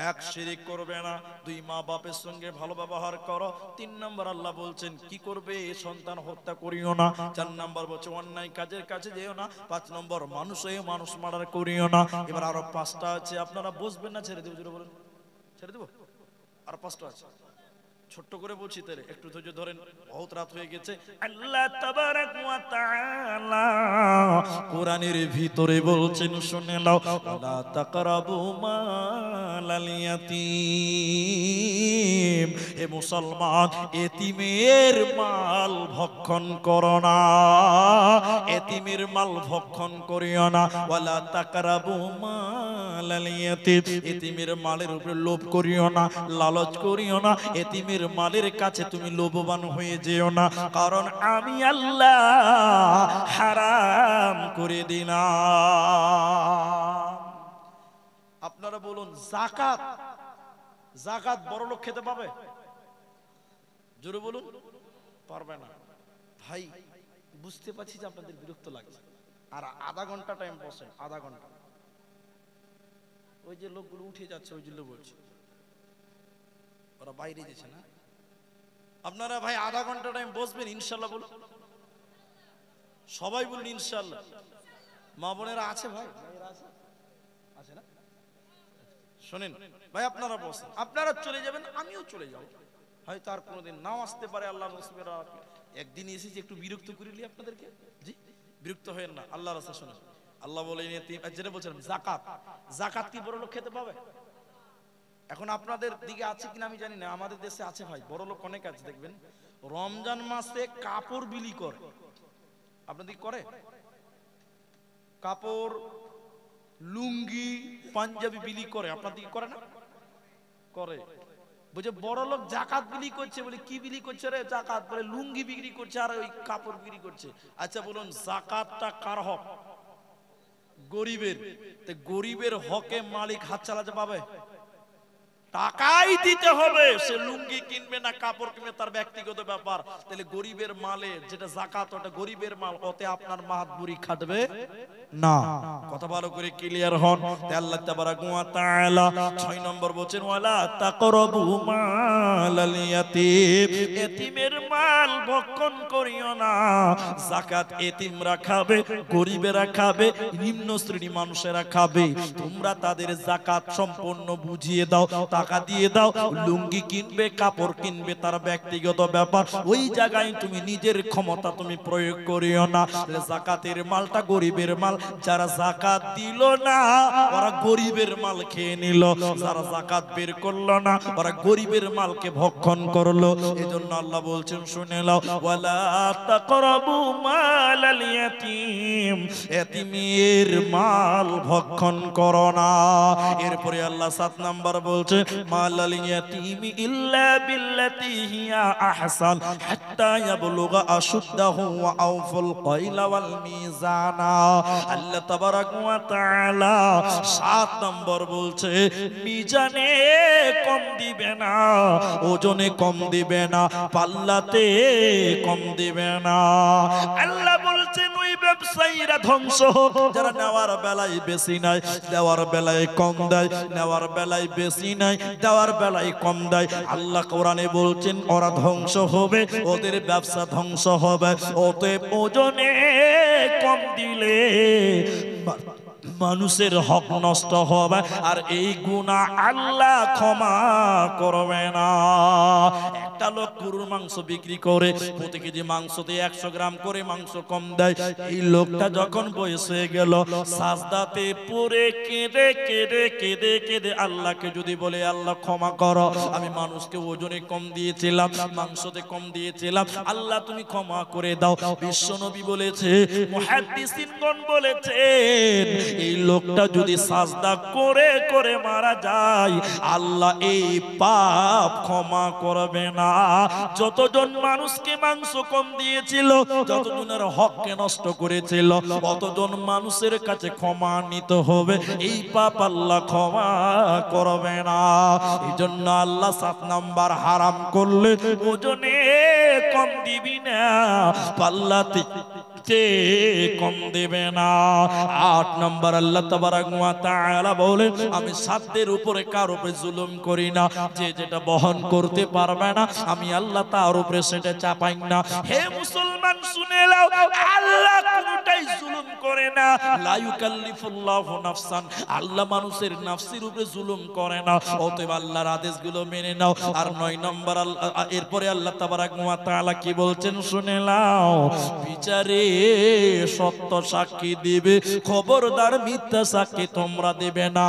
S1: 1, শিরিক করবে না। 2, মা বাপের সঙ্গে ভালো ব্যবহার করো। 3 নম্বর আল্লাহ বলছেন কি করবে? সন্তান হত্যা করিও না। 4 নম্বর বলছে অন্যায় কাজের কাছে যেও না। 5 নম্বর মানুষ হয়ে মানুষ মার্ডার করিও না। এবার আরো 5টা আছে, আপনারা বসবেন না ছেড়ে দেব জোরে বলুন? ছেড়ে দেব? আর 5টা আছে, ছোট্ট করে বলছি, তাহলে একটু ধৈর্য ধরেন, বহুত রাত হয়ে গেছে। আল্লাহ তাবারাক ওয়া তাআলা কোরআনের ভিতরে বলছেন, শুনে নাও, লা তাকরাবু মালাল ইয়াতীম। হে মুসলমান, এতিমের মাল ভক্ষণ করো না, এতিমের মাল ভক্ষণ করিও না। ওয়ালা তাকরাবু মালাল ইয়াতীম, এতিমের মালের উপরে লোভ করিও না, লালচ করিও না। এতিমের মালের কাছে তুমি লোভবান হয়ে যেও না, কারণ আমি আল্লাহ হারাম করে দিলাম। আপনারা বলুন, যাকাত, যাকাত বড় লোক খেতে পাবে? জোরে বলুন, পারবে না। ভাই বুঝতে পারছি যে আপনাদের বিরক্ত লাগছে, আর আধা ঘন্টা টাইম বসেন, আধা ঘন্টা। ওই যে লোকগুলো উঠে যাচ্ছে, ওই জন্য বলছি, ওরা বাইরে গেছে না। আপনারা ভাই আধা ঘন্টা টাইম বসবেন ইনশাল্লাহ বলুন, সবাই বলুন ইনশাল্লাহ। মা বোনেরা আছে ভাই? আছে না? শোনেন ভাই, আপনারা বসেন, আপনারা চলে যাবেন, আমিও চলে যাব, হয়তো আর কোনোদিন নাও আসতে পারে, আল্লাহ নসিবে রাখে। একদিন এসেছি একটু বিরক্ত করিলি আপনাদেরকে, জি বিরক্ত হয়েন না। আল্লাহ রাসূল শোনেন, আল্লাহ বলেন যেটা বলছিলাম, যাকাত, যাকাত কি বড় লোক খেতে পাবে? এখন আপনাদের দিকে আছে কিনা আমি জানি না, আমাদের দেশে আছে ভাই, বড় লোক অনেক আছে। দেখবেন রমজান মাসে কাপড় বিলি করে, আপনাদের করে? কাপড়, লুঙ্গি, পাঞ্জাবি বিলি করে, আপনার দিকে করে না? করে। বুঝে বড় লোক জাকাত বিলি করছে, বলে কি বিলি করছে রে? জাকাত। বলে লুঙ্গি বিক্রি করছে আর ওই কাপড় বিক্রি করছে। আচ্ছা বলুন, জাকাতটা কার হক? গরিবের। তো গরিবের হকে মালিক হাত চালাতে পাবে? টাকাই দিতে হবে। সে লুঙ্গি কিনবে না কাপড় কিনবে তার ব্যক্তিগত ব্যাপার। তাহলে গরিবের মালে যেটা যাকাত ওটা গরিবের মাল, ওতে আপনার মাহাতবুরি খাটবে না। কথা ভালো করে ক্লিয়ার হন। আল্লাহ তাবারাক ওয়া তাআলা 6 নম্বর বলেন ওয়ালা তাকরাবু মালাল ইয়াতীম, এতিমের মাল ভক্ষণ করিও না। যাকাত এতিমরা খাবে, গরিবেরা খাবে, নিম্ন শ্রেণী মানুষেরা খাবে। তোমরা তাদের যাকাত সম্পূর্ণ বুঝিয়ে দাও, টাকা দিয়ে দাও। লুঙ্গি কিনবে কাপড় কিনবে তার ব্যক্তিগত ব্যাপার, ওই জায়গায় তুমি নিজের ক্ষমতা তুমি প্রয়োগ করিও না। যাকাতের মালটা গরিবের মাল, যারা যাকাত দিল না ওরা গরিবের মাল খেয়ে নিল, যারা যাকাত বের করলো না ওরা গরিবের মালকে ভক্ষণ করলো। এজন্য আল্লাহ বলছেন শুনে নাও ওয়ালা তাকরাবু মালাল ইয়াতীম, এতিমের মাল ভক্ষণ করো না। এরপরে আল্লাহ 7 নাম্বার বলছেন মালাল ইয়াতীম ইল্লা বিল্লাতি হিয়া আহসান হাত্তা ইয়াবলুগা আশুদ্দাহু ওয়া আউফুল কাইলা ওয়াল মিজানা। আল্লাহ তাবারাক ওয়া তাআলা 7 নম্বর বলছে মিজানে কম দিবে না, ওজনে কম দিবে না, পাল্লাতে কম দিবে না। আল্লাহ বলছেন ওই ব্যবসায়ীরা ধ্বংস হোক যারা নেওয়ার বেলায় বেশি নাই, দেওয়ার বেলায় কম দেয়, নেওয়ার বেলায় বেশি নাই, দেওয়ার বেলায় কম দেয়। আল্লাহ কোরআনে বলছেন ওরা ধ্বংস হবে, ওদের ব্যবসা ধ্বংস হবে। অতএব ওজনে কম দিলে মানুষের হক নষ্ট হবে, আর এই গুনাহ আল্লাহ ক্ষমা করবে না। একটা লোক গরুর মাংস বিক্রি করে প্রতি কেজি মাংসতে 100 গ্রাম করে মাংস কম দেয়। এই লোকটা যখন বয়স হয়ে গেল সাজদাতে পড়ে কেঁদে কেঁদে কেঁদে কেঁদে আল্লাহকে যদি বলে আল্লাহ ক্ষমা করো, আমি মানুষকে ওজনে কম দিয়েছিলাম, মাংসতে কম দিয়েছিলাম, আল্লাহ তুমি ক্ষমা করে দাও। বিশ্বনবী বলেছে, মুহাদ্দিসিনগণ বলেছেন এই লোকটা যদি সাজদা করে করে মারা যায় আল্লাহ এই পাপ ক্ষমা করবে না। যতজন মানুষকে মাংস কম দিয়েছিল, যতজনের হককে নষ্ট করেছিল, অতজন মানুষের কাছে ক্ষমা নিতে হবে, এই পাপ আল্লাহ ক্ষমা করবে না। এই জন্য আল্লাহ 7 নাম্বার হারাম করলে ওজনে কম দিবি না, পাল্লাতে কম দেবে না। 8 নম্বর আল্লাহ তাবারাক ওয়া তাআলা বলেন আমি সাধ্যের উপরে কার উপরে জুলুম করি না, যে যেটা বহন করতে পারবে না আমি আল্লাহ তার উপরে সেটা চাপাই না। হে মুসলমান শুনে নাও, আল্লাহ কোনটাই জুলুম করে না। লা ইউকাল্লিফুল্লাহু নাফসান, আল্লাহ মানুষের নাফসের উপরে জুলুম করে না। অতএব আল্লাহর আদেশগুলো মেনে নাও। আর 9 নম্বর এরপরে আল্লাহ তাবারাক ওয়া তাআলা কি বলছেন শুনে নাও, বিচারে সত্য সাক্ষী দিবে, খবরদার মিথ্যা সাক্ষী তোমরা দেবে না।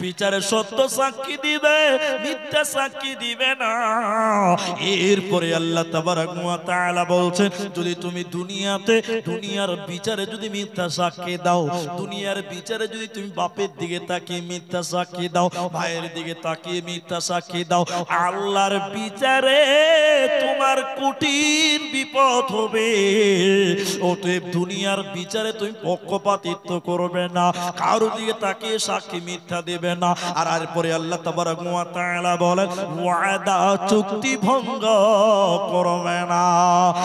S1: বিচারে সত্য সাক্ষী দিবে, মিথ্যা সাক্ষী দিবে না। এরপরে আল্লাহ তাবারাক ওয়া তাআলা বলছেন যদি তুমি দুনিয়াতে দুনিয়ার বিচারে যদি মিথ্যা সাক্ষী দাও, দুনিয়ার বিচারে যদি তুমি বাপের দিকে তাকিয়ে মিথ্যা সাক্ষী দাও, ভাইয়ের দিকে তাকিয়ে মিথ্যা সাক্ষী দাও, আল্লাহর বিচারে তোমার কঠিন বিপদ হবে। অতএব দুনিয়ার বিচারে তুমি পক্ষপাতিত্ব করবে না, কারো দিকে তাকিয়ে সাক্ষী মিথ্যা দেবে না। আর এরপরে আল্লাহ তাবারাক ওয়া তাআলা বলেন ওয়াদা চুক্তি ভঙ্গ করবে না।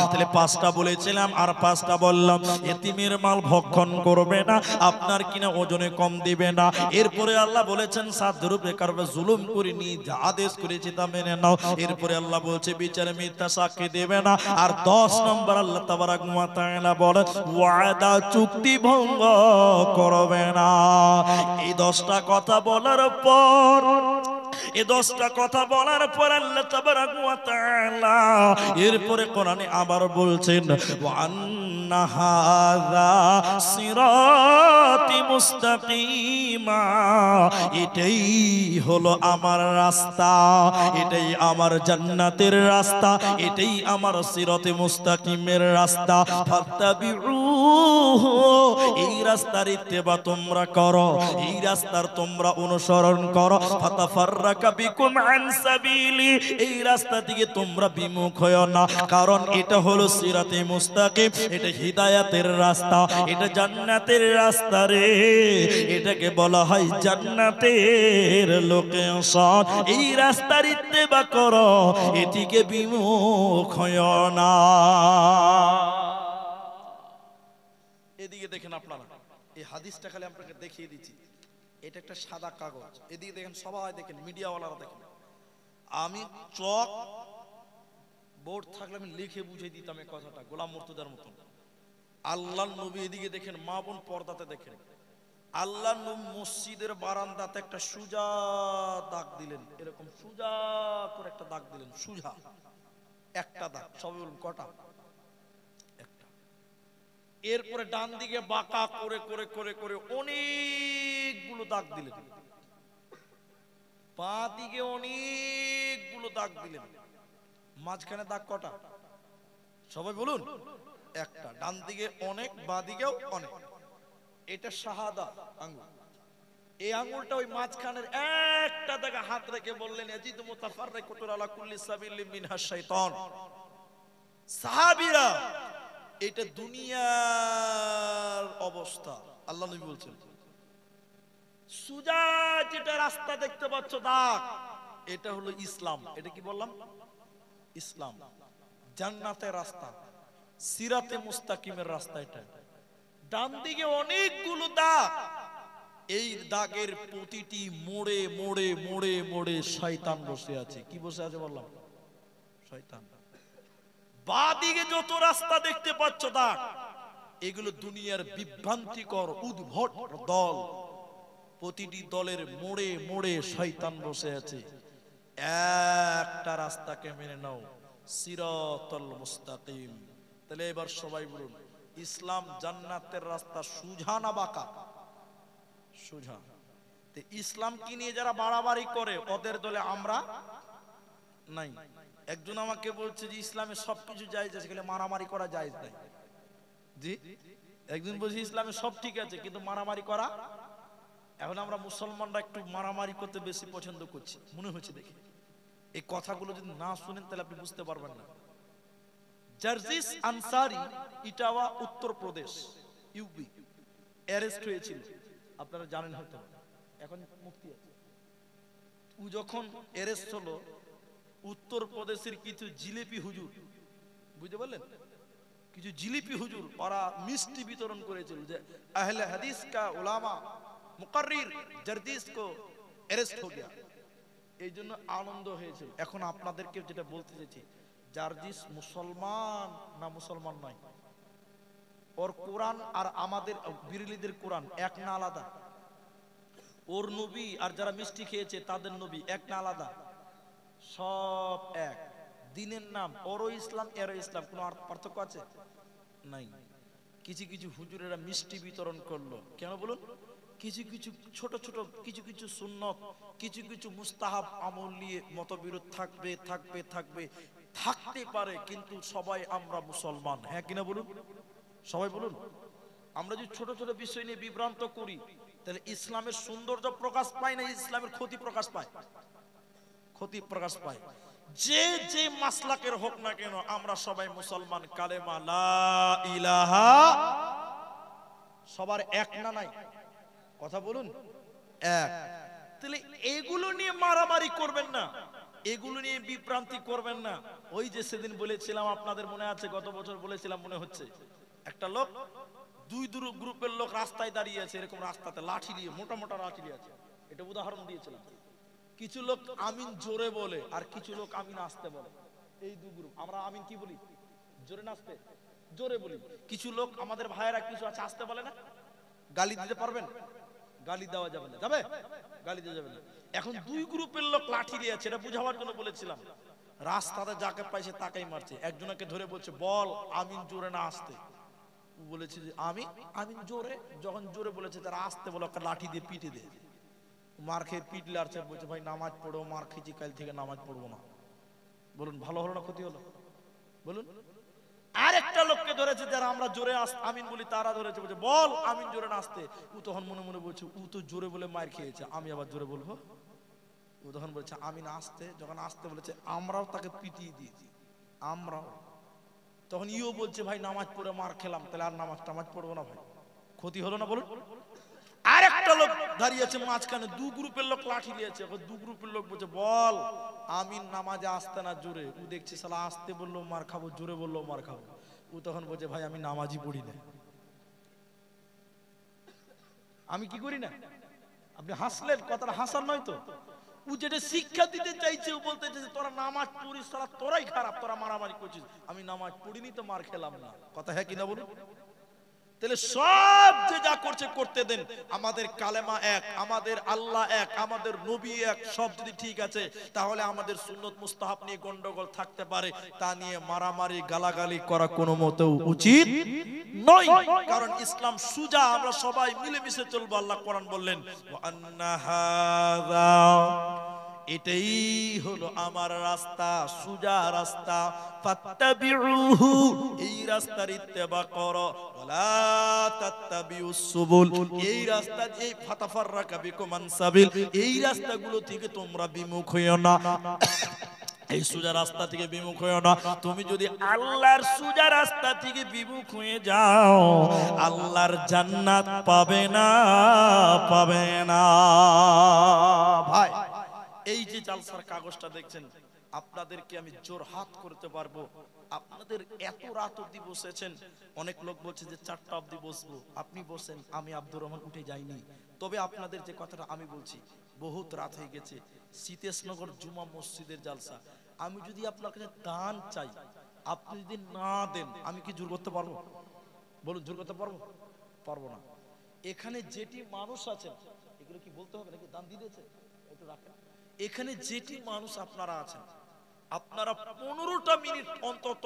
S1: তাহলে 5টা বলেছিলাম আর 5টা বললাম। এতিমের মাল ভক্ষণ করবে না, আপনার কিনা ওজনে কম দিবে না। এরপরে আল্লাহ বলেছেন সাধ্যের উপরে কারো জুলুম করিনি, যা আদেশ করেছি তা মেনে নাও। এরপরে আল্লাহ বলছে বিচারে মিথ্যা সাক্ষী দেবে না। আর 10 নম্বর আল্লাহ তাবারাক ওয়া তাআলা বলেন ওয়াদা চুক্তি ভঙ্গ করবে না। এই 10টা কথা বলার পর এই 10টা কথা বলার পর আল্লাহ তাবারাক ওয়া তাআলা এরপরে কোরআনে আবার বলছেন ওয়া আন্না হাযা সিরাতি মুস্তাকিমা, এটাই হলো আমার রাস্তা, এটাই আমার জান্নাতের রাস্তা, এটাই আমার সিরাতে মুস্তাকিমের রাস্তা। ফাত্তাবিউহু, এই রাস্তার ইত্তেবা তোমরা করো, এই রাস্তার তোমরা অনুসরণ করো। ফাতাফাররাকা বিকুম আন সাবিলি, এই রাস্তা থেকে তোমরা বিমুখ হয়ো না, কারণ এটা হলো সিরাতে মুস্তাকিম, এটা হিদায়াতের রাস্তা, এটা জান্নাতের রাস্তা রে। রে, এটাকে বলা হয় জান্নাতের লোকেশন। এই রাস্তার ইত্তেবা করো, এদিকে বিমুখ হয় না। এদিকে দেখেন আপনারা, এই হাদিসটা খালি আপনাকে দেখিয়ে দিচ্ছি। এটা একটা সাদা কাগজ, এদিকে দেখেন, সবাই দেখেন, মিডিয়াওয়ালারা দেখেন। আমি চক বোর্ড থাকলে আমি লিখে বুঝিয়ে দিতাম এই কথাটা, গোলাম মুর্তজার মতন। আল্লাহর নবী, এদিকে দেখেন মা বোন, পর্দাতে দেখেন, আল্লাহর নবী মসজিদের বারান্দাতে একটা সুজা দাগ দিলেন, এরকম সুজা করে একটা দাগ দিলেন, সুজা একটা দাগ। সবাই বলুন কটা? একটা। এরপরে ডান দিকে বাঁকা করে করে করে করে অনেকগুলো দাগ দিলেন, বাঁ দিকে অনেকগুলো দাগ দিলেন, মাঝখানে দাগ কটা? সবাই বলুন একটা। ডান দিকে অনেক, বাঁ দিকেও অনেক। এটা শাহাদা আঙ্গুল। এই আঙ্গুলটা ওই মাঝখানের একটা দাগে হাত রেখে বললেন, ইয়াজিদু মুতাফাররিকুতুন আলা কুল্লি সাবিলিন মিনহা শাইতান। সাহাবীরা, এটা দুনিয়ার অবস্থা। আল্লাহ নবী বলছেন, সুজা যেটা রাস্তা দেখতে পাচ্ছ দাগ, এটা হলো ইসলাম। এটা কি বললাম? ইসলাম, জান্নাতের রাস্তা, সিরাতে মুস্তাকিমের রাস্তা। এটা ডান দিকে অনেকগুলো দাগ, এই দাগের প্রতিটি মোড়ে মোড়ে মোড়ে মোড়ে শয়তান বসে আছে। কি বসে আছে বললাম? শয়তান। বাঁ দিকে যত রাস্তা দেখতে পাচ্ছ দাগ, এগুলো দুনিয়ার বিভ্রান্তিকর উদ্ভট দল। প্রতিটি দলের মোড়ে মোড়ে শয়তান বসে আছে। একটা রাস্তাকে মেনে নাও, সিরাতুল মুস্তাকিম। তাহলে এবার সবাই বলুন, ইসলাম জান্নাতের রাস্তা সুজা না বাঁকা? সুজা। তো ইসলাম কি নিয়ে যারা বাড়াবাড়ি করে, ওদের দলে আমরা নাই। একজন আমাকে বলছে যে ইসলামে সবকিছু জায়েজ আছে, কিন্তু মারামারি করা জায়েজ নাই। জি, একজন বলছে ইসলামে সব ঠিক আছে কিন্তু মারামারি করা। এখন আমরা মুসলমানরা একটু মারামারি করতে বেশি পছন্দ করছি মনে হচ্ছে দেখে। এই কথাগুলো যদি না শুনেন তাহলে আপনি বুঝতে পারবেন না। জার্জিস আনসারি, ইটাওয়া, উত্তরপ্রদেশ, ইউপি, অ্যারেস্ট হয়েছিল, আপনারা জানেন হয়তো, এখন মুক্তি আছে। ও যখন অ্যারেস্ট হলো, উত্তরপ্রদেশের কিছু জিলিপি হুজুর, বুঝতে পারলেন, কিছু জিলিপি হুজুর, ওরা মিষ্টি বিতরণ করেছিল যে আহলে হাদিস কা উলামা মুকাররির জার্জিস কো অ্যারেস্ট হো গয়া। এই জন্য আনন্দ হয়েছিল। এখন আপনাদেরকে যেটা বলতে চাইছি, জার্জিস মুসলমান না মুসলমান নয়? ওর কোরআন আর আমাদের বিরলিদের কোরআন এক না আলাদা? ওর নবী আর যারা মিষ্টি খেয়েছে তাদের নবী এক না আলাদা? সব এক। দিনের নাম, ওরও ইসলাম এরও ইসলাম, কোনো পার্থক্য আছে? নাই। কিছু কিছু হুজুরেরা মিষ্টি বিতরণ করলো কেন বলুন? কিছু কিছু ছোট ছোট কিছু কিছু সুন্নত, কিছু কিছু মুস্তাহাব আমল নিয়ে মতবিরোধ থাকবে থাকবে থাকবে, থাকতে পারে, কিন্তু সবাই আমরা মুসলমান, হ্যাঁ কিনা বলুন? সবাই বলুন। আমরা যদি ছোট ছোট বিষয় নিয়ে বিভ্রান্ত করি, তাহলে ইসলামের সৌন্দর্য প্রকাশ পায় না, ইসলামের ক্ষতি প্রকাশ পায়, ক্ষতি প্রকাশ পায়। যে যে মাসলাকের হোক না কেন, আমরা সবাই মুসলমান। কালেমা লা ইলাহা সবার এক না নাই? কথা বলুন, এক। তাহলে এগুলো নিয়ে মারামারি করবেন না, এগুলো নিয়ে বিভ্রান্তি করবেন না। ওই যে সেদিন বলেছিলাম, আপনাদের মনে আছে, গত বছর বলেছিলাম মনে হচ্ছে, একটা লোক, দুই গ্রুপের লোক রাস্তায় দাঁড়িয়ে আছে, এরকম রাস্তাতে লাঠি দিয়ে, মোটা মোটা লাঠি দিয়ে আছে। এটা উদাহরণ দিয়েছিলাম। কিছু লোক আমিন জোরে বলে, আর কিছু লোক আমিন আস্তে বলে। এই দু গ্রুপ। আমরা আমিন কি বলি? জোরে না আস্তে? জোরে বলি। কিছু লোক আমাদের ভাইয়েরা কিছু আছে আস্তে বলে না। গালি দিতে পারবেন? গালি দেওয়া যাবে না, যাবে? গালি দেওয়া যাবে না। এখন দুই গ্রুপের লোক লাঠি দিয়ে আছে, এটা বুঝাবার জন্য বলেছিলাম। রাস্তাতে যাকে পাইছে তাকেই মারছে। একজনকে ধরে বলছে, বল আমিন জোরে না আস্তে? বলেছে যে আমিন জোরে। যখন জোরে বলেছে, তারা আস্তে বলে একটা লাঠি দিয়ে পিটে দিয়ে, মার খেয়ে পিটলে আর বলছে, ভাই নামাজ পড়ো, মার খেয়েছি, কাল থেকে নামাজ পড়বো না। বলুন ভালো হলো না ক্ষতি হলো? বলুন। আরেকটা লোককে ধরেছে, যারা আমরা জোরে আমিন বলি, তারা ধরেছে, বলছে বল আমিন জোরে না আসতে। ও তখন মনে মনে বলছে, ও তো জোরে বলে মার খেয়েছে, আমি আবার জোরে বলবো? ও তখন বলছে আমিন আসতে। যখন আসতে বলেছে, আমরাও তাকে পিটিয়ে দিয়েছি, আমরাও। তখন ইও বলছে, ভাই নামাজ পড়ে মার খেলাম, তাহলে আর নামাজ টামাজ পড়বো না ভাই। ক্ষতি হলো না বলুন? আরেকটা লোক দাঁড়িয়ে আছে মাঝখানে, দু গ্রুপের লোক লাঠি নিয়েছে, দু গ্রুপের লোক বলছে বল আমি নামাজে আসতে না জোরে, ও দেখছি শালা আসতে বললো মার খাবো, জোরে বললো মার খাবো। ও তখন বলছে ভাই আমি নামাজই পড়ি না। আমি কি করি না? আপনি হাসলেন, কথাটা হাসার নয় তো। ও যেটা শিক্ষা দিতে চাইছে, ও বলতে চাইছে তোরা নামাজ পড়িস, শালা তোরাই খারাপ, তোরা মারামারি করছিস। আমি নামাজ পড়িনি তো মার খেলাম না। কথা হ্যাঁ কিনা বলুন? তাহলে সব যে যা করছে করতে দেন, আমাদের কালেমা এক, আমাদের আল্লাহ এক, আমাদের নবী এক, সব যদি ঠিক আছে তাহলে আমাদের সুন্নত মুস্তাহাব নিয়ে গন্ডগোল থাকতে পারে, তা নিয়ে মারামারি গালাগালি করা কোনো মতেও উচিত নয়। কারণ ইসলাম সুজা, আমরা সবাই মিলেমিশে চলবো। আল্লাহ কোরআন বললেন ওয়া আন্না হাযা, এটাই হলো আমার রাস্তা, সুজা রাস্তা, ফাত্তাবিউহু, এই রাস্তার ইত্তেবা করো, ওয়ালা তাত্তাবিউস সুবুল, এই রাস্তা, এই ফাতাফাররাকা বিকুম আন সাবিল, এই রাস্তাগুলো থেকে তোমরা বিমুখ হইও না, এই সোজা রাস্তা থেকে বিমুখ হইও না। তুমি যদি আল্লাহর সোজা রাস্তা থেকে বিমুখ হয়ে যাও, আল্লাহর জান্নাত পাবে না, পাবে না। ভাই এই যে জালসার কাগজটা দেখছেন, আপনাদেরকে আমি জোর হাত করতে পারবো, আপনাদের এত রাত অবধি বসেছেন। অনেক লোক বলছে যে 4টা অবধি বসবো, আপনি বসেন, আমি আব্দুর রহমান উঠে যাইনি। তবে আপনাদের যে কথাটা আমি বলছি, বহুত রাত হয়ে গেছে, সীতেশনগর জুমা মসজিদের জালসা। আমি যদি আপনার কাছে দান চাই, আপনি যদি না দেন, আমি কি জোর করতে পারবো? বলুন, জোর করতে পারবো? পারবো না। এখানে যেটি মানুষ আছেন, এগুলো কি বলতে হবে নাকি? দান দিয়ে দিয়েছে, একটু রাখেন। এখানে যেটি মানুষ আপনারা আছেন, আপনারা 15টা মিনিট অন্তত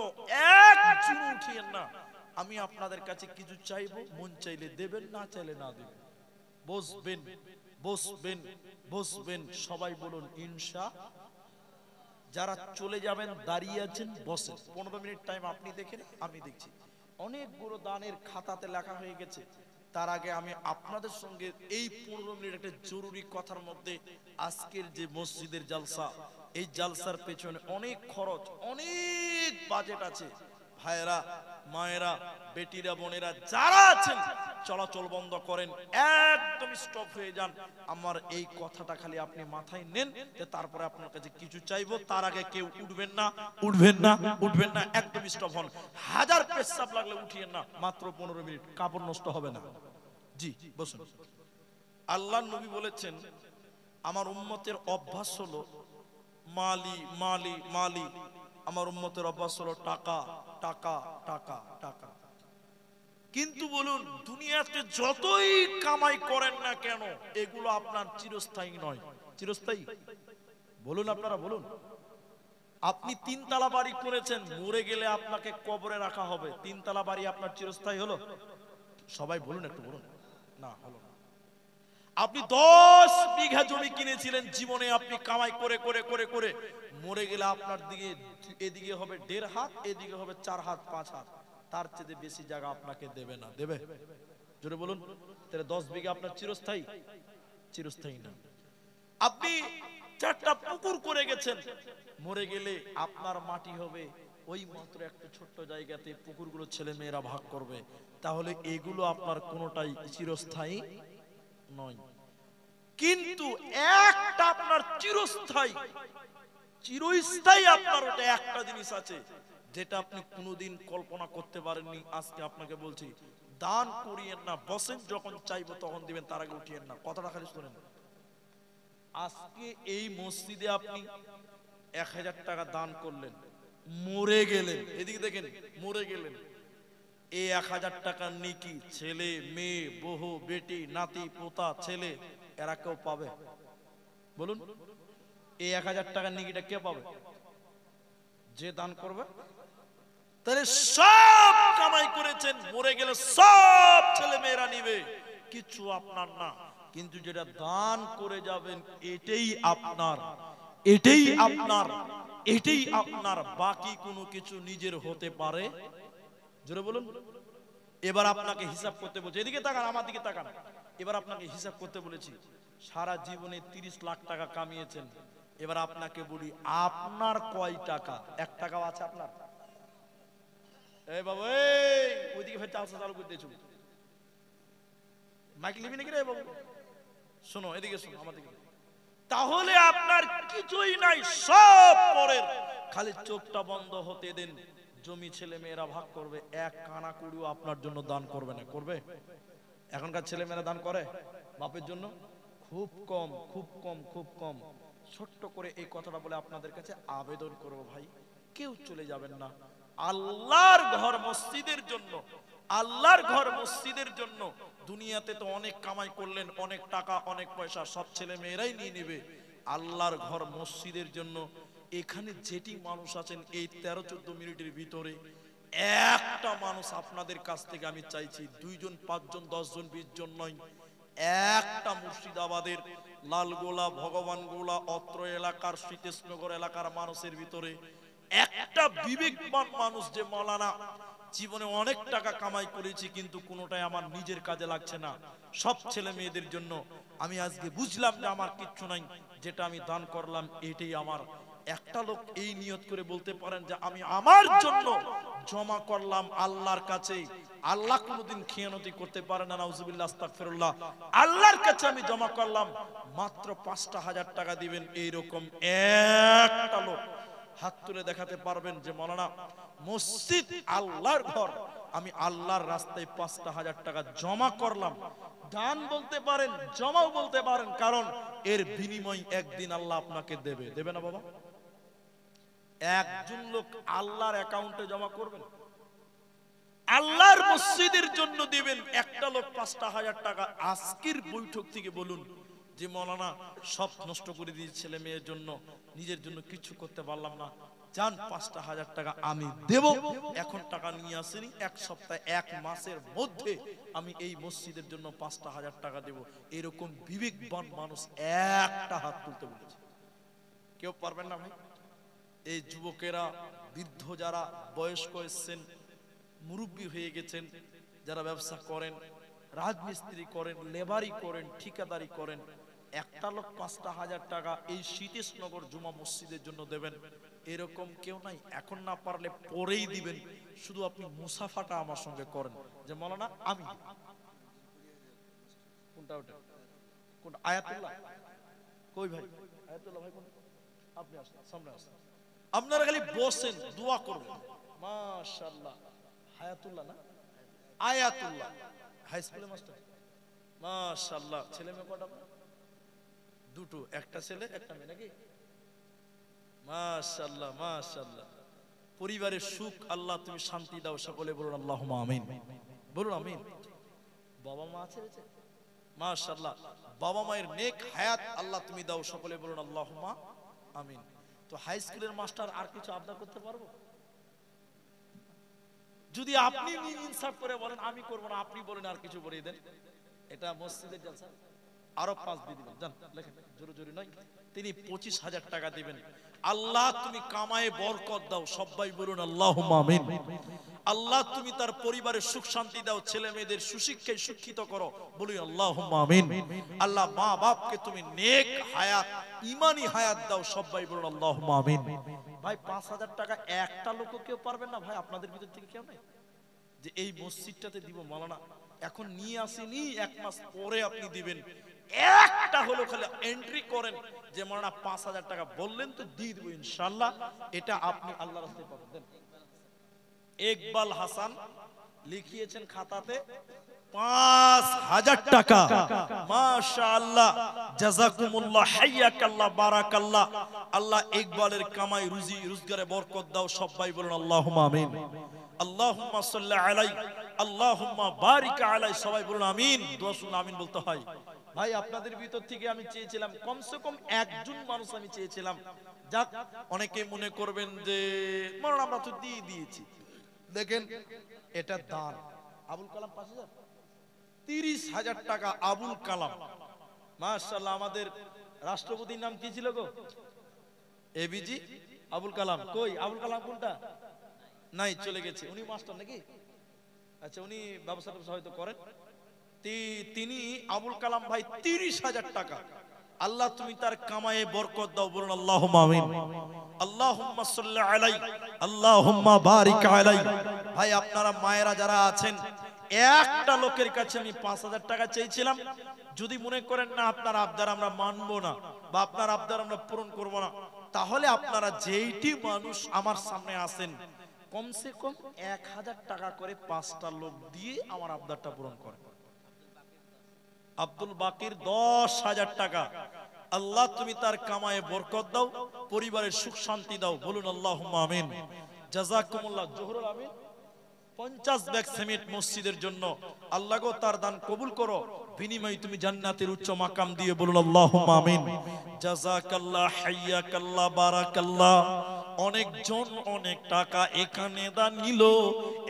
S1: একজন উঠিয়েন না। আমি আপনাদের কাছে কিছু চাইবো, মন চাইলে দেবেন, না চাইলে না দেবেন। বসবেন, বসবেন, বসবেন, সবাই বলুন ইনশা। যারা চলে যাবেন, দাঁড়িয়ে আছেন, বসেন। 15 মিনিট টাইম আপনি দেখেন, আমি দেখছি। অনেকগুলো দানের খাতাতে লেখা হয়ে গেছে। তার আগে আমি আপনাদের সঙ্গে এই 15 মিনিট একটা জরুরি কথার মধ্যে, আজকের যে মসজিদের জালসা, এই জালসার পেছনে অনেক খরচ, অনেক বাজেট আছে। ভাইয়েরা, মায়েরা, বেটিরা, বোনেরা যারা আছেন, চলাচল বন্ধ করেন, একদম স্টপ হয়ে যান। আমার এই কথাটা খালি আপনি মাথায় নেন, যে তারপরে আপনার কাছে কিছু চাইবো, তার আগে কেউ উঠবেন না, উঠবেন না, উঠবেন না, একদম স্টপ হন। হাজার পেশাব লাগলে উঠিয়েন না, মাত্র 15 মিনিট, কাপড় নষ্ট হবে না। জি বসুন। আল্লাহর নবী বলেছেন, আমার উম্মতের অভ্যাস হলো মালি মালি মালি, আমার উম্মতের অভ্যাস হলো টাকা টাকা টাকা টাকা। কিন্তু বলুন, দুনিয়াতে যতই কামাই করেন না কেন, এগুলো আপনার চিরস্থায়ী নয়। চিরস্থায়ী? বলুন, আপনারা বলুন। আপনি 3 তলা বাড়ি করেছেন, মরে গেলে আপনাকে কবরে রাখা হবে, 3 তলা বাড়ি আপনার চিরস্থায়ী হলো? সবাই বলুন, একটু বলুন। না, হলো না। আপনি 10 বিঘা জমি কিনেছিলেন, জীবনে আপনি কামাই করে করে করে করে, মরে গেলে আপনার দিকে, এদিকে হবে 1.5 হাত, এদিকে হবে 4 হাত 5 হাত, তার চেয়ে বেশি জায়গা আপনাকে দেবে না। দেবে? জোরে বলুন। তাহলে 10 বিঘা আপনার চিরস্থায়ী? চিরস্থায়ী না। আপনি 4টা পুকুর করে গেছেন, মরে গেলে আপনার মাটি হবে ওই মাত্র একটা ছোট্ট জায়গাতে, পুকুরগুলো ছেলে মেয়েরা ভাগ করবে। তাহলে এগুলো আপনার কোনোটাই চিরস্থায়ী নয়। কিন্তু একটা আপনার চিরস্থায়ী, চিরস্থায়ী আপনার ওটা একটা জিনিস আছে, যেটা আপনি কোনোদিন কল্পনা করতে পারেননি। আজকে আপনাকে বলছি, দান করিয়েন না, বসেন, যখন চাইবো তখন দিবেন, তার আগে উঠিয়েন না। কথাটা খালি শুনেন। আজকে এই মসজিদে আপনি 1000 টাকা দান করলেন, মরে গেলেন, এদিকে দেখেন, মরে গেলেন, এই 1000 টাকার নেকি ছেলে মেয়ে, বহু, বেটি, নাতি, পোতা, ছেলে, এরা কেউ পাবে? বলুন, এই 1000 টাকার নেকিটা কে পাবে? যে দান করবে। তাহলে সব কামাই করেছেন, মরে গেলে সব ছেলে মেয়েরা নিবে, কিছু আপনার না। কিন্তু যেটা দান করে যাবেন, এটাই আপনার, এটাই আপনার, এটাই আপনার। বাকি কোনো কিছু নিজের হতে পারে? জোরে বলুন। এবার আপনাকে হিসাব করতে বলছি, এদিকে তাকান, আমার দিকে তাকান। এবার আপনাকে হিসাব করতে বলেছি, সারা জীবনে 30 লাখ টাকা কামিয়েছেন। এবার আপনাকে বলি, আপনার কয় টাকা? 1 টাকাও আছে আপনার? এই বাবু, এই ওইদিকে ফের চালসা চালু করে দিয়েছো। মাইক লিবি নাকি রে বাবু? শোনো এদিকে শোনো আমাদেরকে। তাহলে আপনার কিছুই নাই, সব পরের। খালি চোখটা বন্ধ হতে দেন, জমি ছেলে মেয়েরা ভাগ করবে, এক কানা কুড়িও আপনার জন্য দান করবে না। করবে? এখনকার ছেলে মেয়েরা দান করে বাপের জন্য? খুব কম, খুব কম, খুব কম। ছোট্ট করে এই কথাটা বলে আপনাদের কাছে আবেদন করব, ভাই কেউ চলে যাবেন না। আল্লাহর ঘর মসজিদের জন্য, আল্লাহর ঘর মসজিদের জন্য। দুনিয়াতে তো অনেক কামাই করলেন, অনেক টাকা অনেক পয়সা সব ছেলে মেয়েরাই নিয়ে নেবে। আল্লাহর ঘর মসজিদের জন্য এখানে যেটি মানুষ আছেন এই 13-14 মিনিটের ভিতরে একটা মানুষ আপনাদের কাছ থেকে আমি চাইছি, 2 জন 5 জন 10 জন 20 জন নয়, একটা মুর্শিদাবাদের লালগোলা, ভগবানগোলা, অত্র এলাকার, সীতেশনগর এলাকার মানুষের ভিতরে একটা বিবেকবান মানুষ যে মাওলানা জীবনে অনেক টাকা কামাই করেছি কিন্তু কোনোটাই আমার নিজের কাজে লাগছে না, সব ছেলে মেয়েদের জন্য। আমি আজকে বুঝলাম যে আমার কিচ্ছু নাই, যেটা আমি দান করলাম এটাই আমার। একটা লোক এই নিয়ত করে বলতে পারেন যে আমি আমার জন্য জমা করলাম আল্লাহর কাছে। আল্লাহ কোনোদিন খেয়ানতি করতে পারে না, নাউজুবিল্লাহ, আস্তাগফিরুল্লাহ। আল্লাহর কাছে আমি জমা করলাম, মাত্র 5,000 টাকা দিবেন, এইরকম একটা লোক হাত তুলে দেখাতে পারবেন যে মাওলানা মসজিদ আল্লাহর ঘর, আমি আল্লাহর রাস্তায় 5,000 টাকা জমা করলাম। দান বলতে পারেন, জমাও বলতে পারেন, কারণ এর বিনিময় একদিন আল্লাহ আপনাকে দেবে। দেবে না বাবা? একজন লোক আল্লাহর অ্যাকাউন্টে জমা করবেন, আল্লাহর মসজিদের জন্য দিবেন, একটা লোক 5,000 টাকা। আজকের বৈঠক থেকে বলুন যে মাওলানা সব নষ্ট করে দিয়েছি ছেলে মেয়ের জন্য, নিজের জন্য কিছু করতে পারলাম না, জান 5,000 টাকা আমি দেব। এখন টাকা নিয়ে আসেনি, এক সপ্তাহ 1 মাসের মধ্যে আমি এই মসজিদের জন্য 5,000 টাকা দেব। এরকম বিবেকবান মানুষ একটা হাত তুলতে বলেছে। কেউ পারবেন না ভাই? এই যুবকেরা, বৃদ্ধ যারা বয়স্ক এসছেন, মুরব্বী হয়ে গেছেন, যারা ব্যবসা করেন, রাজমিস্ত্রি করেন, লেবারি করেন, ঠিকাদারি করেন, একটা লোক 5,000 টাকা এই সীতেশনগর জুমা মসজিদের জন্য দেবেন, এরকম কেউ নাই। এখন না পারলে পরেই দিবেন, শুধু আপনি মুসাফাটা আমার সঙ্গে করেন যে মাওলানা আমি। কোনটা ওটা? কোন আয়াতুল্লাহ? কই ভাই আয়াতুল্লাহ? ভাই কোন? আপনি আসেন, সামনে আসেন। আপনারা খালি বসেন, দোয়া করবেন। মাশাআল্লাহ, হায়াতুল্লাহ না আয়াতুল্লাহ, হাই স্কুলের মাস্টার। মাশাআল্লাহ, ছেলে মেয়ে কটা? দুটো, একটা ছেলে একটা মেয়ে নাকি? মাশাআল্লাহ, মাশাআল্লাহ। পরিবারের সুখ আল্লাহ তুমি শান্তি দাও, সকলে বলুন আল্লাহুম্মা আমিন। বলুন আমিন। বাবা মা আছে? মাশাআল্লাহ, বাবা মায়ের নেক হায়াত আল্লাহ তুমি দাও, সকলে বলুন আল্লাহুম্মা আমিন। তো হাই স্কুলের মাস্টার আর কিছু আবদার করতে পারবো? যদি আপনি ইনসাফ করে বলেন আমি করবো না, আপনি বলেন আর কিছু বলিয়ে দেন, এটা মসজিদের জলসা। আরো 5 দিয়ে দিবেন, জান লেখেন, জোরে জোরে নয়। তিনি 25,000 টাকা দিবেন। আল্লাহ তুমি কামায়ে বরকত দাও, সবাই বলুন আল্লাহুম্মা আমিন। আল্লাহ তুমি তার পরিবারের সুখ শান্তি দাও, ছেলে মেয়েদের সুশিক্ষায় শিক্ষিত করো, বলি আল্লাহুম্মা আমিন। আল্লাহ মা বাপকে তুমি নেক হায়াত, ঈমানি হায়াত দাও, সবাই বলুন আল্লাহুম্মা আমিন। ভাই 5,000 টাকা একটা লোক কেউ পারবেন না ভাই? আপনাদের ভিতর থেকে কেউ নাই যে এই মসজিদটাতে দিব মাওলানা এখন নিয়ে আসেনি, 1 মাস পরে আপনি দিবেন? একটা হলো খালি এন্ট্রি করেন যে মাওলানা 5,000 টাকা বললেন তো দিয়ে দেব ইনশাআল্লাহ, এটা আপনি আল্লাহর রাস্তায় পাবেন। দেন। ইকবাল হাসান লিখিয়েছেন খাতাতে 5,000 টাকা। মাশাআল্লাহ, জাযাকুমুল্লাহ, হাইয়াকাল্লাহ, বারাকাল্লাহ। আল্লাহ ইকবালের কামাই রুজি রোজগারে বরকত দাও, সবাই বলুন আল্লাহুম্মা আমিন। আল্লাহুম্মা সাল্লি আলাই, আল্লাহুম্মা বারিক আলাই, সবাই বলুন আমিন। দোয়া শুনলে আমিন বলতে হয়। ভাই আপনাদের ভিতর থেকে আমি চেয়েছিলাম কমসে কম একজন মানুষ, আমি চেয়েছিলাম, যাক অনেকে মনে করবেন যে মাওলানা আমরা তো দিয়ে দিয়েছি, দেখেন এটা দান। আবুল কালাম 5,000, 30,000 টাকা আবুল কালাম। মাশাআল্লাহ, আমাদের রাষ্ট্রপতির নাম কি ছিল গো? এবিজি আবুল কালাম। কই আবুল কালাম কোনটা? নাই, চলে গেছে। উনি মাস্টার নাকি? আচ্ছা, উনি ব্যবসা হয়তো করেন। তিনি আবুল কালাম ভাই 30,000 টাকা। আল্লাহ তুমি তার কামায়ে বরকত দাও, বলুন আল্লাহুম্মা আমিন। আল্লাহুম্মা সাল্লি আলাই, আল্লাহুম্মা বারিক আলাই। ভাই আপনারা মায়েরা যারা আছেন একটা লোকের কাছে আমি 5,000 টাকা চেয়েছিলাম। যদি মনে করেন না আপনার আবদার আমরা মানবো না বা আপনার আবদার আমরা পূরণ করব না, তাহলে আপনারা যেইটি মানুষ আমার সামনে আসেন কমসে কম 1,000 টাকা করে 5টা লোক দিয়ে আমার আবদারটা পূরণ করেন। আব্দুল বাকির 10,000 টাকা। আল্লাহ তুমি তার কামায়ে বরকত দাও, পরিবারের সুখ শান্তি দাও, বলুন আল্লাহুম্মা আমিন। জাযাকুমুল্লাহ। জোহরুল আমিন 50 ব্যাগ সিমেন্ট মসজিদের জন্য, আল্লাহ গো তার দান কবুল করো, বিনিময়ে তুমি জান্নাতের উচ্চ মাকাম দিয়ে, বলুন আল্লাহুম্মা আমিন। জাযাকাল্লাহ, হাইয়াকাল্লাহ, বারাকাল্লাহ। অনেকজন অনেক টাকা এখানে দান নিল,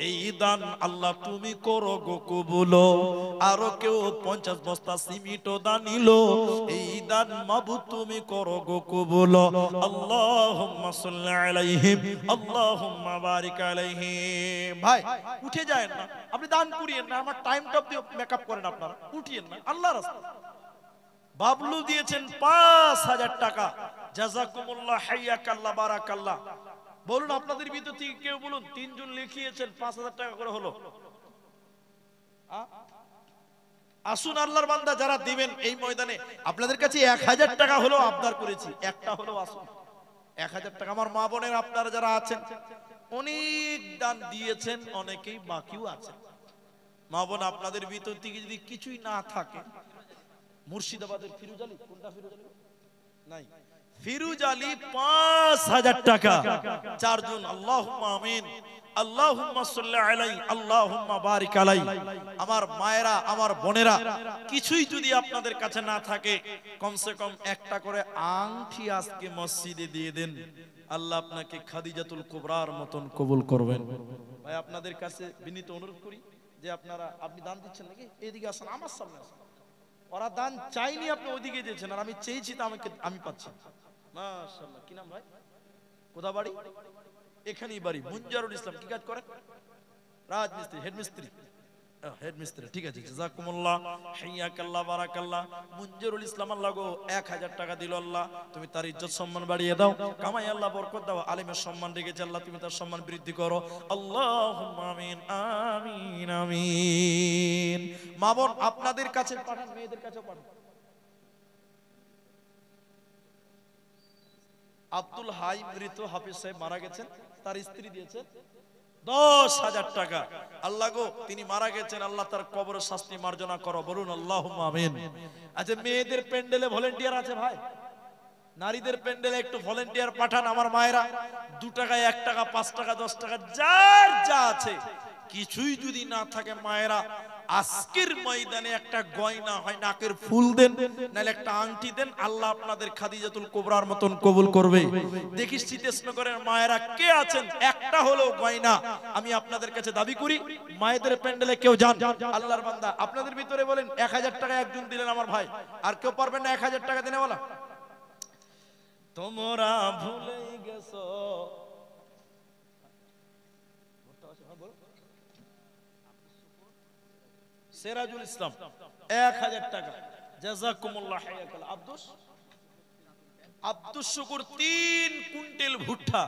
S1: এই দান আল্লাহ তুমি করো গো কবুল। আরো কেউ 50 বস্তা সিমেন্টও দান নিল, এই দান মাবুদ তুমি করো গো কবুল। আল্লাহুম্মা সাল্লি আলাইহিম, আল্লাহুম্মা বারিক আলাইহিম। ভাই উঠে যায় না, আপনি দান করিয়েন না, আমার টাইমটা আপনি মেকআপ করেন, আপনারা উঠিয়েন না, আল্লাহর রাস্তা। বাবলু দিয়েছেন 5,000 টাকা। জাযাকুমুল্লাহ, হাইয়াকাল্লাহ, বারাকাল্লাহ। বলুন আপনাদের ভিতর থেকে কেউ বলুন, 3 জন লিখিয়েছেন 5,000 টাকা করে হলো। আসুন আল্লাহর বান্দা যারা দিবেন এই ময়দানে, আপনাদের কাছে 1,000 টাকা হলো আবদার করেছি, একটা হলো আসুন 1,000 টাকা। আমার মা বোনের আপনারা যারা আছেন অনেক দান দিয়েছেন, অনেকেই বাকিও আছেন। মা বোন আপনাদের ভিতর থেকে যদি কিছুই না থাকে, মুর্শিদাবাদের ফিরোজ আলী, কোনটা ফিরোজ আলী নাই, ফিরোজ আলী 5,000 টাকা। 4 জন আল্লাহুম্মা আমিন, আল্লাহুম্মা সাল্লি আলাই, আল্লাহুম্মা বারিক আলাই। আমার মায়েরা, আমার বোনেরা, কিছুই যদি আপনাদের কাছে না থাকে, কমসে কম একটা করে আংটি আজকে মসজিদে দিয়ে দেন, আল্লাহ আপনাকে খাদিজাতুল কুবরার মতন কবুল করবেন। ভাই আপনাদের কাছে বিনীত অনুরোধ করি যে আপনি দান দিচ্ছেন নাকি, এদিকে আসেন, আমার সামনে আসেন। ওরা দান চাইনি, আপনি ওইদিকে দিয়েছেন, আর আমি চেয়েছি তো আমি পাচ্ছি। মাশাআল্লাহ। কি নাম ভাই? কোথা বাড়ি? এখানেই বাড়ি। মুনজারুল ইসলাম। কি কাজ করেন? রাজমিস্ত্রি, হেডমিস্ত্রি। হেডমিস্ত্রি, ঠিক আছে। জাযাকুমুল্লাহ, হাইয়াকাল্লাহ, বারাকাল্লাহ। মুনজারুল ইসলাম, আল্লাহ গো 1,000 টাকা দিল, আল্লাহ তুমি তার ইজ্জত সম্মান বাড়িয়ে দাও, কামাই আল্লাহ বরকত দাও, আলেমের সম্মান রেখেছে, আল্লাহ তুমি তার সম্মান বৃদ্ধি করো। আল্লাহুম্মা আমিন, আমিন, আমিন। মা বোন আপনাদের কাছে পাঠান, মেয়েদের কাছেও পাঠান। আব্দুল হাই মৃত হাফিজ সাহেব মারা গেছেন, তার স্ত্রী দিয়েছেন 10,000 টাকা। আল্লাহ গো তিনি মারা গেছেন, আল্লাহ তার কবরের শাস্তি মার্জনা করো, বলুন আল্লাহুম্মা আমিন। আচ্ছা মেয়েদের প্যান্ডেলে ভলেন্টিয়ার আছে ভাই? নারীদের প্যান্ডেলে একটু ভলেন্টিয়ার পাঠান। আমার মায়েরা 2 টাকা, 1 টাকা, 5 টাকা, 10 টাকা, যার যা আছে। কিছুই যদি না থাকে মায়েরা, আজকের ময়দানে একটা গয়না হয় নাকের ফুল দেন, নাহলে একটা আংটি দেন, আল্লাহ আপনাদের খাদিজাতুল কুবরার মতন কবুল করবে। দেখি শীতেশনগরের মায়েরা কে আছেন, একটা হলো গয়না আমি আপনাদের কাছে দাবি করি। মায়েদের প্যান্ডেলে কেউ যান, আল্লাহর বান্দা আপনাদের ভিতরে বলেন 1,000 টাকা একজন দিলেন আমার ভাই, আর কেউ পারবেন না 1,000 টাকা দিনে বলা? তোমরা ভুলে গেছো। সিরাজুল ইসলাম 1,000 টাকা। জাযাকুমুল্লাহ, হাইয়াকাল্লাহ। আব্দুস শুকুর 3 কুইন্টাল ভুট্টা,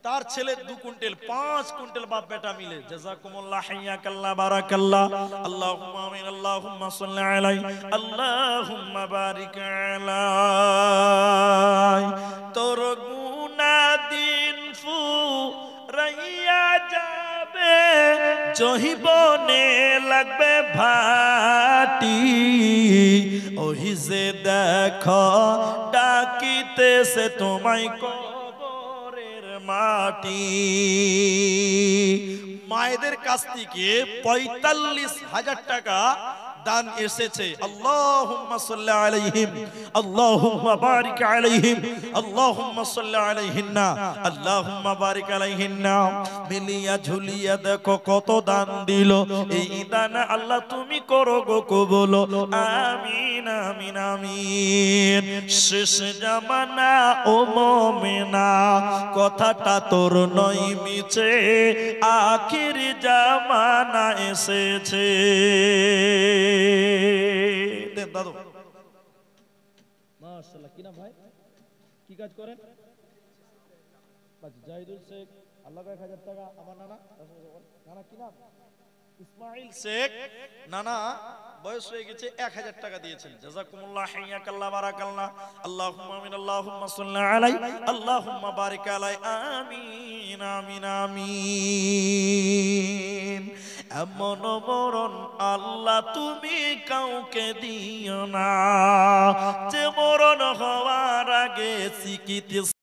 S1: তার ছেলে 2 কুইন্টাল, 5 কুইন্টাল বাপ বেটা মিলে। জাযাকুমুল্লাহ, হাইয়াকাল্লাহ, বারাকাল্লাহ। আল্লাহুম্মা আমিন, আল্লাহুম্মা সাল্লি আলাই, আল্লাহুম্মা বারিক আলাই। তোর গুনাহ দিন ফুরাইয়া যাবে, জহিবনে লাগবে ভাটি, ওহি যে দেখো ডাকিতেছে তোমায় কবরের মাটি। মায়েদের কাছ থেকে 45,000 টাকা দান এসেছে। আল্লাহুম্মা সাল্লি আলাইহিম, আল্লাহুম্মা বারিক আলাইহিম, আল্লাহুম্মা সাল্লি আলাইহিন্না, আল্লাহুম্মা বারিক আলাইহিন্না। মিলিয়া ঝুলিয়া দেখো কত দান দিল, এই দান আল্লাহ তুমি করো গো কবুল। আমিন, আমিন, আমিন। শেষ জামানা ও মুমিনা, কথাটা তোর নয় মিছে, আখির জামানা এসেছে। দেন দাদু। মাশাআল্লাহ। কি নাম ভাই? কি কাজ করেন? জাহিদুল শেখ। আল্লাহ 1,000 টাকা। আমার নানা, নানা কি নাম? ইসমাইল শেখ নানা বয়স হয়ে গেছে, 1000 টাকা দিয়েছেন। জাযাকুমুল্লাহ, হাইয়াকাল্লাহ, বারাকাল্লাহ, আল্লাহুম্মা আমিন, আল্লাহুম্মা সাল্লি আলাই, আল্লাহুম্মা বারিক আলাই, আমিন আমিন আমিন। এমন মরণ আল্লাহ তুমি কাউকে দিও না, যে মরণ হওয়ার আগে চিকিৎসা